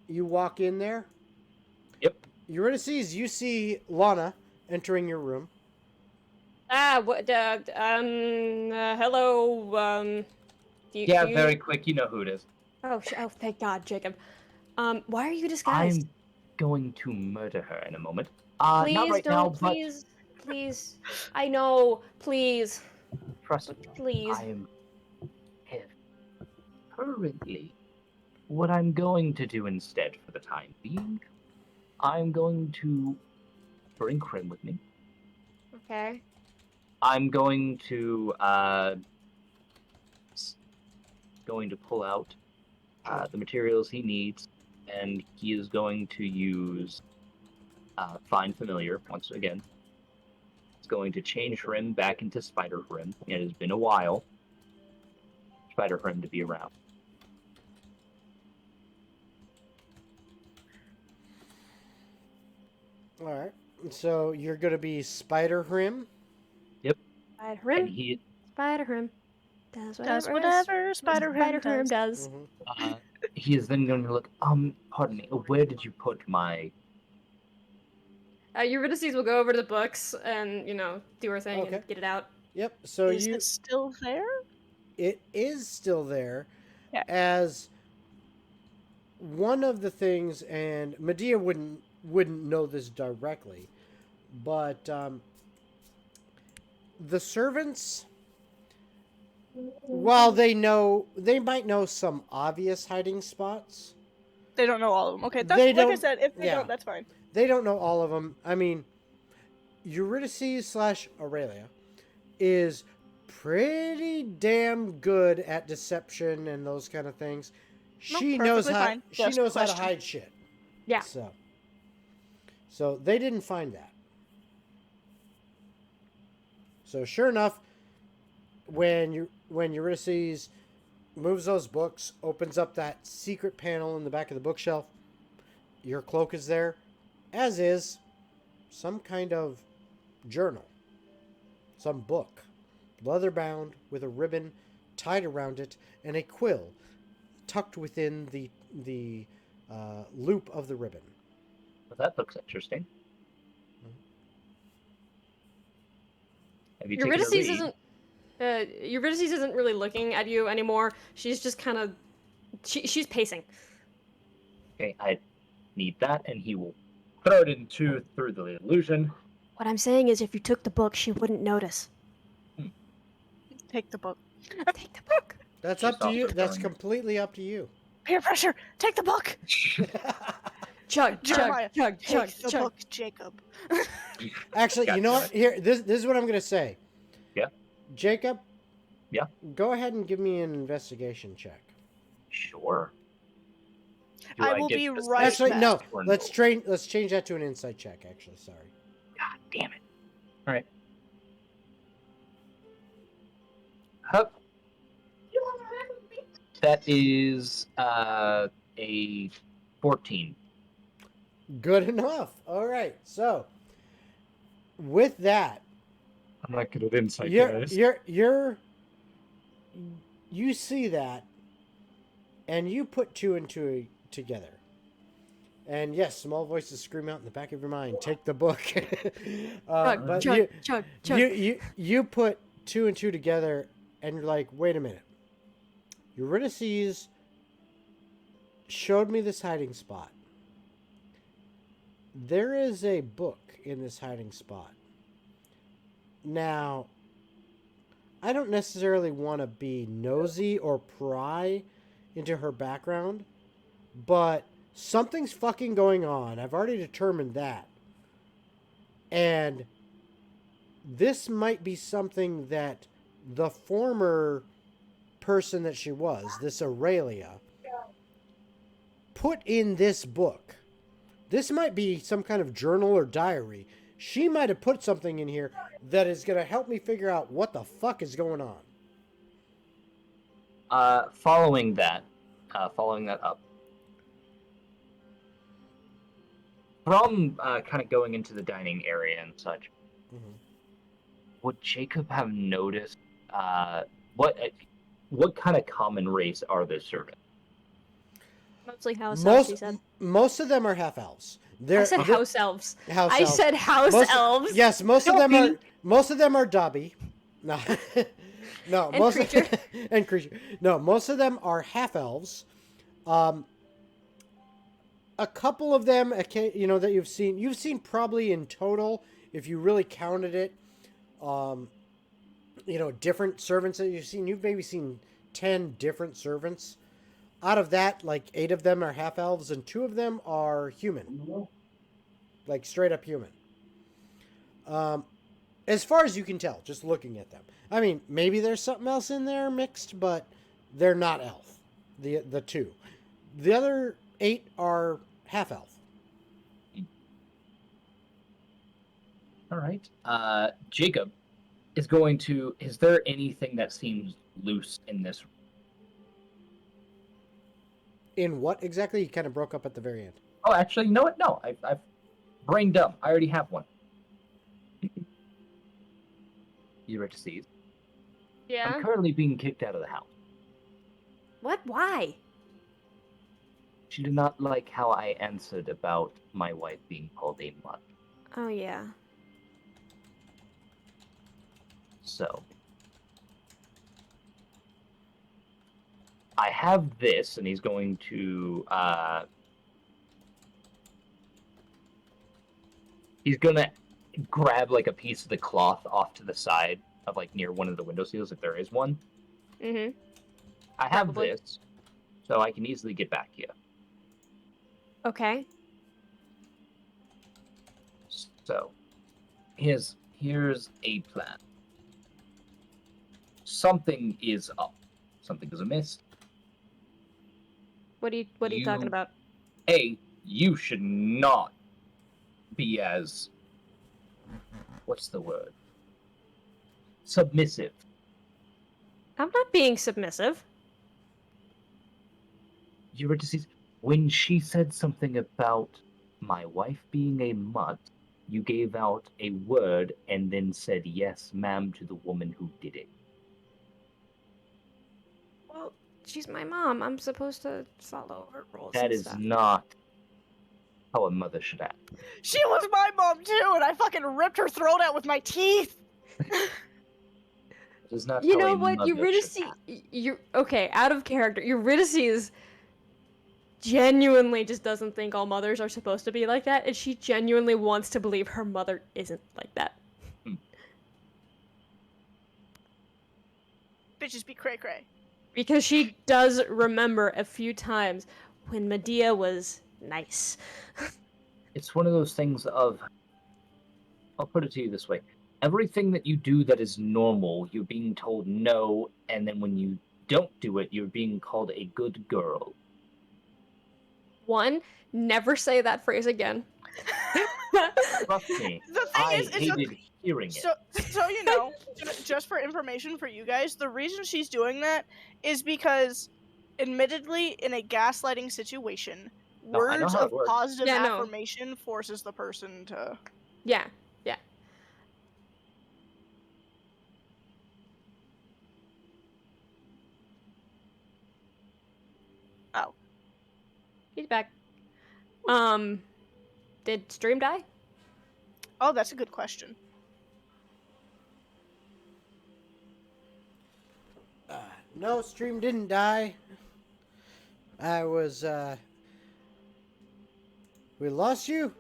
you walk in there. Yep. Eurydice, you see Lana entering your room. Hello, very quick, you know who it is. Oh, thank God, Jacob. Why are you disguised? I'm going to murder her in a moment. Please not right don't, now, please. I know, please. Trust me. Please. I am here. Currently, what I'm going to do instead for the time being, I'm going to bring Krim with me. Okay. I'm going to pull out the materials he needs, and he is going to use Find Familiar once again. He's going to change Hrim back into Spider Hrim. It has been a while. Spider Hrim to be around. All right. So you're going to be Spider Hrim? Yep. Spider Hrim. And Spider Hrim. Does whatever Spider Hrim does. Mm-hmm. He is then going to look, pardon me, where did you put my... Eurydice will go over to the books and, do her thing and get it out. Yep, so Is it still there? It is still there. Yeah. As one of the things, and Medea wouldn't know this directly, but the servants, while they might know some obvious hiding spots. They don't know all of them. Okay, that's like I said. If they don't, that's fine. They don't know all of them. I mean, Eurydice/Aurelia is pretty damn good at deception and those kind of things. She knows how to hide shit. Yeah. So they didn't find that. So sure enough, when Eurydice moves those books, opens up that secret panel in the back of the bookshelf, your cloak is there, as is some kind of journal, some book, leather bound with a ribbon tied around it and a quill tucked within the loop of the ribbon. Well, that looks interesting. Have you Eurydice isn't really looking at you anymore. She's just kind of she's pacing. Okay, I need that, and he will throw it through the illusion. What I'm saying is, if you took the book, she wouldn't notice. Take the book. Take the book. That's up to you. That's completely up to you. Peer pressure. Take the book. Chug, Jeremiah, chug, take the book, Jacob. Actually, you know what? Here, this is what I'm gonna say. Yeah. Jacob. Yeah. Go ahead and give me an investigation check. Sure. I will be right Actually, back. no. Let's change that to an insight check. Actually, sorry. God damn it! All right. Hup. That is a 14. Good enough. All right. So, with that, I'm not good at insight, guys. You see that, and you put two and two together. And yes, small voices scream out in the back of your mind, "Take the book." Chug. You put two and two together, and you're like, "Wait a minute." Eurydice showed me this hiding spot. There is a book in this hiding spot. Now, I don't necessarily want to be nosy or pry into her background, but something's fucking going on. I've already determined that. And this might be something that the former person that she was, this Aurelia, put in this book. This might be some kind of journal or diary. She might have put something in here that is going to help me figure out what the fuck is going on. Following that up, from kind of going into the dining area and such, would Jacob have noticed what kind of common race are the servants? Mostly house elves, he said. Most of them are half elves. I said house elves. I said house elves. Yes, most of them are Dobby. No, no, and creature. And creature. No, most of them are half elves. A couple of them, that you've seen probably in total, if you really counted it, different servants that you've seen. You've maybe seen 10 different servants. Out of that, like 8 of them are half elves and 2 of them are human, like straight up human. As far as you can tell, just looking at them. I mean, maybe there's something else in there mixed, but they're not elf. The 2, the other 8 are half elf. All right. Jacob is going to. Is there anything that seems loose in this? In what exactly? You kind of broke up at the very end. Oh, actually, you know what? No, I've brain dumb. I already have one. You ready to see? Yeah. I'm currently being kicked out of the house. What? Why? She did not like how I answered about my wife being called a mutt. Oh, yeah. So, I have this, and he's going to, he's gonna grab, like, a piece of the cloth off to the side of, like, near one of the window seals, if there is one. Mm-hmm. I have this, so I can easily get back here. Okay. So, here's a plan. Something is up. Something is amiss. What are you talking about? You should not be as, what's the word? Submissive. I'm not being submissive. You were deceased. When she said something about my wife being a mutt, you gave out a word and then said yes, ma'am, to the woman who did it. Well, she's my mom. I'm supposed to follow her rules. That is not how a mother should act. She was my mom too, and I fucking ripped her throat out with my teeth. It is not. You know what? Eurydice, you're okay. Out of character. Eurydice genuinely just doesn't think all mothers are supposed to be like that, and she genuinely wants to believe her mother isn't like that. Bitches be cray cray. Because she does remember a few times when Medea was nice. It's one of those things of, I'll put it to you this way. Everything that you do that is normal, you're being told no, and then when you don't do it, you're being called a good girl. One, never say that phrase again. Trust me, the thing I is hated hearing it. So you know, just for information for you guys, the reason she's doing that is because, admittedly, in a gaslighting situation, words of positive affirmation forces the person to... Yeah. Oh. He's back. Did stream die? Oh, that's a good question. No, stream didn't die. I was, We lost you?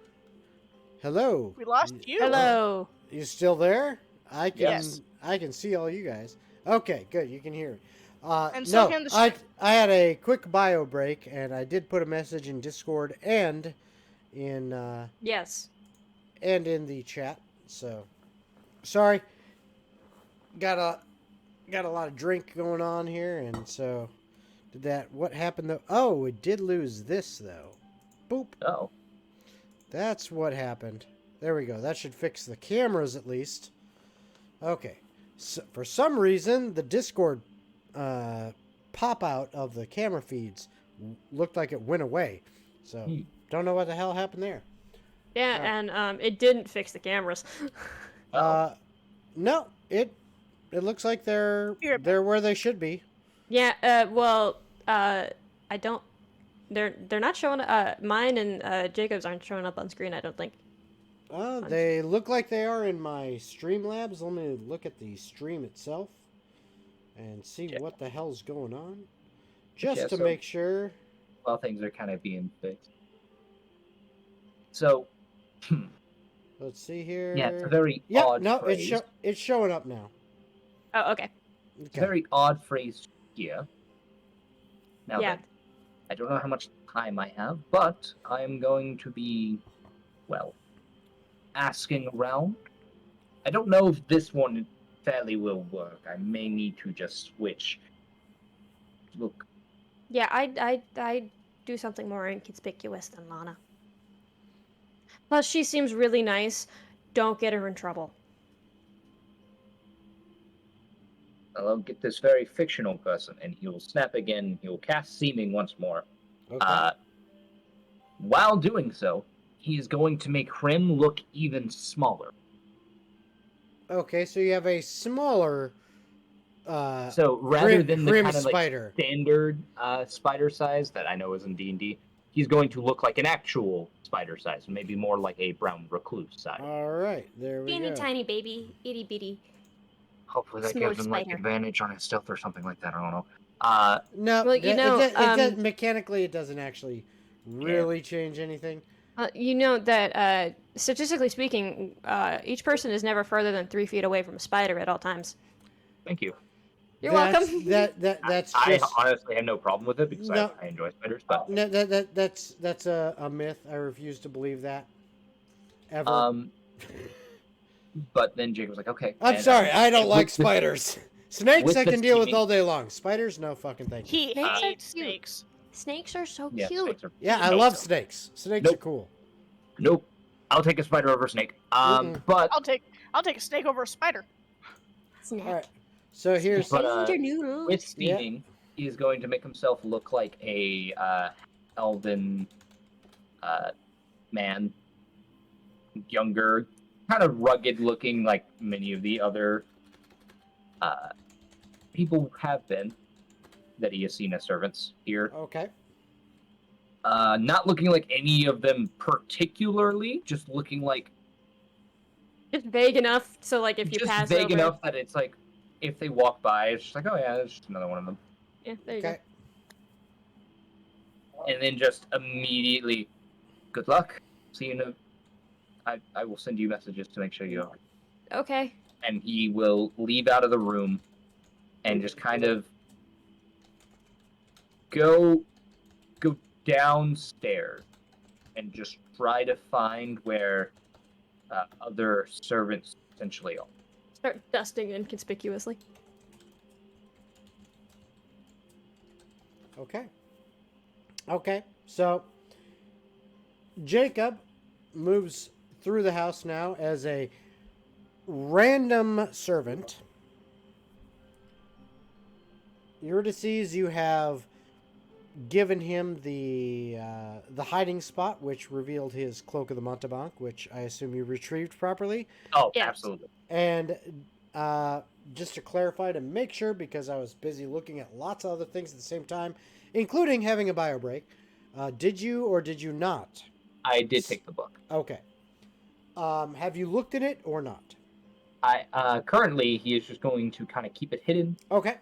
Hello? We lost you. Hello. You still there? I can Yes. I can see all you guys. Okay, good. You can hear me. And so can the I had a quick bio break, and I did put a message in Discord and in Yes. and in the chat. So sorry. Got a lot of drink going on here, and so did that. What happened though? Oh, it did lose this though. Boop. Oh. That's what happened. There we go. That should fix the cameras at least. Okay. So, for some reason, the Discord pop out of the camera feeds looked like it went away. So, don't know what the hell happened there. Yeah, and it didn't fix the cameras. No, it looks like they're where they should be. Yeah, well, I don't. They're not showing. Mine and Jacob's aren't showing up on screen. I don't think. They look like they are in my Streamlabs. Let me look at the stream itself and see what the hell's going on, just to make sure. Well, things are kind of being fixed. So, let's see here. Yeah, it's a very odd phrase. It's showing up now. Oh, okay. It's a very odd phrase here. Now then, I don't know how much time I have, but I'm going to be, well, asking around. I don't know if this one fairly will work. I may need to just switch. Look. Yeah, I do something more inconspicuous than Lana. Plus, she seems really nice. Don't get her in trouble. I'll get this very fictional person, and he'll snap again. He'll cast Seeming once more. Okay. While doing so, he is going to make Hrim look even smaller. Okay, so you have a smaller. So rather than the kind of spider. Like standard spider size that I know is in D&D, he's going to look like an actual spider size, maybe more like a brown recluse size. All right, there we go. Teeny tiny baby, itty bitty. Hopefully that gives him like advantage on his stealth or something like that. I don't know. No, well, you know, mechanically it doesn't actually really change anything. You know that statistically speaking, each person is never further than 3 feet away from a spider at all times. Thank you. You're welcome. That's. I honestly have no problem with it because I enjoy spiders. But no, that's a myth. I refuse to believe that. Ever. But then Jake was like, "Okay." I'm sorry, I don't like spiders. Snakes I can deal with all day long. Spiders, no fucking thank you. He hates snakes. Snakes are so cute. I love snakes. Snakes are cool. Nope. I'll take a spider over a snake. But I'll take a snake over a spider. Snake. All right. So here's with Steaming, he is going to make himself look like a elven man, younger, kind of rugged looking, like many of the other people have been that he has seen as servants here. Okay. Not looking like any of them particularly, just looking like just vague enough so like if you pass just vague over... enough that it's like if they walk by, it's just like, oh yeah, there's just another one of them. Yeah, there you go. And then just immediately, good luck. See you in I will send you messages to make sure you are. Okay. And he will leave out of the room and just kind of go downstairs and just try to find where other servants essentially are. Start dusting inconspicuously. Okay. So Jacob moves through the house now as a random servant. Eurydice, you have given him the hiding spot, which revealed his Cloak of the Montebank, which I assume you retrieved properly. Oh, yeah. Absolutely. And just to clarify, to make sure, because I was busy looking at lots of other things at the same time, including having a bio break, did you or did you not? I did take the book. Okay. Have you looked at it or not? I currently he is just going to kind of keep it hidden. Okay.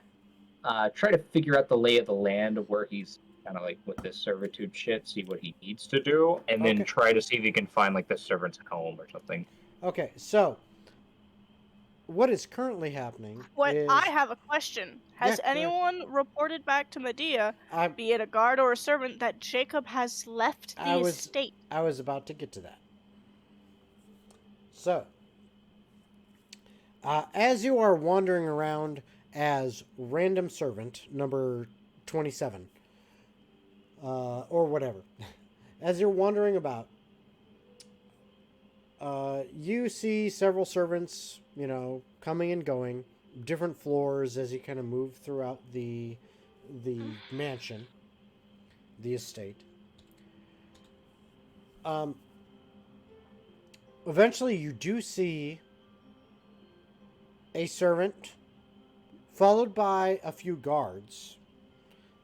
Try to figure out the lay of the land of where he's kind of like with this servitude shit, see what he needs to do, and then try to see if he can find like the servant's home or something. Okay, so what is currently happening is... I have a question. Has anyone reported back to Medea, be it a guard or a servant, that Jacob has left the estate? I was about to get to that. So, as you are wandering around as random servant number 27, or whatever, as you're wandering about, you see several servants, coming and going, different floors as you kind of move throughout the mansion, the estate. eventually you do see a servant followed by a few guards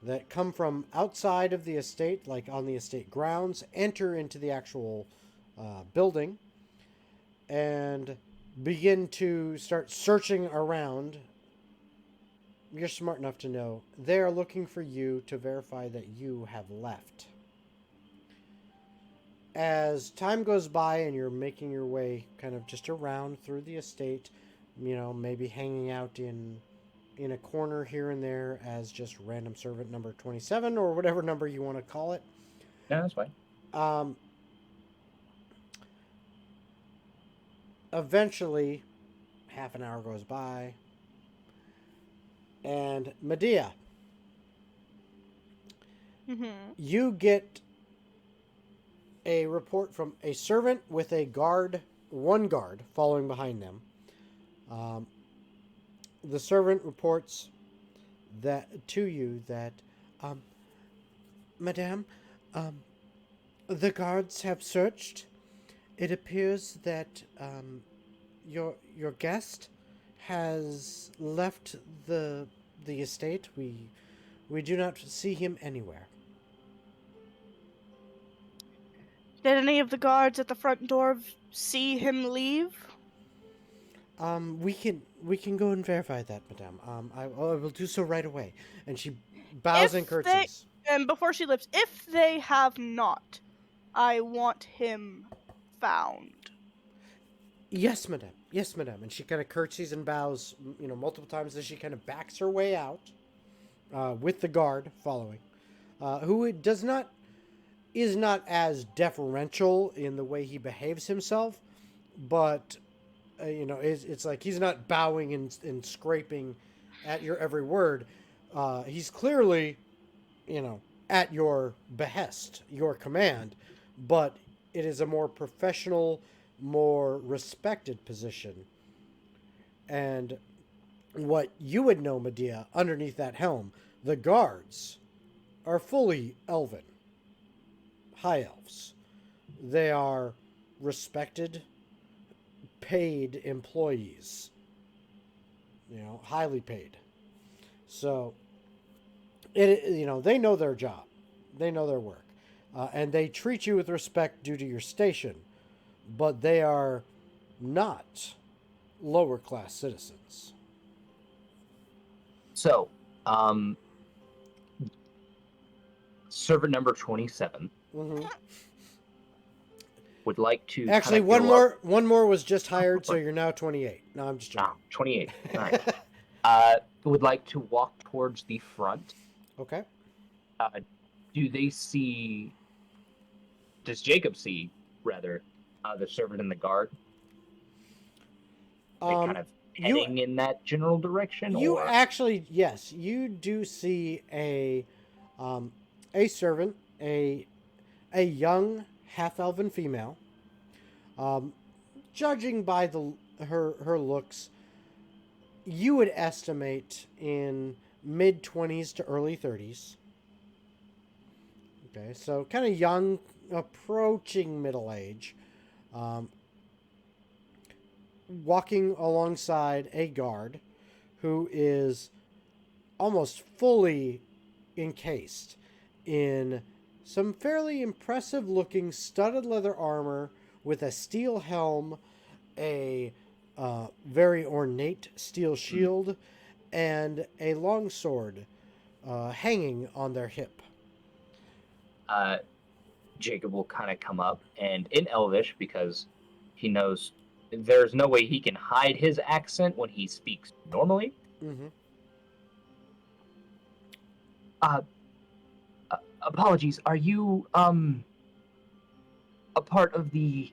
that come from outside of the estate, like on the estate grounds, enter into the actual building and begin to start searching around. You're smart enough to know they are looking for you to verify that you have left. As time goes by and you're making your way kind of just around through the estate, maybe hanging out in a corner here and there as just random servant number 27 or whatever number you want to call it. Yeah, that's fine. Eventually, half an hour goes by, and Medea, you get a report from a servant with one guard following behind them. The servant reports to you that, Madame, the guards have searched. It appears that your guest has left the estate. We do not see him anywhere. Did any of the guards at the front door see him leave? We can go and verify that, Madame. I will do so right away. And she bows and curtsies. And before she leaves, if they have not, I want him found. Yes, Madame. Yes, Madame. And she kind of curtsies and bows, multiple times as she kind of backs her way out, with the guard following, who is not as deferential in the way he behaves himself, but it's like he's not bowing and scraping at your every word. He's clearly, at your behest, your command, but it is a more professional, more respected position. And what you would know, Medea, underneath that helm, the guards are fully elven, high elves. They are respected, paid employees, highly paid. So they know their job, they know their work, and they treat you with respect due to your station, but they are not lower class citizens. So, servant number 27 would like to actually one more was just hired, so you're now 28. No, I'm just joking. 28. Nice. Would like to walk towards the front. Okay. Do they see? Does Jacob see rather the servant and the guard? They kind of heading in that general direction. Actually, yes, you do see a servant, a young half-elven female. Judging by her looks, you would estimate in mid-20s to early 30s. Okay, so kind of young, approaching middle age. Walking alongside a guard who is almost fully encased in some fairly impressive looking studded leather armor with a steel helm, a very ornate steel shield, and a long sword hanging on their hip. Jacob will kind of come up and in Elvish, because he knows there's no way he can hide his accent when he speaks normally. Apologies, are you a part of the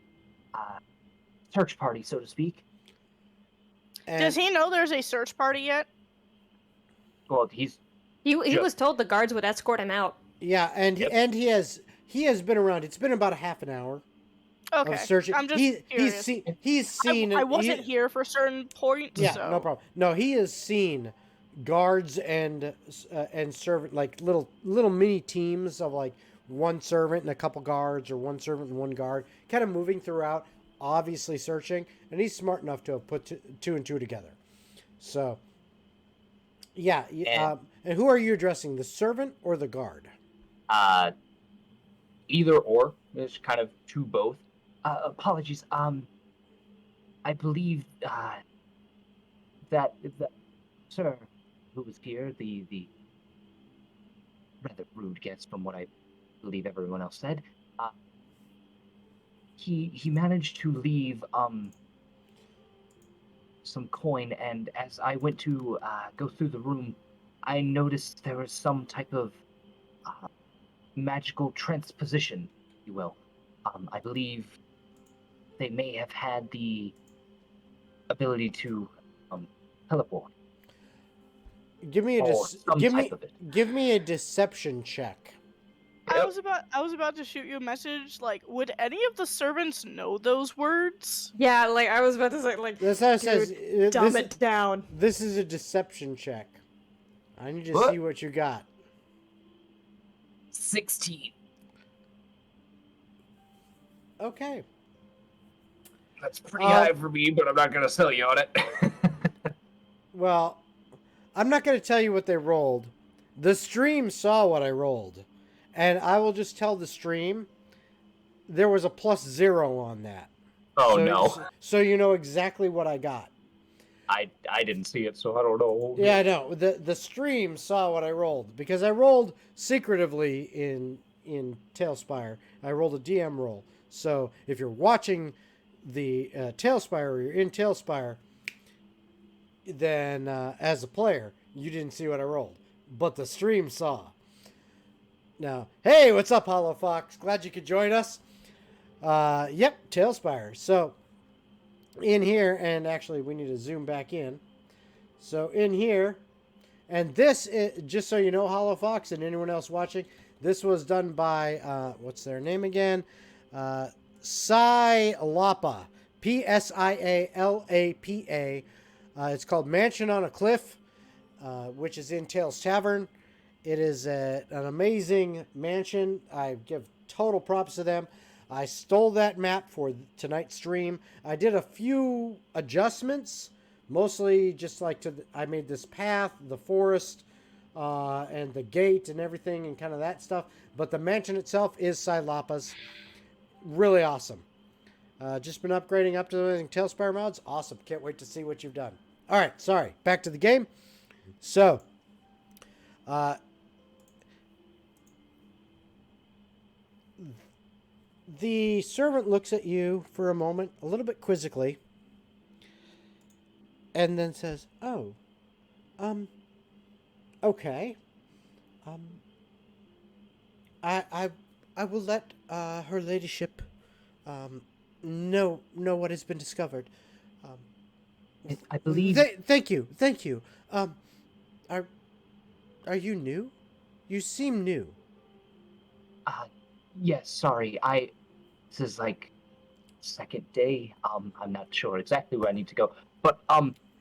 search party, so to speak? Does he know there's a search party yet? Well, he was told the guards would escort him out. Yeah, and he has been around. It's been about a half an hour. Okay, of searching. I'm just curious. He's seen. I wasn't here for certain points. Yeah, so. No problem. No, he has seen guards and servant, like little mini teams of like one servant and a couple guards, or one servant and one guard, kind of moving throughout, obviously searching, and he's smart enough to have put two and two together. So, yeah. And who are you addressing, the servant or the guard? Either or. There's kind of to both. Apologies. I believe that sir who was here, the rather rude guest from what I believe everyone else said, he managed to leave some coin, and as I went to go through the room, I noticed there was some type of magical transposition, if you will. I believe they may have had the ability to teleport. Give me a deception check. I was about to shoot you a message. Like, would any of the servants know those words? Yeah, like I was about to say, like, that's how it says. Dumb it down. This is a deception check. I need to see what you got. 16. Okay. That's pretty high for me, but I'm not going to sell you on it. Well, I'm not going to tell you what they rolled. The stream saw what I rolled. And I will just tell the stream there was a +0 on that. Oh, no. So you know exactly what I got. I didn't see it, so I don't know. Yeah, I know. The stream saw what I rolled. Because I rolled secretively in Tailspire. I rolled a DM roll. So if you're watching the Tailspire or you're in Tailspire, then as a player, you didn't see what I rolled. But the stream saw. Now, hey, what's up, Hollow Fox? Glad you could join us. Yep, Tailspire. So, in here, and actually we need to zoom back in. So, in here, and this, just so you know, Hollow Fox and anyone else watching, this was done by, what's their name again? Psilapa. Psialapa. It's called Mansion on a Cliff, which is in Tails Tavern. It is an amazing mansion. I give total props to them. I stole that map for tonight's stream. I did a few adjustments, mostly just like I made this path, the forest, and the gate and everything and kind of that stuff. But the mansion itself is Psilapa's. Really awesome. Just been upgrading up to the Tailspire mods. Awesome. Can't wait to see what you've done. All right, sorry. Back to the game. So, the servant looks at you for a moment, a little bit quizzically, and then says, "Oh, okay. I will let her ladyship know what has been discovered. I believe. Thank you. Are you new? You seem new." Yes. Sorry. This is like second day. I'm not sure exactly where I need to go, but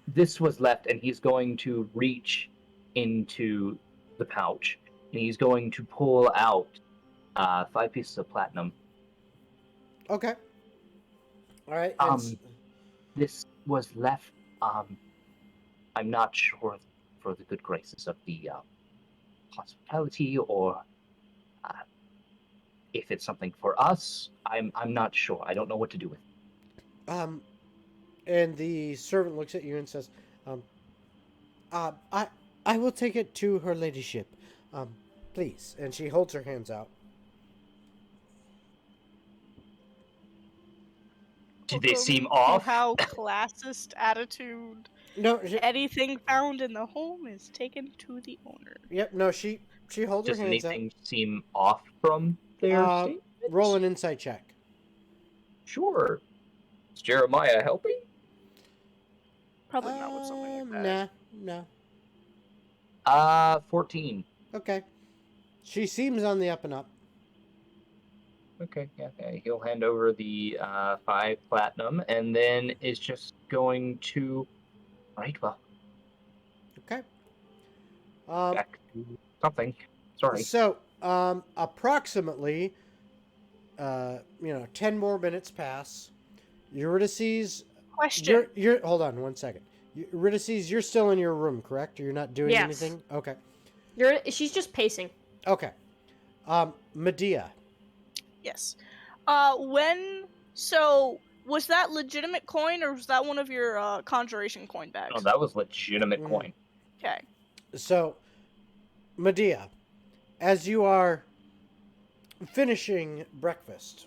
this was left, and he's going to reach into the pouch, and he's going to pull out 5 pieces of platinum. Okay. All right. This was left. I'm not sure for the good graces of the hospitality, or if it's something for us. I'm not sure. I don't know what to do with it. And the servant looks at you and says, I will take it to her ladyship. Please. And she holds her hands out. Did they seem off? How classist attitude. No, anything found in the home is taken to the owner. Yep. No, she holds her hands out. Does anything seem off from their statements? Roll an insight check. Sure. Is Jeremiah helping? Probably not with something like that. No. 14. Okay. She seems on the up and up. Okay, yeah. He'll hand over the 5 platinum, and then is just going to. Right, well. Okay. Back to something. Sorry. So, approximately, 10 more minutes pass. Eurydice, Question. You're hold on 1 second. Eurydice, you're still in your room, correct? You're not doing anything? Okay. She's just pacing. Okay. Medea. Yes. Was that legitimate coin, or was that one of your conjuration coin bags? Oh, that was legitimate coin. Okay. So, Medea, as you are finishing breakfast,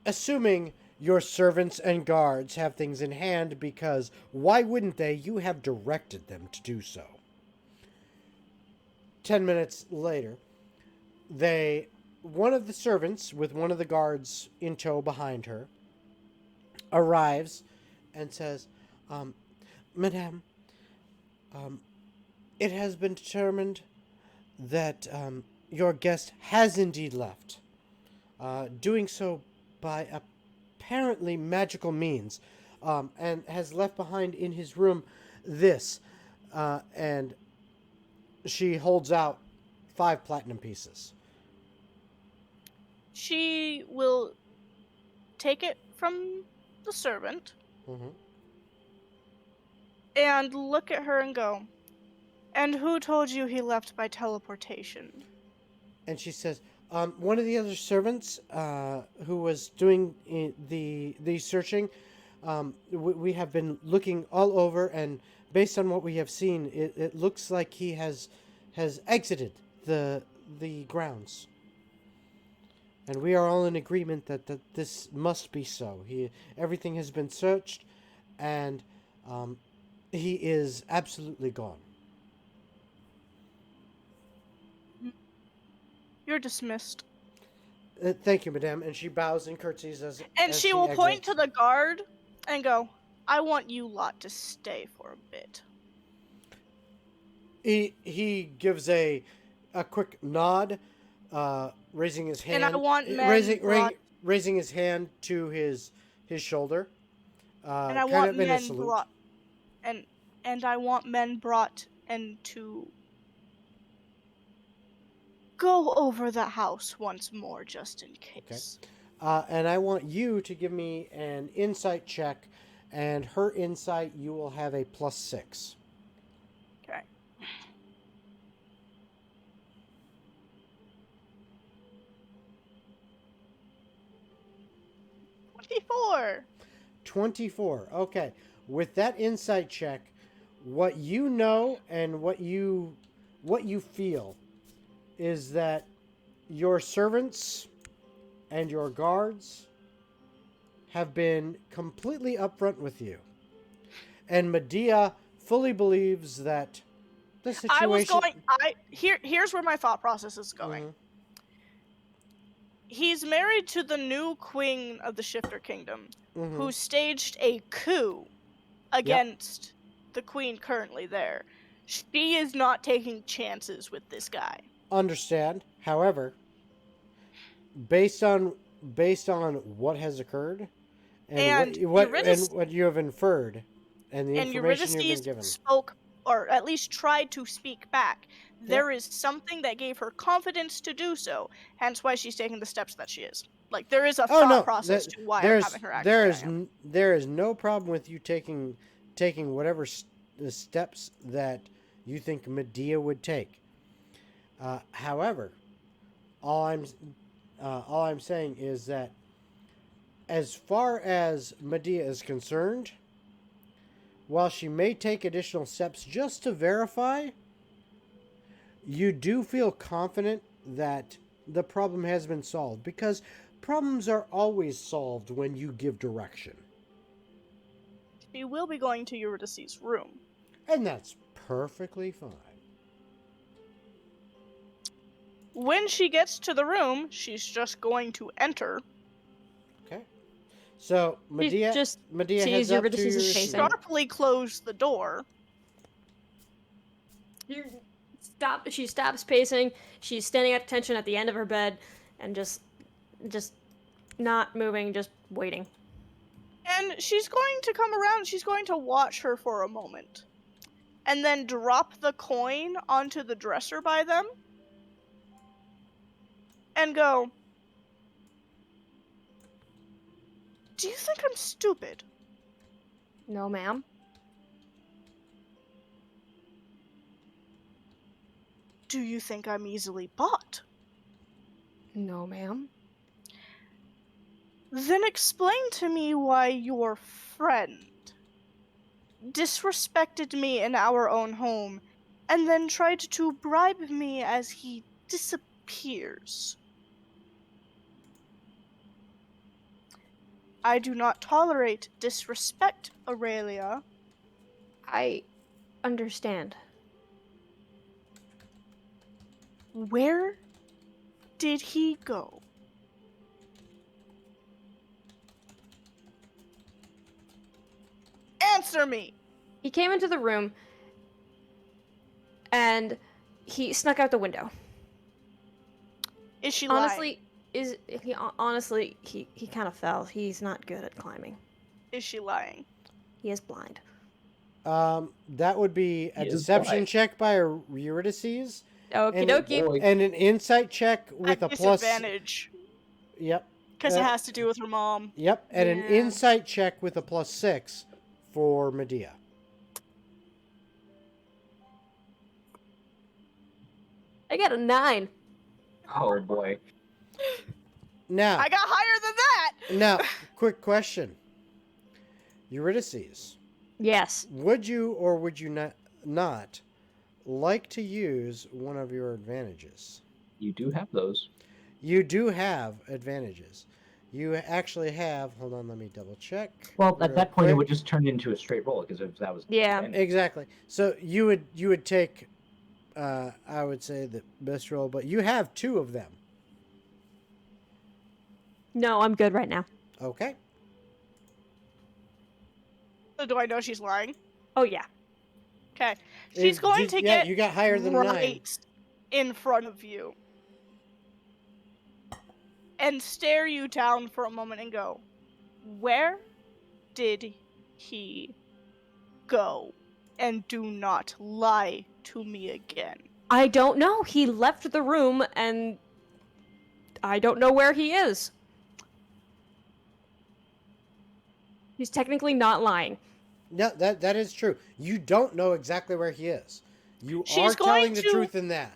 assuming your servants and guards have things in hand, because why wouldn't they? You have directed them to do so. 10 minutes later, one of the servants, with one of the guards in tow behind her, arrives and says, Madame, it has been determined that your guest has indeed left, doing so by apparently magical means, and has left behind in his room this, and she holds out 5 platinum pieces. She will take it from the servant and look at her and go, and who told you he left by teleportation? And she says, one of the other servants who was doing the searching, we have been looking all over, and based on what we have seen, it looks like he has exited the grounds. And we are all in agreement that this must be so. Everything has been searched, and he is absolutely gone. You're dismissed. Thank you, madame. And she bows and curtsies as she will point to the guard and go, I want you lot to stay for a bit. He gives a quick nod, raising his hand. And I want men raising his hand to his shoulder. And I want men brought. And I want men brought and to go over the house once more, just in case. Okay. And I want you to give me an insight check, and her insight, you will have a +6. Okay. +24. 24. Okay. With that insight check, what you know and what you feel is that your servants and your guards have been completely upfront with you. And Medea fully believes that the situation... Here's where my thought process is going. Mm-hmm. He's married to the new queen of the Shifter Kingdom, who staged a coup against the queen currently there. She is not taking chances with this guy. Understand. However, based on what has occurred and what you have inferred and the information you've been given, spoke, or at least tried to speak back. There is something that gave her confidence to do so, hence why she's taking the steps that she is. Like, there is a thought process to why I'm having her act. There is no problem with you taking whatever the steps that you think Medea would take. However, all I'm saying is that as far as Medea is concerned, while she may take additional steps just to verify, you do feel confident that the problem has been solved, because problems are always solved when you give direction. She will be going to Eurydice's room. And that's perfectly fine. When she gets to the room, she's just going to enter. Okay. So Medea heads up to sharply close the door. She stops pacing. She's standing at attention at the end of her bed, and just not moving, just waiting. And she's going to come around. She's going to watch her for a moment, and then drop the coin onto the dresser by them. And go, Do you think I'm stupid? No, ma'am. Do you think I'm easily bought? No, ma'am. Then explain to me why your friend disrespected me in our own home and then tried to bribe me as he disappears. I do not tolerate disrespect, Aurelia. I understand. Where did he go? Answer me! He came into the room and he snuck out the window. Is she honestly lying? He kind of fell. He's not good at climbing. Is she lying? He is blind. That would be a deception check by Eurydice. Okie dokie. And an insight check with a plus... disadvantage. Yep. Because it has to do with her mom. Yep, and an insight check with a +6 for Medea. I got a 9. Oh boy. Now I got higher than that. Now, quick question. Eurydice. Yes. Would you or would you not like to use one of your advantages? You do have those. You do have advantages. You actually have... Hold on, let me double check. Well, at that point, it would just turn into a straight roll, because if that was... Yeah. Exactly. So you would take, I would say, the best roll, but you have 2 of them. No, I'm good right now. Okay. So do I know she's lying? Oh, yeah. Okay. She's going to get you got higher than right 9. in front of you. And stare you down for a moment and go, where did he go? And do not lie to me again. I don't know. He left the room and I don't know where he is. He's technically not lying. No, that is true. You don't know exactly where he is. You are telling the truth in that.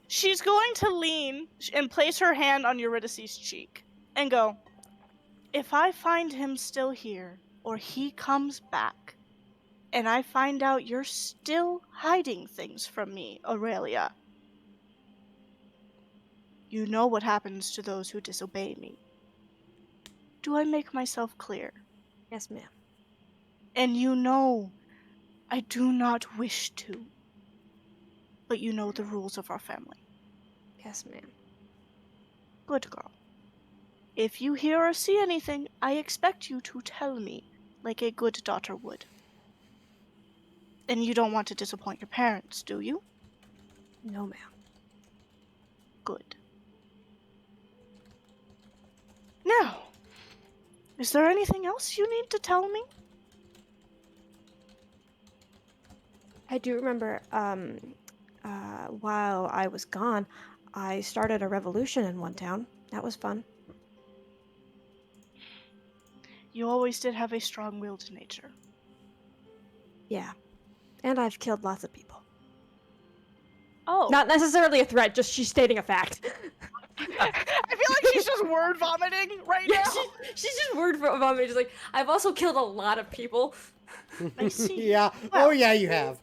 She's going to lean and place her hand on Eurydice's cheek and go, if I find him still here, or he comes back, and I find out you're still hiding things from me, Aurelia, you know what happens to those who disobey me. Do I make myself clear? Yes, ma'am. And you know I do not wish to. But you know the rules of our family. Yes, ma'am. Good girl. If you hear or see anything, I expect you to tell me, like a good daughter would. And you don't want to disappoint your parents, do you? No, ma'am. Good. Now, is there anything else you need to tell me? I do remember, while I was gone, I started a revolution in one town. That was fun. You always did have a strong-willed nature. Yeah. And I've killed lots of people. Oh. Not necessarily a threat, just she's stating a fact. I feel like she's just word vomiting right now. She's just word vomiting. She's like, I've also killed a lot of people. I see. Yeah. Well, oh, yeah, you have.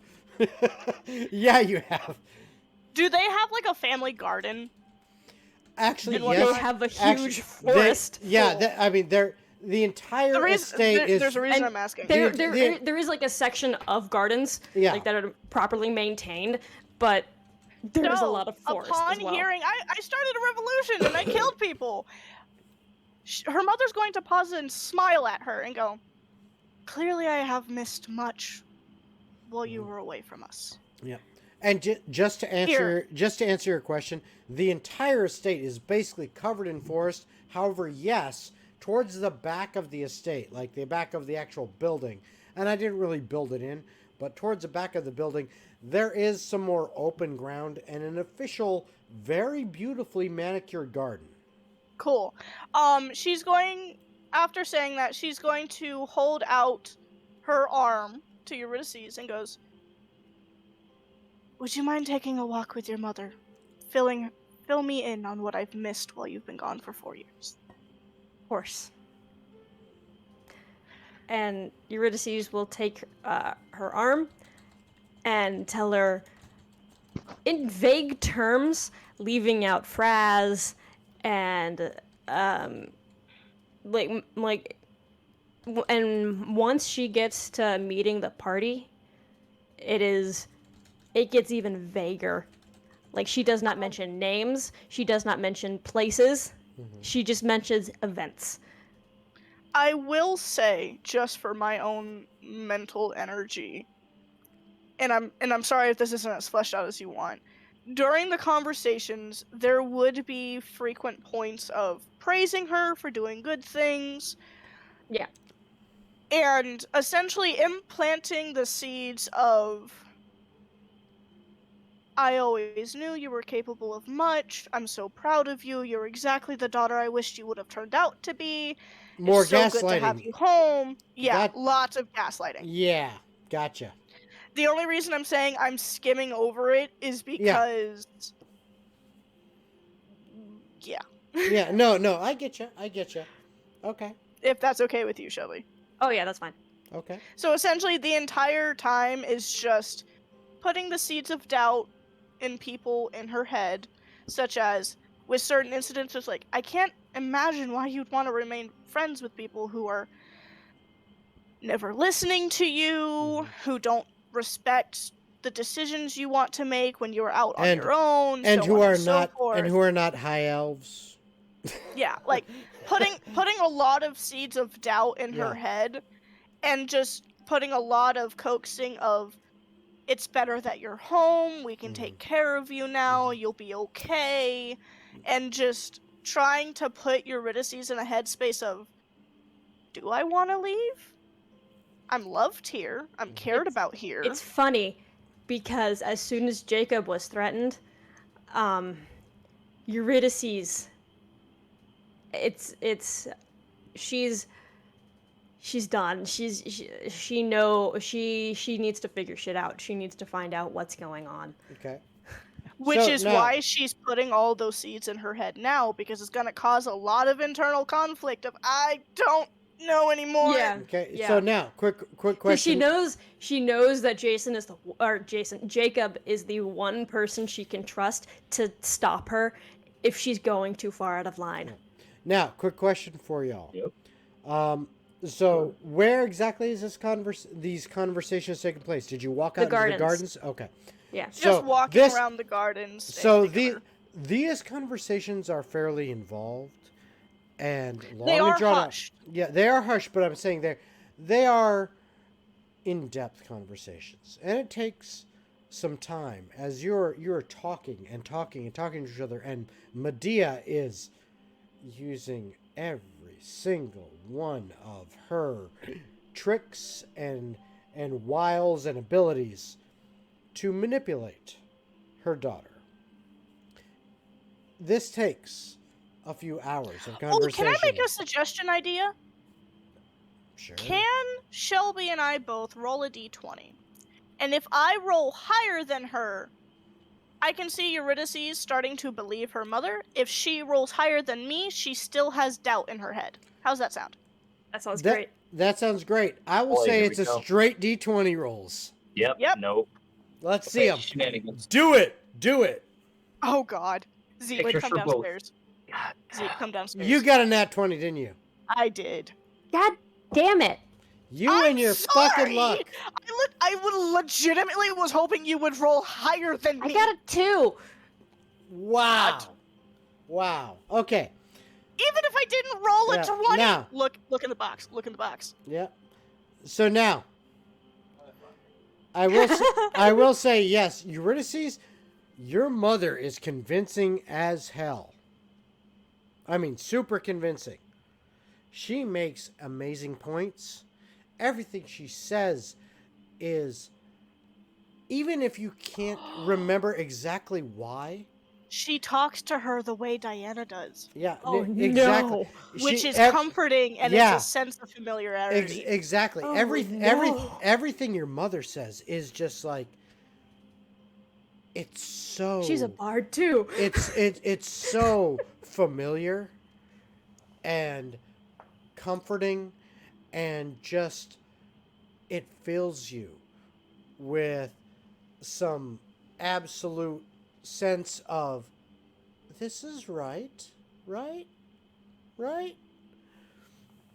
Yeah, you have. Do they have like a family garden? Actually, yes. They have a huge forest. I mean, the entire estate is... There's a reason I'm asking. There is like a section of gardens like that are properly maintained, but there's a lot of forest upon as well. Hearing, I started a revolution and I killed people. Her mother's going to pause and smile at her and go, clearly I have missed much while you were away from us. Yeah. And just to answer your question, the entire estate is basically covered in forest. However, yes, towards the back of the estate, like the back of the actual building, and I didn't really build it in, but towards the back of the building, there is some more open ground and an official, very beautifully manicured garden. Cool. She's going, after saying that, she's going to hold out her arm to Eurydice and goes, "Would you mind taking a walk with your mother? Fill me in on what I've missed while you've been gone for 4 years." Of course. And Eurydice will take her arm and tell her, in vague terms, leaving out Fraz and and once she gets to meeting the party, it gets even vaguer. Like, she does not mention names, she does not mention places, she just mentions events. I will say, just for my own mental energy, and I'm sorry if this isn't as fleshed out as you want, during the conversations, there would be frequent points of praising her for doing good things. Yeah. And essentially implanting the seeds of, "I always knew you were capable of much. I'm so proud of you. You're exactly the daughter I wished you would have turned out to be. More it's so gaslighting. Good to have you home." Yeah, lots of gaslighting. Yeah, gotcha. The only reason I'm saying I'm skimming over it is because... Yeah. Yeah, no, I get you. Okay. If that's okay with you, Shelby. Oh yeah, that's fine. Okay. So essentially the entire time is just putting the seeds of doubt in people in her head, such as with certain incidents, it's like, I can't imagine why you'd want to remain friends with people who are never listening to you, who don't respect the decisions you want to make when you're out on your own, and so who on are and so forth. and who are not high elves. Yeah, like putting a lot of seeds of doubt in her head, and just putting a lot of coaxing of, "It's better that you're home, we can take care of you now, you'll be okay," and just trying to put Eurydice in a headspace of, "Do I want to leave? I'm loved here. I'm cared about here." It's funny because as soon as Jacob was threatened, Eurydice, she's done. She needs to figure shit out. She needs to find out what's going on. Okay. Which is why she's putting all those seeds in her head now, because it's going to cause a lot of internal conflict of, I don't know anymore. Yeah. Okay. Yeah. So now, quick question. She knows that Jacob is the one person she can trust to stop her if she's going too far out of line. Now, quick question for y'all. Yep. So where exactly is these conversations taking place? Did you walk out into the gardens? Okay. Yeah. Just walking around the gardens. So these conversations are fairly involved and long and drawn out. Yeah, they are hushed, but I'm saying they are in-depth conversations, and it takes some time as you're talking to each other, and Medea is using every single one of her tricks and wiles and abilities to manipulate her daughter. This takes a few hours of conversation. Oh, can I make a suggestion idea? Sure. Can Shelby and I both roll a d20? And if I roll higher than her, I can see Eurydice starting to believe her mother. If she rolls higher than me, she still has doubt in her head. How's that sound? That sounds great. That sounds great. I will say it's a straight d20 rolls. Yep. Nope. Let's see them. Shenanigans. Do it. Oh, God. Zeke, come downstairs. Zeke, come downstairs. You got a nat 20, didn't you? I did. God damn it. I'm your fucking luck. I legitimately was hoping you would roll higher than me. I got a 2. Wow. Wow. Okay. Even if I didn't roll a 20. Now, look in the box. Look in the box. Yeah. So now, I will say yes, Eurydice, your mother is convincing as hell. I mean, super convincing. She makes amazing points. Everything she says is, even if you can't remember exactly why. She talks to her the way Diana does. Yeah, Oh, exactly. no. Which is comforting, and it's a sense of familiarity. Exactly. Oh, Everything your mother says is just like, it's so... She's a bard too. It's so familiar and comforting, and just, it fills you with some absolute sense of, this is right.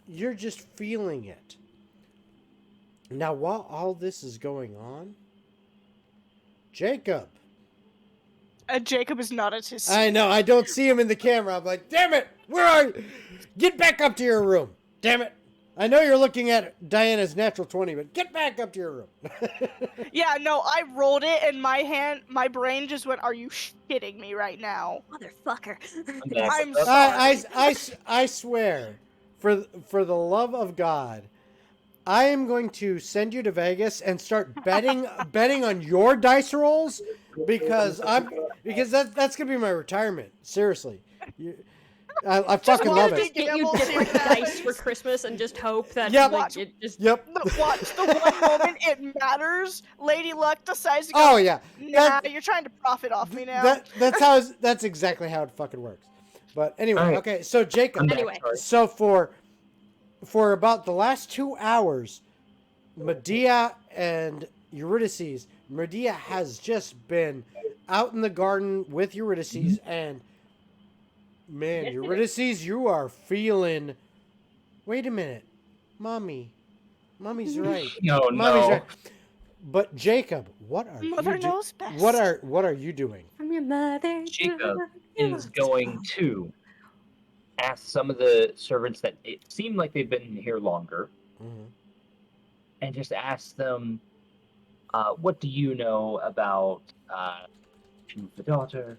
You're just feeling it. Now, while all this is going on, Jacob. Jacob is not at his seat. I know, I don't see him in the camera. I'm like, damn it, where are you? Get back up to your room. Damn it. I know you're looking at Diana's natural 20, but get back up to your room. Yeah, no, I rolled it, and my brain just went, are you shitting me right now? Motherfucker. I'm sorry. I swear, for the love of God, I am going to send you to Vegas and start betting on your dice rolls, because that's gonna be my retirement. Seriously, I fucking love it. Get you different dice for Christmas and just hope that Watch the one moment it matters, Lady Luck decides to go. Oh yeah, nah, you're trying to profit off me now. That's exactly how it fucking works. But anyway, Right. okay. So Jacob. Anyway. So for about the last 2 hours, Medea and Eurydice. Medea has just been out in the garden with Eurydice, and man, Eurydice, you are feeling. Wait a minute, Mommy's right. Mommy's right. But Jacob, what are Mother you knows best. What are you doing? From your mother. Jacob is going to ask some of the servants that it seemed like they've been here longer, and just ask them, what do you know about the daughter?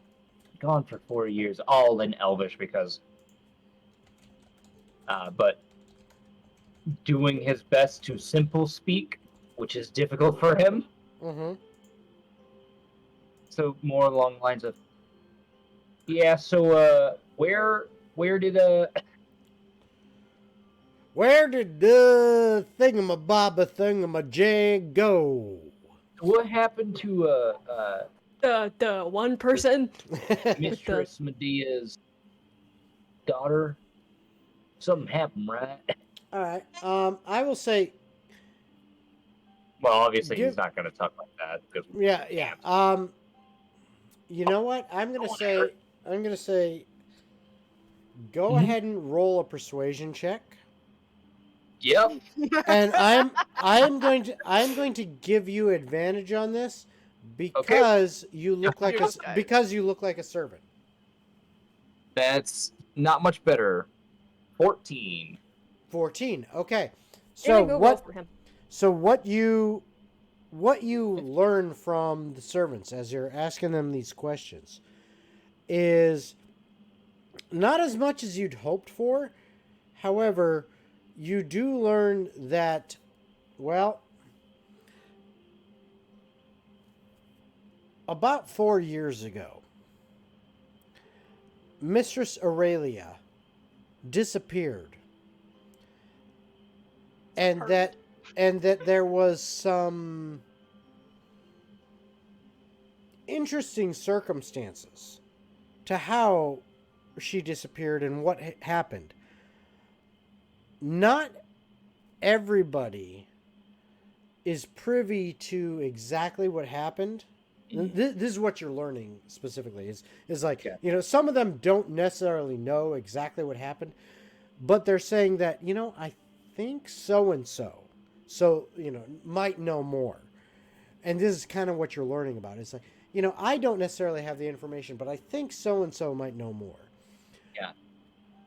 Gone for 4 years, all in Elvish, because but doing his best to simple speak, which is difficult for him. So more along the lines of, yeah, so where did the thingamajig go? What happened to the one person? Mistress Medea's daughter? Something happened, right? All right. I will say. Well, obviously he's not going to talk like that. Yeah. You know what? I'm gonna say. Go ahead and roll a persuasion check. Yep. And I'm going to give you advantage on this because you look like a servant. That's not much better. 14. 14. Okay. So what you learn from the servants as you're asking them these questions is not as much as you'd hoped for. However, you do learn that, well, about 4 years ago, Mistress Aurelia disappeared. And that there was some interesting circumstances to how she disappeared and what happened. Not everybody is privy to exactly what happened. This is what you're learning specifically is like, some of them don't necessarily know exactly what happened, but they're saying that, I think so-and-so, might know more. And this is kind of what you're learning about. It's like, I don't necessarily have the information, but I think so-and-so might know more. Yeah.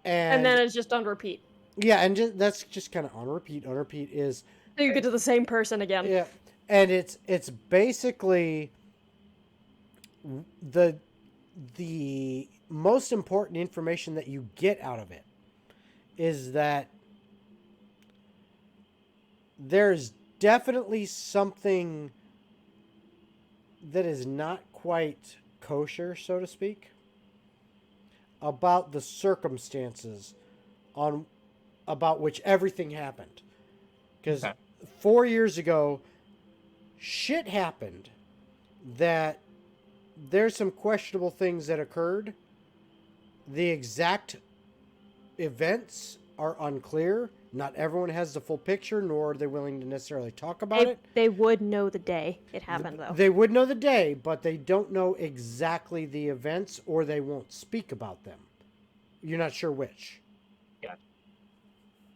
And then it's just on repeat. Yeah, and that's just kind of on repeat. On repeat is... So you get to the same person again. Yeah, and it's basically the most important information that you get out of it is that there's definitely something that is not quite kosher, so to speak. about the circumstances about which everything happened. Because 4 years ago, shit happened that there's some questionable things that occurred. The exact events are unclear. Not everyone has the full picture, nor are they willing to necessarily talk about it. They would know the day it happened, though. They would know the day, but they don't know exactly the events, or they won't speak about them. You're not sure which. Yeah.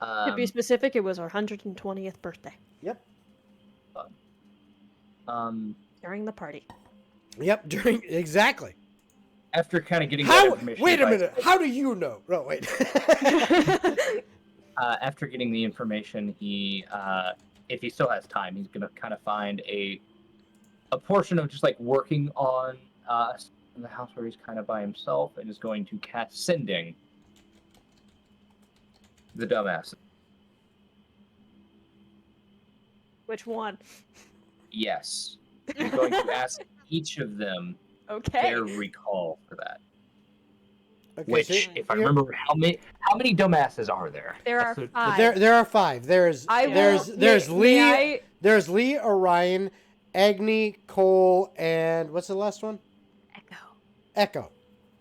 To be specific, it was our 120th birthday. Yep. During the party. Yep, exactly. After kind of getting that information... Wait a minute, how do you know? No, wait. After getting the information, he, if he still has time, he's going to kind of find a portion of just, like, working on in the house where he's kind of by himself, and is going to cast Sending the dumbass. Which one? Yes. He's going to ask each of them their recall for that. Okay, Which, so if I remember, how many dumbasses are there? There are 5. There are 5. There's Lee. There's Lee, Orion, Agni, Cole, and what's the last one? Echo.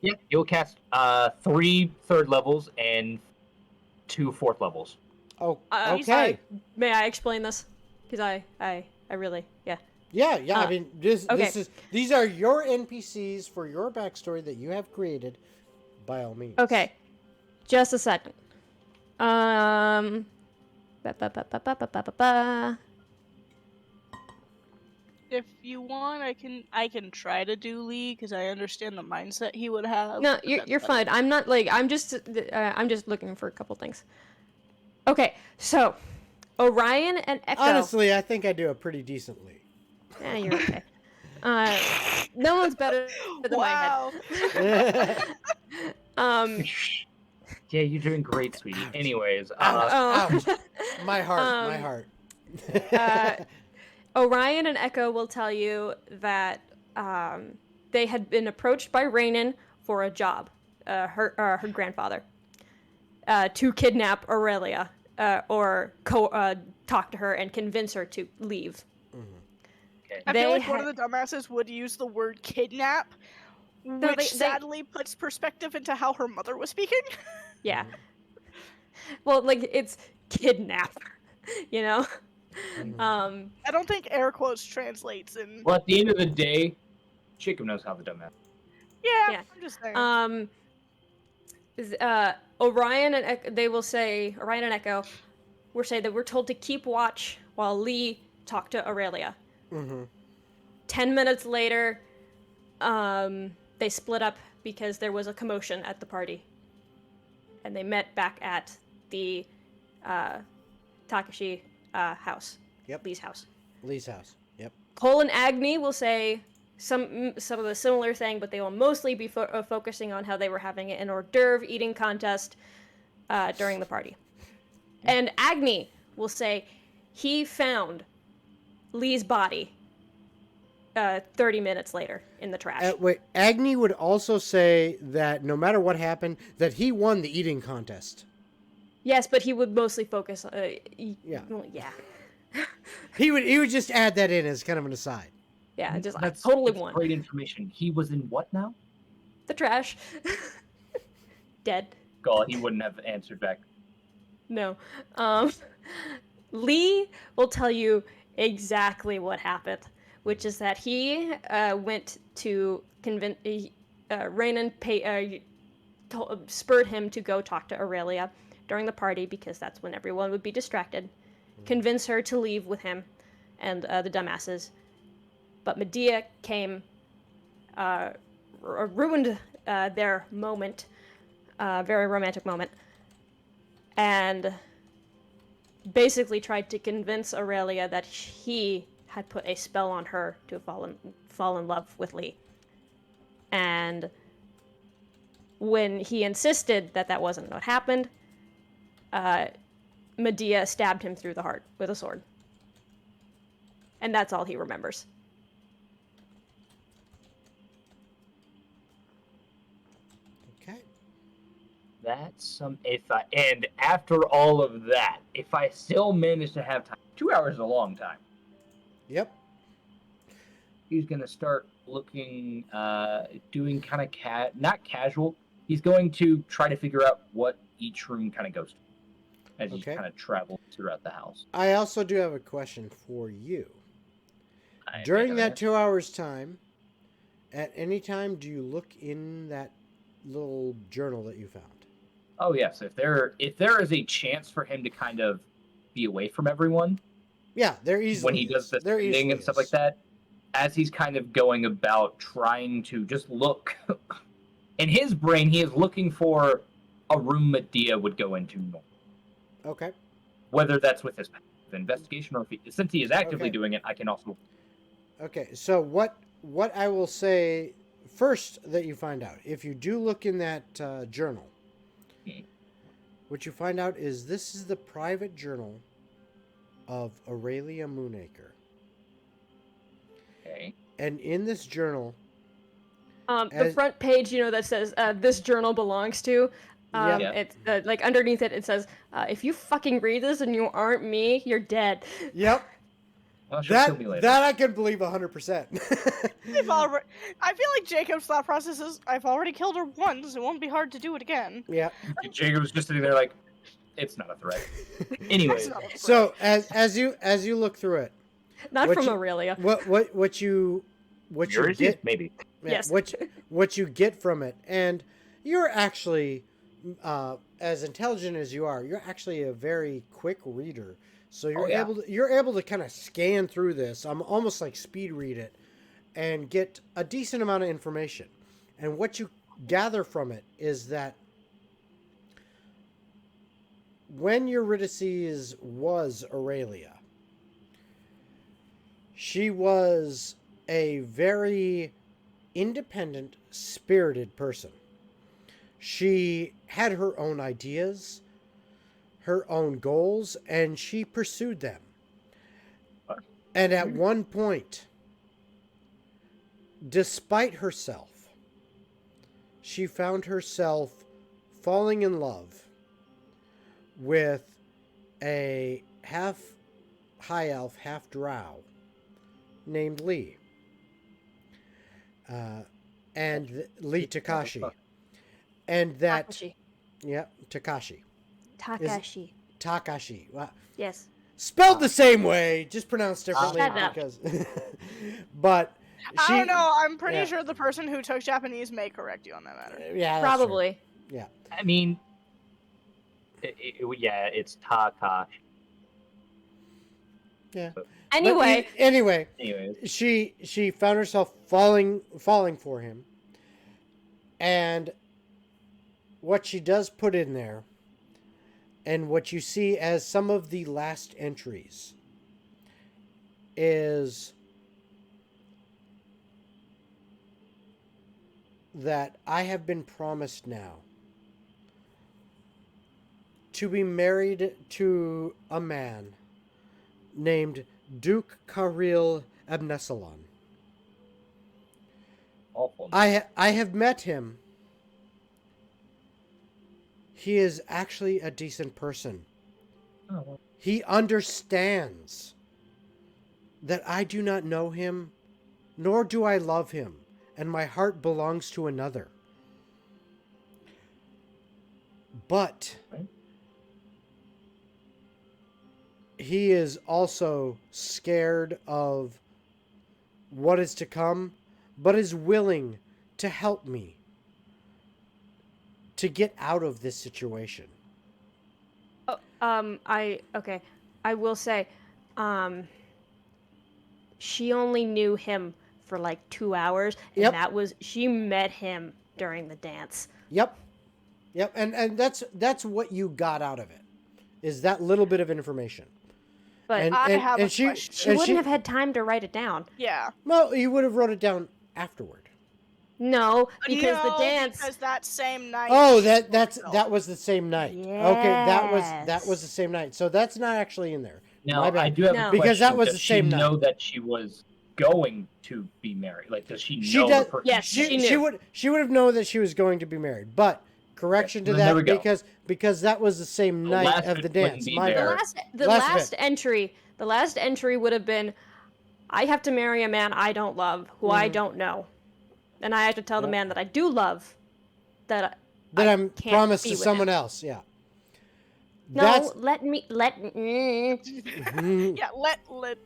Yeah, you'll cast 3 third levels and 2 fourth levels. Oh, okay. May I explain this? Because I really, yeah. Yeah. I mean, these are your NPCs for your backstory that you have created, by all means. Okay, just a second. If you want, I can try to do Lee because I understand the mindset he would have. No, you're fine. I'm not like I'm just looking for a couple things. Okay, so Orion and Echo. Honestly, I think I do a pretty decent Lee. Yeah, you're okay. No one's better than my head. Yeah, you're doing great, sweetie. Anyways, ouch. My heart. Orion and Echo will tell you that they had been approached by Raynon for a job, her grandfather, to kidnap Aurelia or talk to her and convince her to leave. Okay. I feel like one of the dumbasses would use the word kidnap, which sadly puts perspective into how her mother was speaking. Yeah. Well, like, it's kidnap, you know? I don't think air quotes translates in... Well, at the end of the day, Jacob knows how the dumbass. Yeah, I'm just saying. Orion and Echo will say that we're told to keep watch while Lee talked to Aurelia. 10 minutes later, they split up because there was a commotion at the party. And they met back at the Takashi house. Yep. Lee's house. Yep. Cole and Agni will say some of the similar thing, but they will mostly be focusing on how they were having an hors d'oeuvre eating contest during the party. And Agni will say he found Lee's body 30 minutes later in the trash. Wait, Agni would also say that no matter what happened, that he won the eating contest. Yes, but he would mostly focus. Yeah. Yeah. He would just add that in as kind of an aside. Yeah, just that's totally won. Great information. He was in what now? The trash. Dead. God, he wouldn't have answered back. No. Lee will tell you exactly what happened, which is that he went to convince Raynon spurred him to go talk to Aurelia during the party because that's when everyone would be distracted. Convince her to leave with him and the dumbasses. But Medea came, ruined their moment, very romantic moment, and basically tried to convince Aurelia that he had put a spell on her to fall in love with Lee. And when he insisted that that wasn't what happened, Medea stabbed him through the heart with a sword. And that's all he remembers. Okay. And after all of that, if I still manage to have time, 2 hours is a long time. Yep. He's gonna start looking, doing kind of not casual. He's going to try to figure out what each room kind of goes to as he kind of travels throughout the house. I also do have a question for you. During that 2 hours time, at any time, do you look in that little journal that you found? Oh yes, if there is a chance for him to kind of be away from everyone. Yeah, there easily when he does the thing and stuff like that. As he's kind of going about trying to just look, in his brain, he is looking for a room Medea would go into normal. Okay. Whether that's with his investigation or since he is actively doing it, I can also. Okay, so what I will say first that you find out, if you do look in that journal, what you find out is this is the private journal of Aurelia Moonacre. Okay. And in this journal, the front page, that says this journal belongs to. It's like underneath it says, if you fucking read this and you aren't me, you're dead. Yep. That I can believe 100%. I feel like Jacob's thought process is, I've already killed her once. It won't be hard to do it again. Yeah. Jacob's just sitting there like, it's not a threat. Anyway, so as you look through it, not from Aurelia. What you get maybe. Yeah, yes. What you get from it, and you're actually as intelligent as you are, you're actually a very quick reader. So you're able to kind of scan through this. I'm almost like speed read it, and get a decent amount of information. And what you gather from it is that when Eurydice was Aurelia, she was a very independent, spirited person. She had her own ideas, her own goals, and she pursued them. And at one point, despite herself, she found herself falling in love with a half high elf, half drow named Lee. And Lee Takashi. And that... Takashi. Yeah, Takashi. Takashi. Wow. Yes. Spelled the same way, just pronounced differently. Because... but... I don't know. I'm pretty sure the person who took Japanese may correct you on that matter. Yeah, probably. True. Yeah. I mean, it's Takashi. Yeah. Anyway, she found herself falling for him, and what she does put in there, and what you see as some of the last entries, is that I have been promised now to be married to a man named Duke Karil Abnesalon. Awful. I have met him. He is actually a decent person. Oh. He understands that I do not know him, nor do I love him, and my heart belongs to another. But he is also scared of what is to come, but is willing to help me to get out of this situation. I will say, she only knew him for like 2 hours, and she met him during the dance. Yep, and that's what you got out of it, is that little bit of information. But I have a question. She wouldn't have had time to write it down. Yeah. Well, you would have wrote it down afterward. No, because the dance. Because that same night. Oh, that was the same night. Yes. Okay, that was the same night. So that's not actually in there. Now I do have a question. Because that was the same night. Does she know that she was going to be married? Like, does she know? Does, yes, she knew. She would have known that she was going to be married, but correction to that because that was the same night of the dance. My the last entry would have been, I have to marry a man I don't love, who I don't know, and I have to tell the man that I do love that I'm promised to someone else. Yeah. No, let. Yeah, let.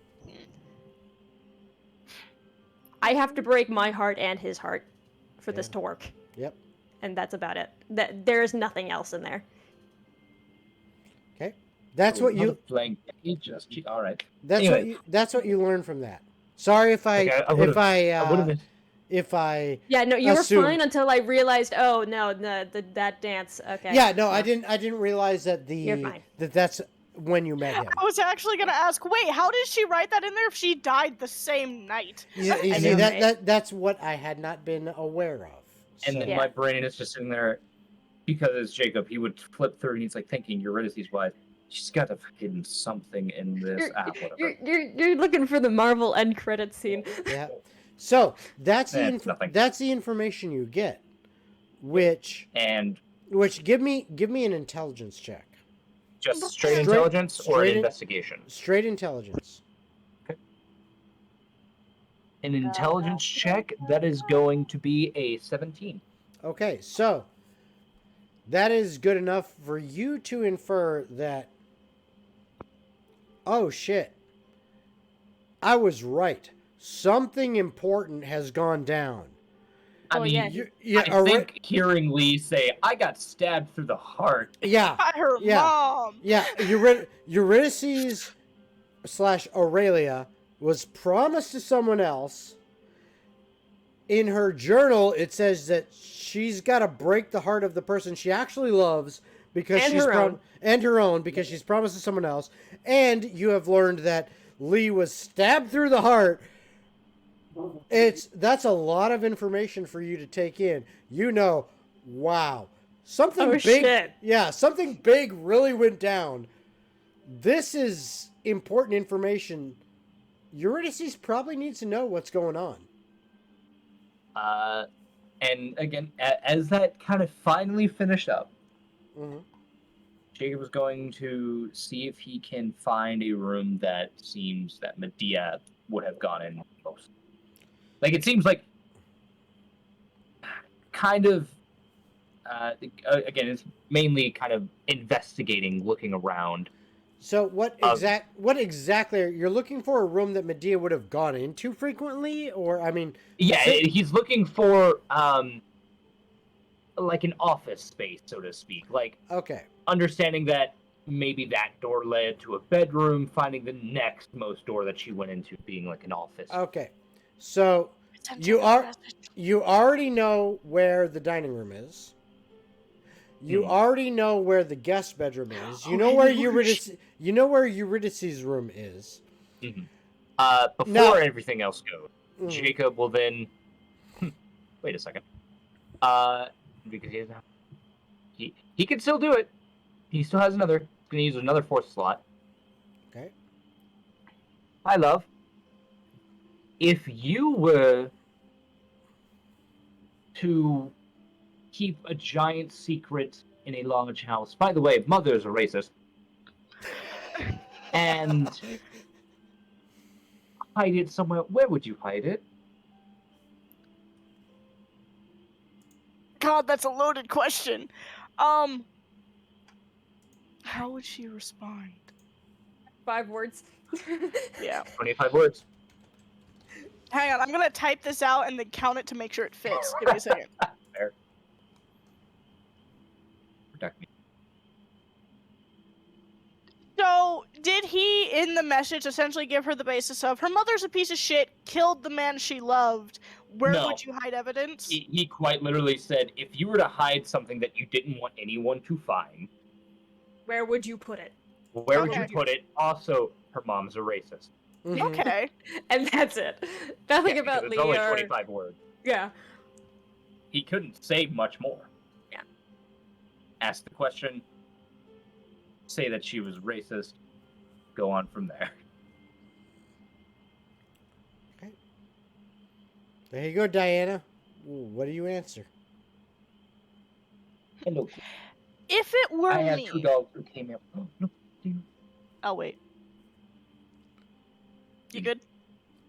I have to break my heart and his heart for this to work. Yep. And that's about it. There is nothing else in there. Okay. That's what you. All right. That's what you learned from that. Sorry if I Yeah, no, you were fine until I realized. Oh no, that dance. Okay. Yeah, no, I didn't realize that You're fine. that's when you met him. I was actually gonna ask, wait, how did she write that in there if she died the same night? You see, that's what I had not been aware of. So. And then my brain is just sitting there, because it's Jacob, he would flip through and he's like thinking, Eurydice's wife, she's got to have hidden something in this app. You're looking for the Marvel end credit scene. Yeah. So that's the information you get, which give me an intelligence check. Just straight intelligence or an investigation? Straight intelligence. Okay. An intelligence check, that is going to be a 17. Okay, so that is good enough for you to infer that, oh shit, I was right. Something important has gone down. I mean, I think hearing Lee say, I got stabbed through the heart. Yeah. By her mom. Yeah. Eurydice / Aurelia was promised to someone else. In her journal, it says that she's got to break the heart of the person she actually loves because her own because she's promised to someone else. And you have learned that Lee was stabbed through the heart. That's a lot of information for you to take in. Wow, something big. Shit. Yeah, something big really went down. This is important information. Eurydice probably needs to know what's going on. And again, as that kind of finally finished up, Jacob was going to see if he can find a room that seems that Medea would have gone in most. Like, it seems like kind of, again, it's mainly kind of investigating, looking around. So what exactly you're looking for? A room that Medea would have gone into frequently, or I mean? Yeah, he's looking for like an office space, so to speak. Like, okay, understanding that maybe that door led to a bedroom, finding the next most door that she went into being like an office. Okay, so you already know where the dining room is. You already know where the guest bedroom is. You know where Eurydice's room is. Before everything else goes, Jacob will then. Wait a second. Because he can still do it. He still has another. He's gonna use another fourth slot. Okay. Hi, love. If you were to keep a giant secret in a large house. By the way, mother's a racist. And hide it somewhere. Where would you hide it? God, that's a loaded question. How would she respond? 5 words. Yeah. 25 words. Hang on, I'm gonna type this out and then count it to make sure it fits. Give me a second. Fair. Protect me. So, did he, in the message, essentially give her the basis of, her mother's a piece of shit, killed the man she loved, where would you hide evidence? He quite literally said, if you were to hide something that you didn't want anyone to find... Where would you put it? Where would you put it? Also, her mom's a racist. Okay. And that's it. Nothing about it's Leah. Only 25 words. Yeah. He couldn't say much more. Yeah. Ask the question. Say that she was racist. Go on from there. Okay. There you go, Diana. What do you answer? Hello. If it were I have me... 2 dogs who came out. Oh, no. Oh, wait. You good?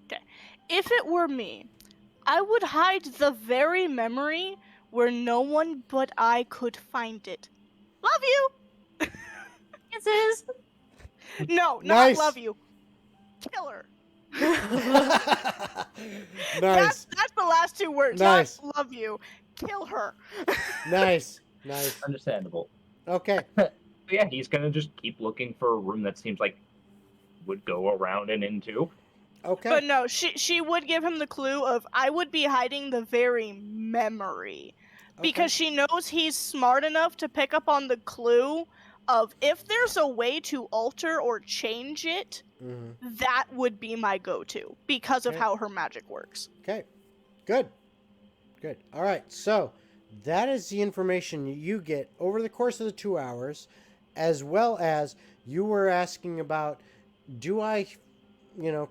Okay. If it were me, I would hide the very memory where no one but I could find it. Love you! Kisses! No, Nice. not love you. Kill her. Nice. That's the last 2 words. Nice. Not love you. Kill her. Nice. Understandable. Okay. But yeah, he's gonna just keep looking for a room that seems like would go around and into. Okay. But no, she would give him the clue of I would be hiding the very memory. Because she knows he's smart enough to pick up on the clue of if there's a way to alter or change it, that would be my go-to because of how her magic works. Okay. Good. All right. So that is the information you get over the course of the 2 hours, as well as you were asking about, do I,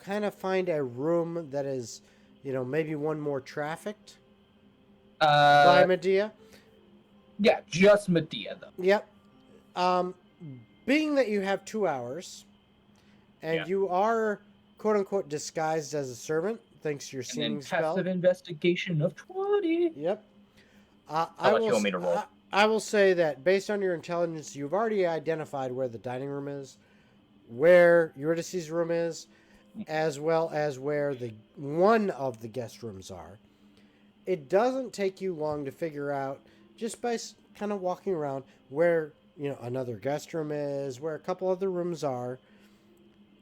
kind of find a room that is, maybe one more trafficked by Medea? Yeah, just Medea, though. Yep. Being that you have 2 hours, and you are, quote-unquote, disguised as a servant, thanks to your seeming spell. Passive investigation of 20. Yep. How much you want me to roll? I will say that based on your intelligence, you've already identified where the dining room is, where Eurydice's room is, as well as where one of the guest rooms are. It doesn't take you long to figure out, just by kind of walking around, where another guest room is, where a couple other rooms are.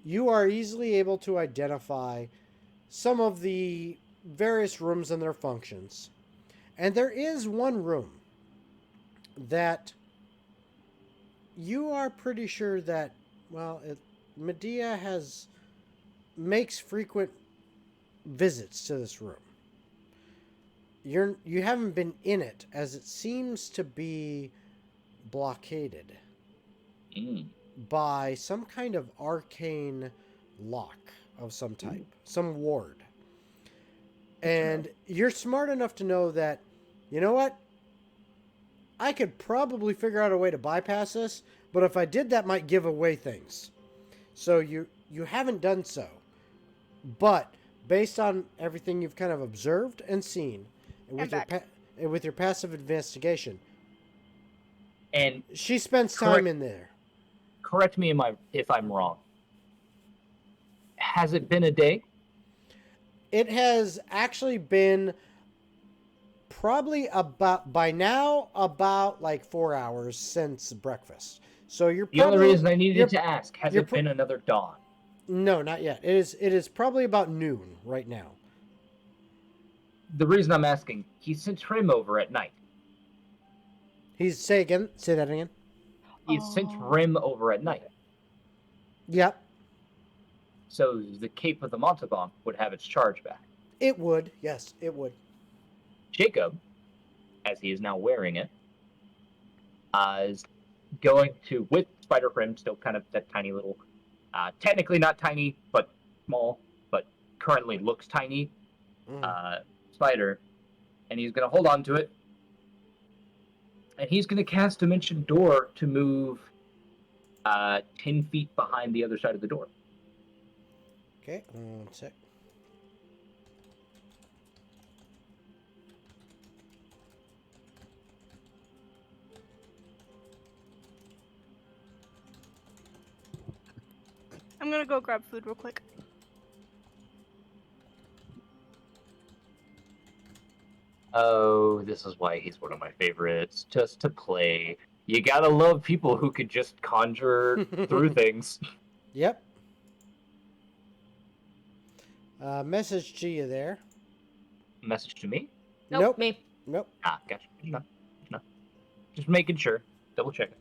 You are easily able to identify some of the various rooms and their functions. And there is one room that you are pretty sure that, Medea makes frequent visits to this room. You haven't been in it, as it seems to be blockaded by some kind of arcane lock of some type, some ward. And you're smart enough to know that, you know what? I could probably figure out a way to bypass this, but if I did, that might give away things. So you haven't done so. But based on everything you've kind of observed and seen, and with your passive investigation, and she spends time in there. Correct me if I'm wrong. Has it been a day? It has actually been probably about 4 hours since breakfast. So you're the only reason I needed to ask, has it been another dawn? No, not yet. It is probably about noon right now. The reason I'm asking, he sent Rim over at night. Say that again. He sent Rim over at night. Yep. So the Cape of the Montalban would have its charge back. It would, yes, it would. Jacob, as he is now wearing it, is going to, with Spider Rim, still kind of that tiny little, technically not tiny, but small, but currently looks tiny, spider, and he's going to hold on to it, and he's going to cast Dimension Door to move 10 feet behind the other side of the door. Okay, 1 sec. I'm gonna go grab food real quick. Oh, this is why he's one of my favorites. Just to play. You gotta love people who could just conjure through things. Yep. Message to you there. Message to me? Nope. Me. Nope. Ah, gotcha. No. Just making sure. Double checking.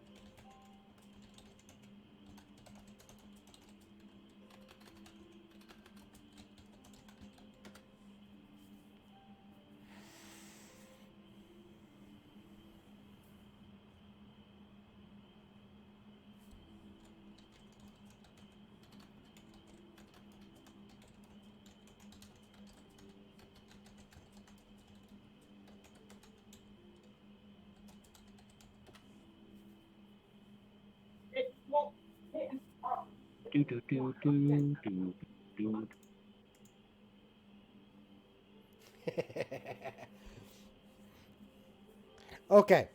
Okay.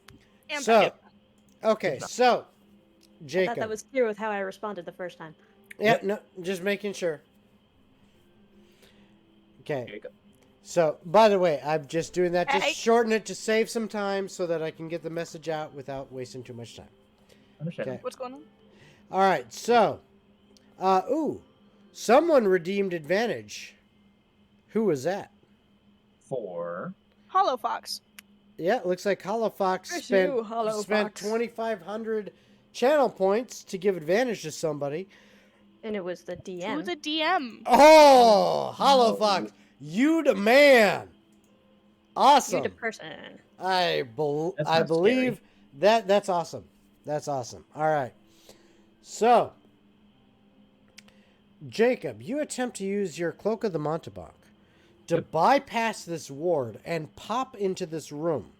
And So, I Jacob. thought that was clear with how I responded the first time. Yeah, no, just making sure. Okay. Jacob. So, by the way, I'm just doing that. Just Hey. shorten it to save some time so that I can get the message out without wasting too much time. Understand. Okay. What's going on? All right. So, someone redeemed advantage. Who was that? For Hollow Fox. Yeah, it looks like Hollow Fox Curse spent you, Hollow Fox. 2,500 channel points to give advantage to somebody. And it was the DM. To the DM. Oh, Hollow Fox, you the man. Awesome. You the person. I not believe that's awesome. That's awesome. All right. So, Jacob, you attempt to use your Cloak of the Mountebank to bypass this ward and pop into this room.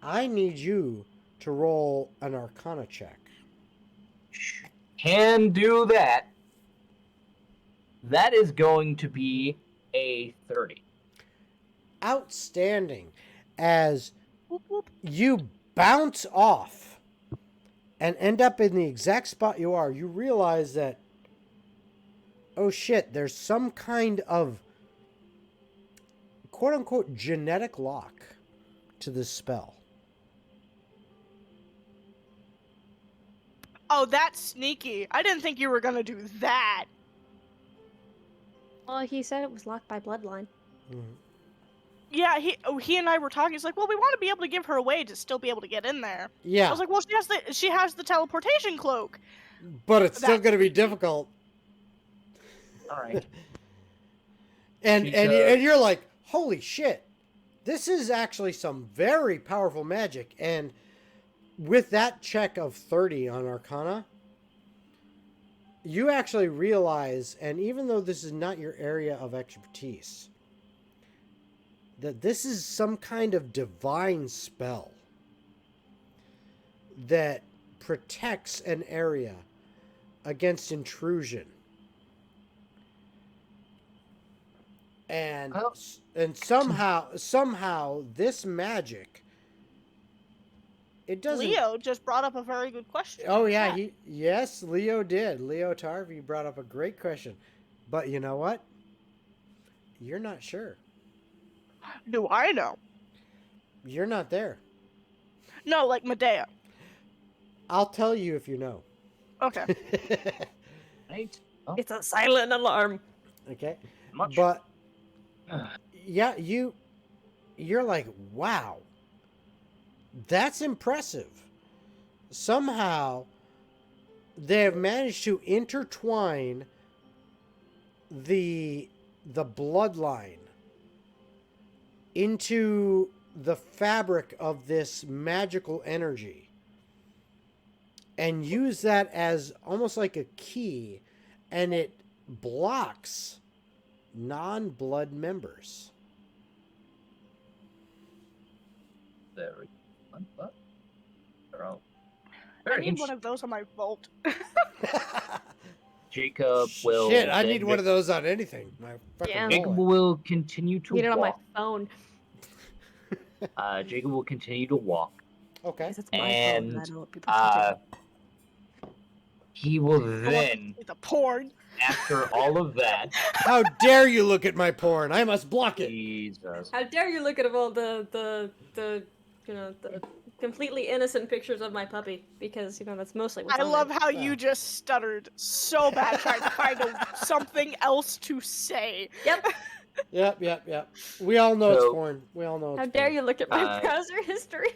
I need you to roll an Arcana check. Can do that. That is going to be a 30. Outstanding. As you bounce off and end up in the exact spot you are, you realize that, oh shit, there's some kind of quote-unquote genetic lock to this spell. Oh, that's sneaky. I didn't think you were gonna do that. Well, he said it was locked by bloodline. Mm-hmm. Yeah, he and I were talking. He's like, well, we want to be able to give her a way to still be able to get in there. Yeah. I was like, well, she has the teleportation cloak. But it's still going to be difficult. All right. and you're like, holy shit, this is actually some very powerful magic. And with that check of 30 on Arcana, you actually realize, and even though this is not your area of expertise, that this is some kind of divine spell that protects an area against intrusion. And somehow this magic, it doesn't. Leo just brought up a very good question. Oh yeah, yes, Leo did. Leo Tarvey brought up a great question, but you know what? You're not sure. Do I know? You're not there. No, like Medea. I'll tell you if you know. Okay. Right. Oh. It's a silent alarm. Okay. Much. But yeah, you're like, wow, that's impressive. Somehow they have managed to intertwine the bloodline into the fabric of this magical energy and use that as almost like a key, and it blocks non-blood members. Very good. I need one of those on my vault. Jacob will. Shit, I need one of those on anything. My fucking Yeah. Jacob wallet. will continue to Need it on my walk. phone. Jacob will continue to walk. Okay. Because it's my And, phone. I don't want people to He will then, It's a porn. after all of that, How dare you look at my porn? I must block it. Jesus. How dare you look at all the completely innocent pictures of my puppy, because that's mostly what's I on love there. how you just stuttered so bad trying to find something else to say. Yep. Yep. We all know it's So- porn. We all know it's How dare porn. you look at my browser history?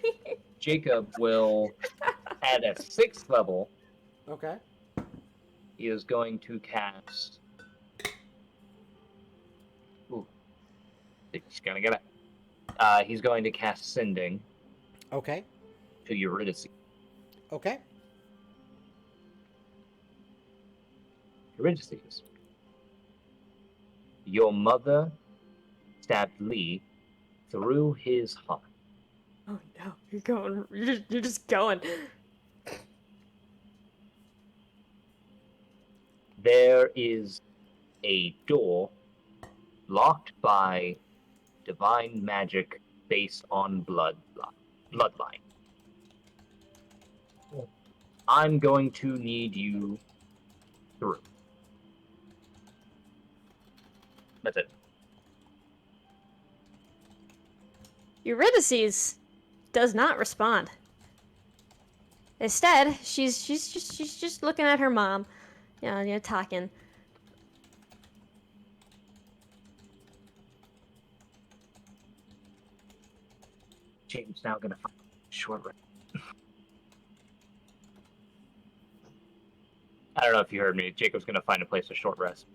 Jacob will, at a 6th level, Okay. he is going to cast. Ooh. He's gonna get it. He's going to cast Sending Okay. to Eurydice. Okay. Eurydice. Your mother stabbed Lee through his heart. Oh no, you're just going. there is a door locked by divine magic based on bloodline. I'm going to need you through. That's it. Eurydice does not respond. Instead, she's just looking at her mom, talking. James now gonna find a short rest. I don't know if you heard me. Jacob's gonna find a place to short rest.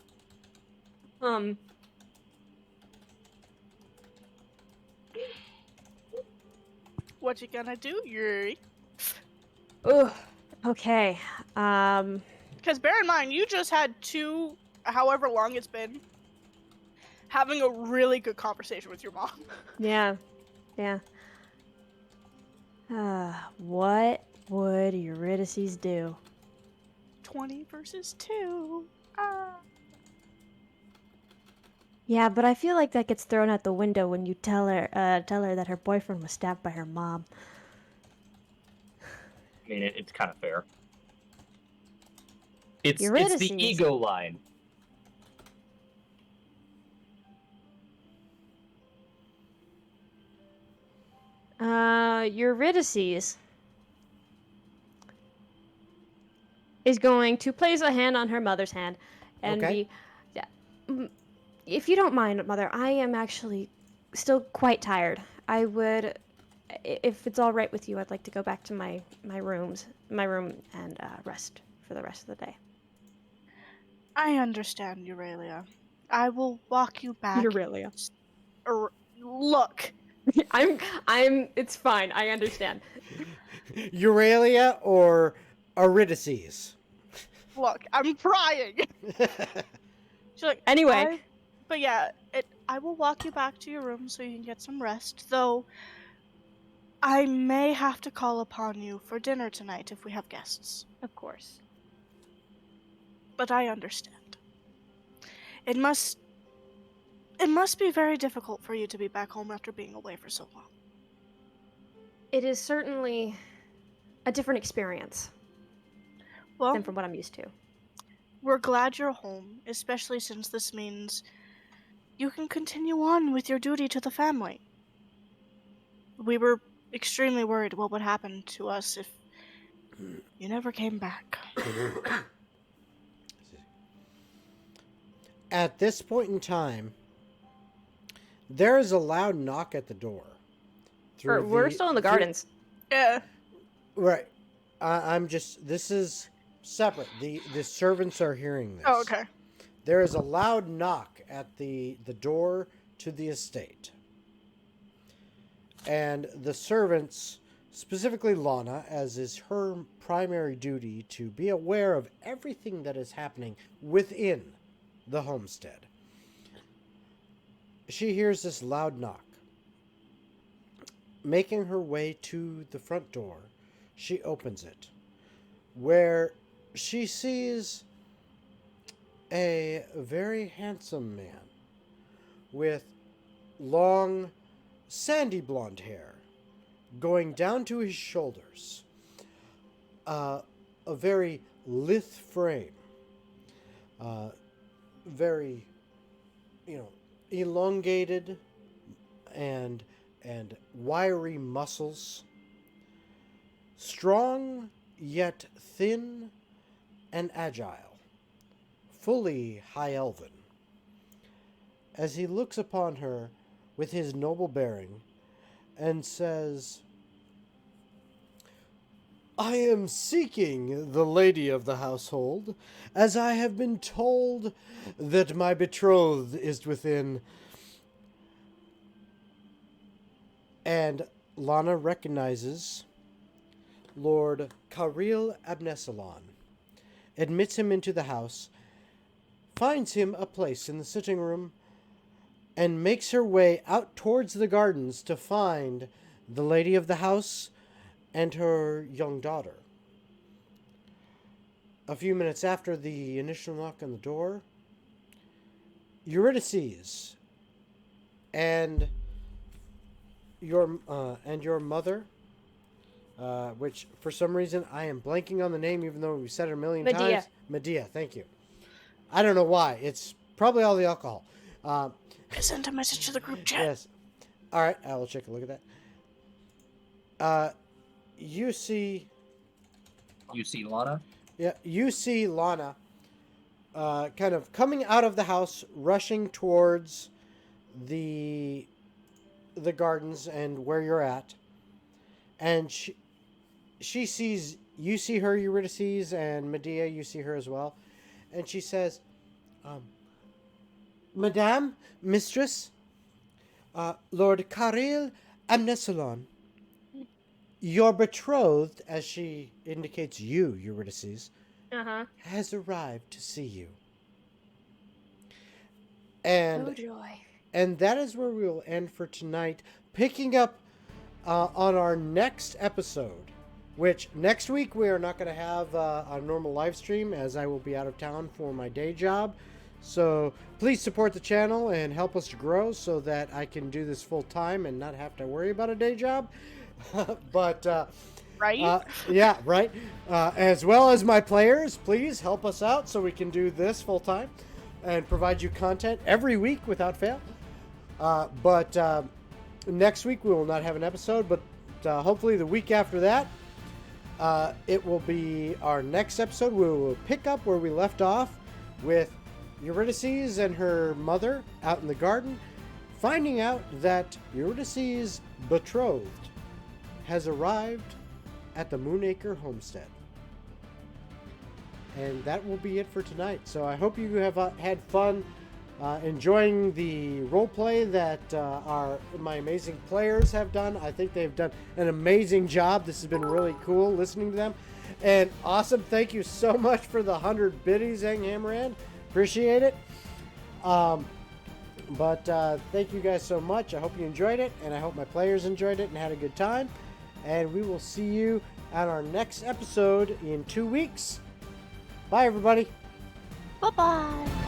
What you gonna do, Yuri? Oh, okay. Because bear in mind, you just had two, however long it's been, having a really good conversation with your mom. Yeah. What would Eurydice do? 20 versus 2. Ah. Yeah, but I feel like that gets thrown out the window when you tell her that her boyfriend was stabbed by her mom. I mean, it's kind of fair. It's the ego line. Eurydice is going to place a hand on her mother's hand and Okay. If you don't mind, Mother, I am actually still quite tired. I would, if it's all right with you, I'd like to go back to my room and rest for the rest of the day. I understand, Aurelia. I will walk you back. Aurelia. Look. It's fine. I understand. Aurelia or Eurydice? Look, I'm trying. She's like, anyway. But yeah, I will walk you back to your room so you can get some rest, though I may have to call upon you for dinner tonight if we have guests. Of course. But I understand. It must be very difficult for you to be back home after being away for so long. It is certainly a different experience than from what I'm used to. We're glad you're home, especially since this means you can continue on with your duty to the family. We were extremely worried what would happen to us if you never came back. At this point in time, there is a loud knock at the door. We're still in the gardens. Yeah. Right. This is separate. The servants are hearing this. Oh, okay. There is a loud knock at the door to the estate. And the servants, specifically Lana, as is her primary duty to be aware of everything that is happening within the homestead. She hears this loud knock. Making her way to the front door, she opens it, where she sees a very handsome man with long, sandy blonde hair going down to his shoulders, a very lithe frame, very, elongated and wiry muscles, strong yet thin and agile, fully high elven. As he looks upon her with his noble bearing and says, "I am seeking the lady of the household, as I have been told that my betrothed is within." And Lana recognizes Lord Karil Abnesalon, admits him into the house, finds him a place in the sitting room, and makes her way out towards the gardens to find the lady of the house and her young daughter. a few minutes after the initial knock on the door, Eurydice and your mother, which for some reason I am blanking on the name, even though we've said it a million times. Medea, thank you. I don't know why. It's probably all the alcohol. I sent a message to the group chat. Yes. All right, I will take a look at that. You see Lana? Yeah, you see Lana kind of coming out of the house, rushing towards the gardens and where you're at. And she sees, you see her, Eurydice, and Medea, you see her as well. And she says, Madame, Mistress, Lord Karil Amnesalon, your betrothed, as she indicates you, Eurydice, has arrived to see you. And, oh joy. And that is where we will end for tonight, picking up on our next episode, which next week we are not going to have a normal live stream, as I will be out of town for my day job. So please support the channel and help us to grow so that I can do this full time and not have to worry about a day job. But right? Yeah, right. As well as my players, please help us out so we can do this full time and provide you content every week without fail. But next week we will not have an episode, but hopefully the week after that, it will be our next episode. We will pick up where we left off with Eurydice and her mother out in the garden, finding out that Eurydice's betrothed has arrived at the Moonacre homestead. And that will be it for tonight. So I hope you have had fun enjoying the roleplay that my amazing players have done. I think they've done an amazing job. This has been really cool listening to them. And awesome. Thank you so much for the 100 biddies, Hammerhand. Appreciate it. But thank you guys so much. I hope you enjoyed it, and I hope my players enjoyed it and had a good time. And we will see you at our next episode in 2 weeks. Bye, everybody. Bye-bye.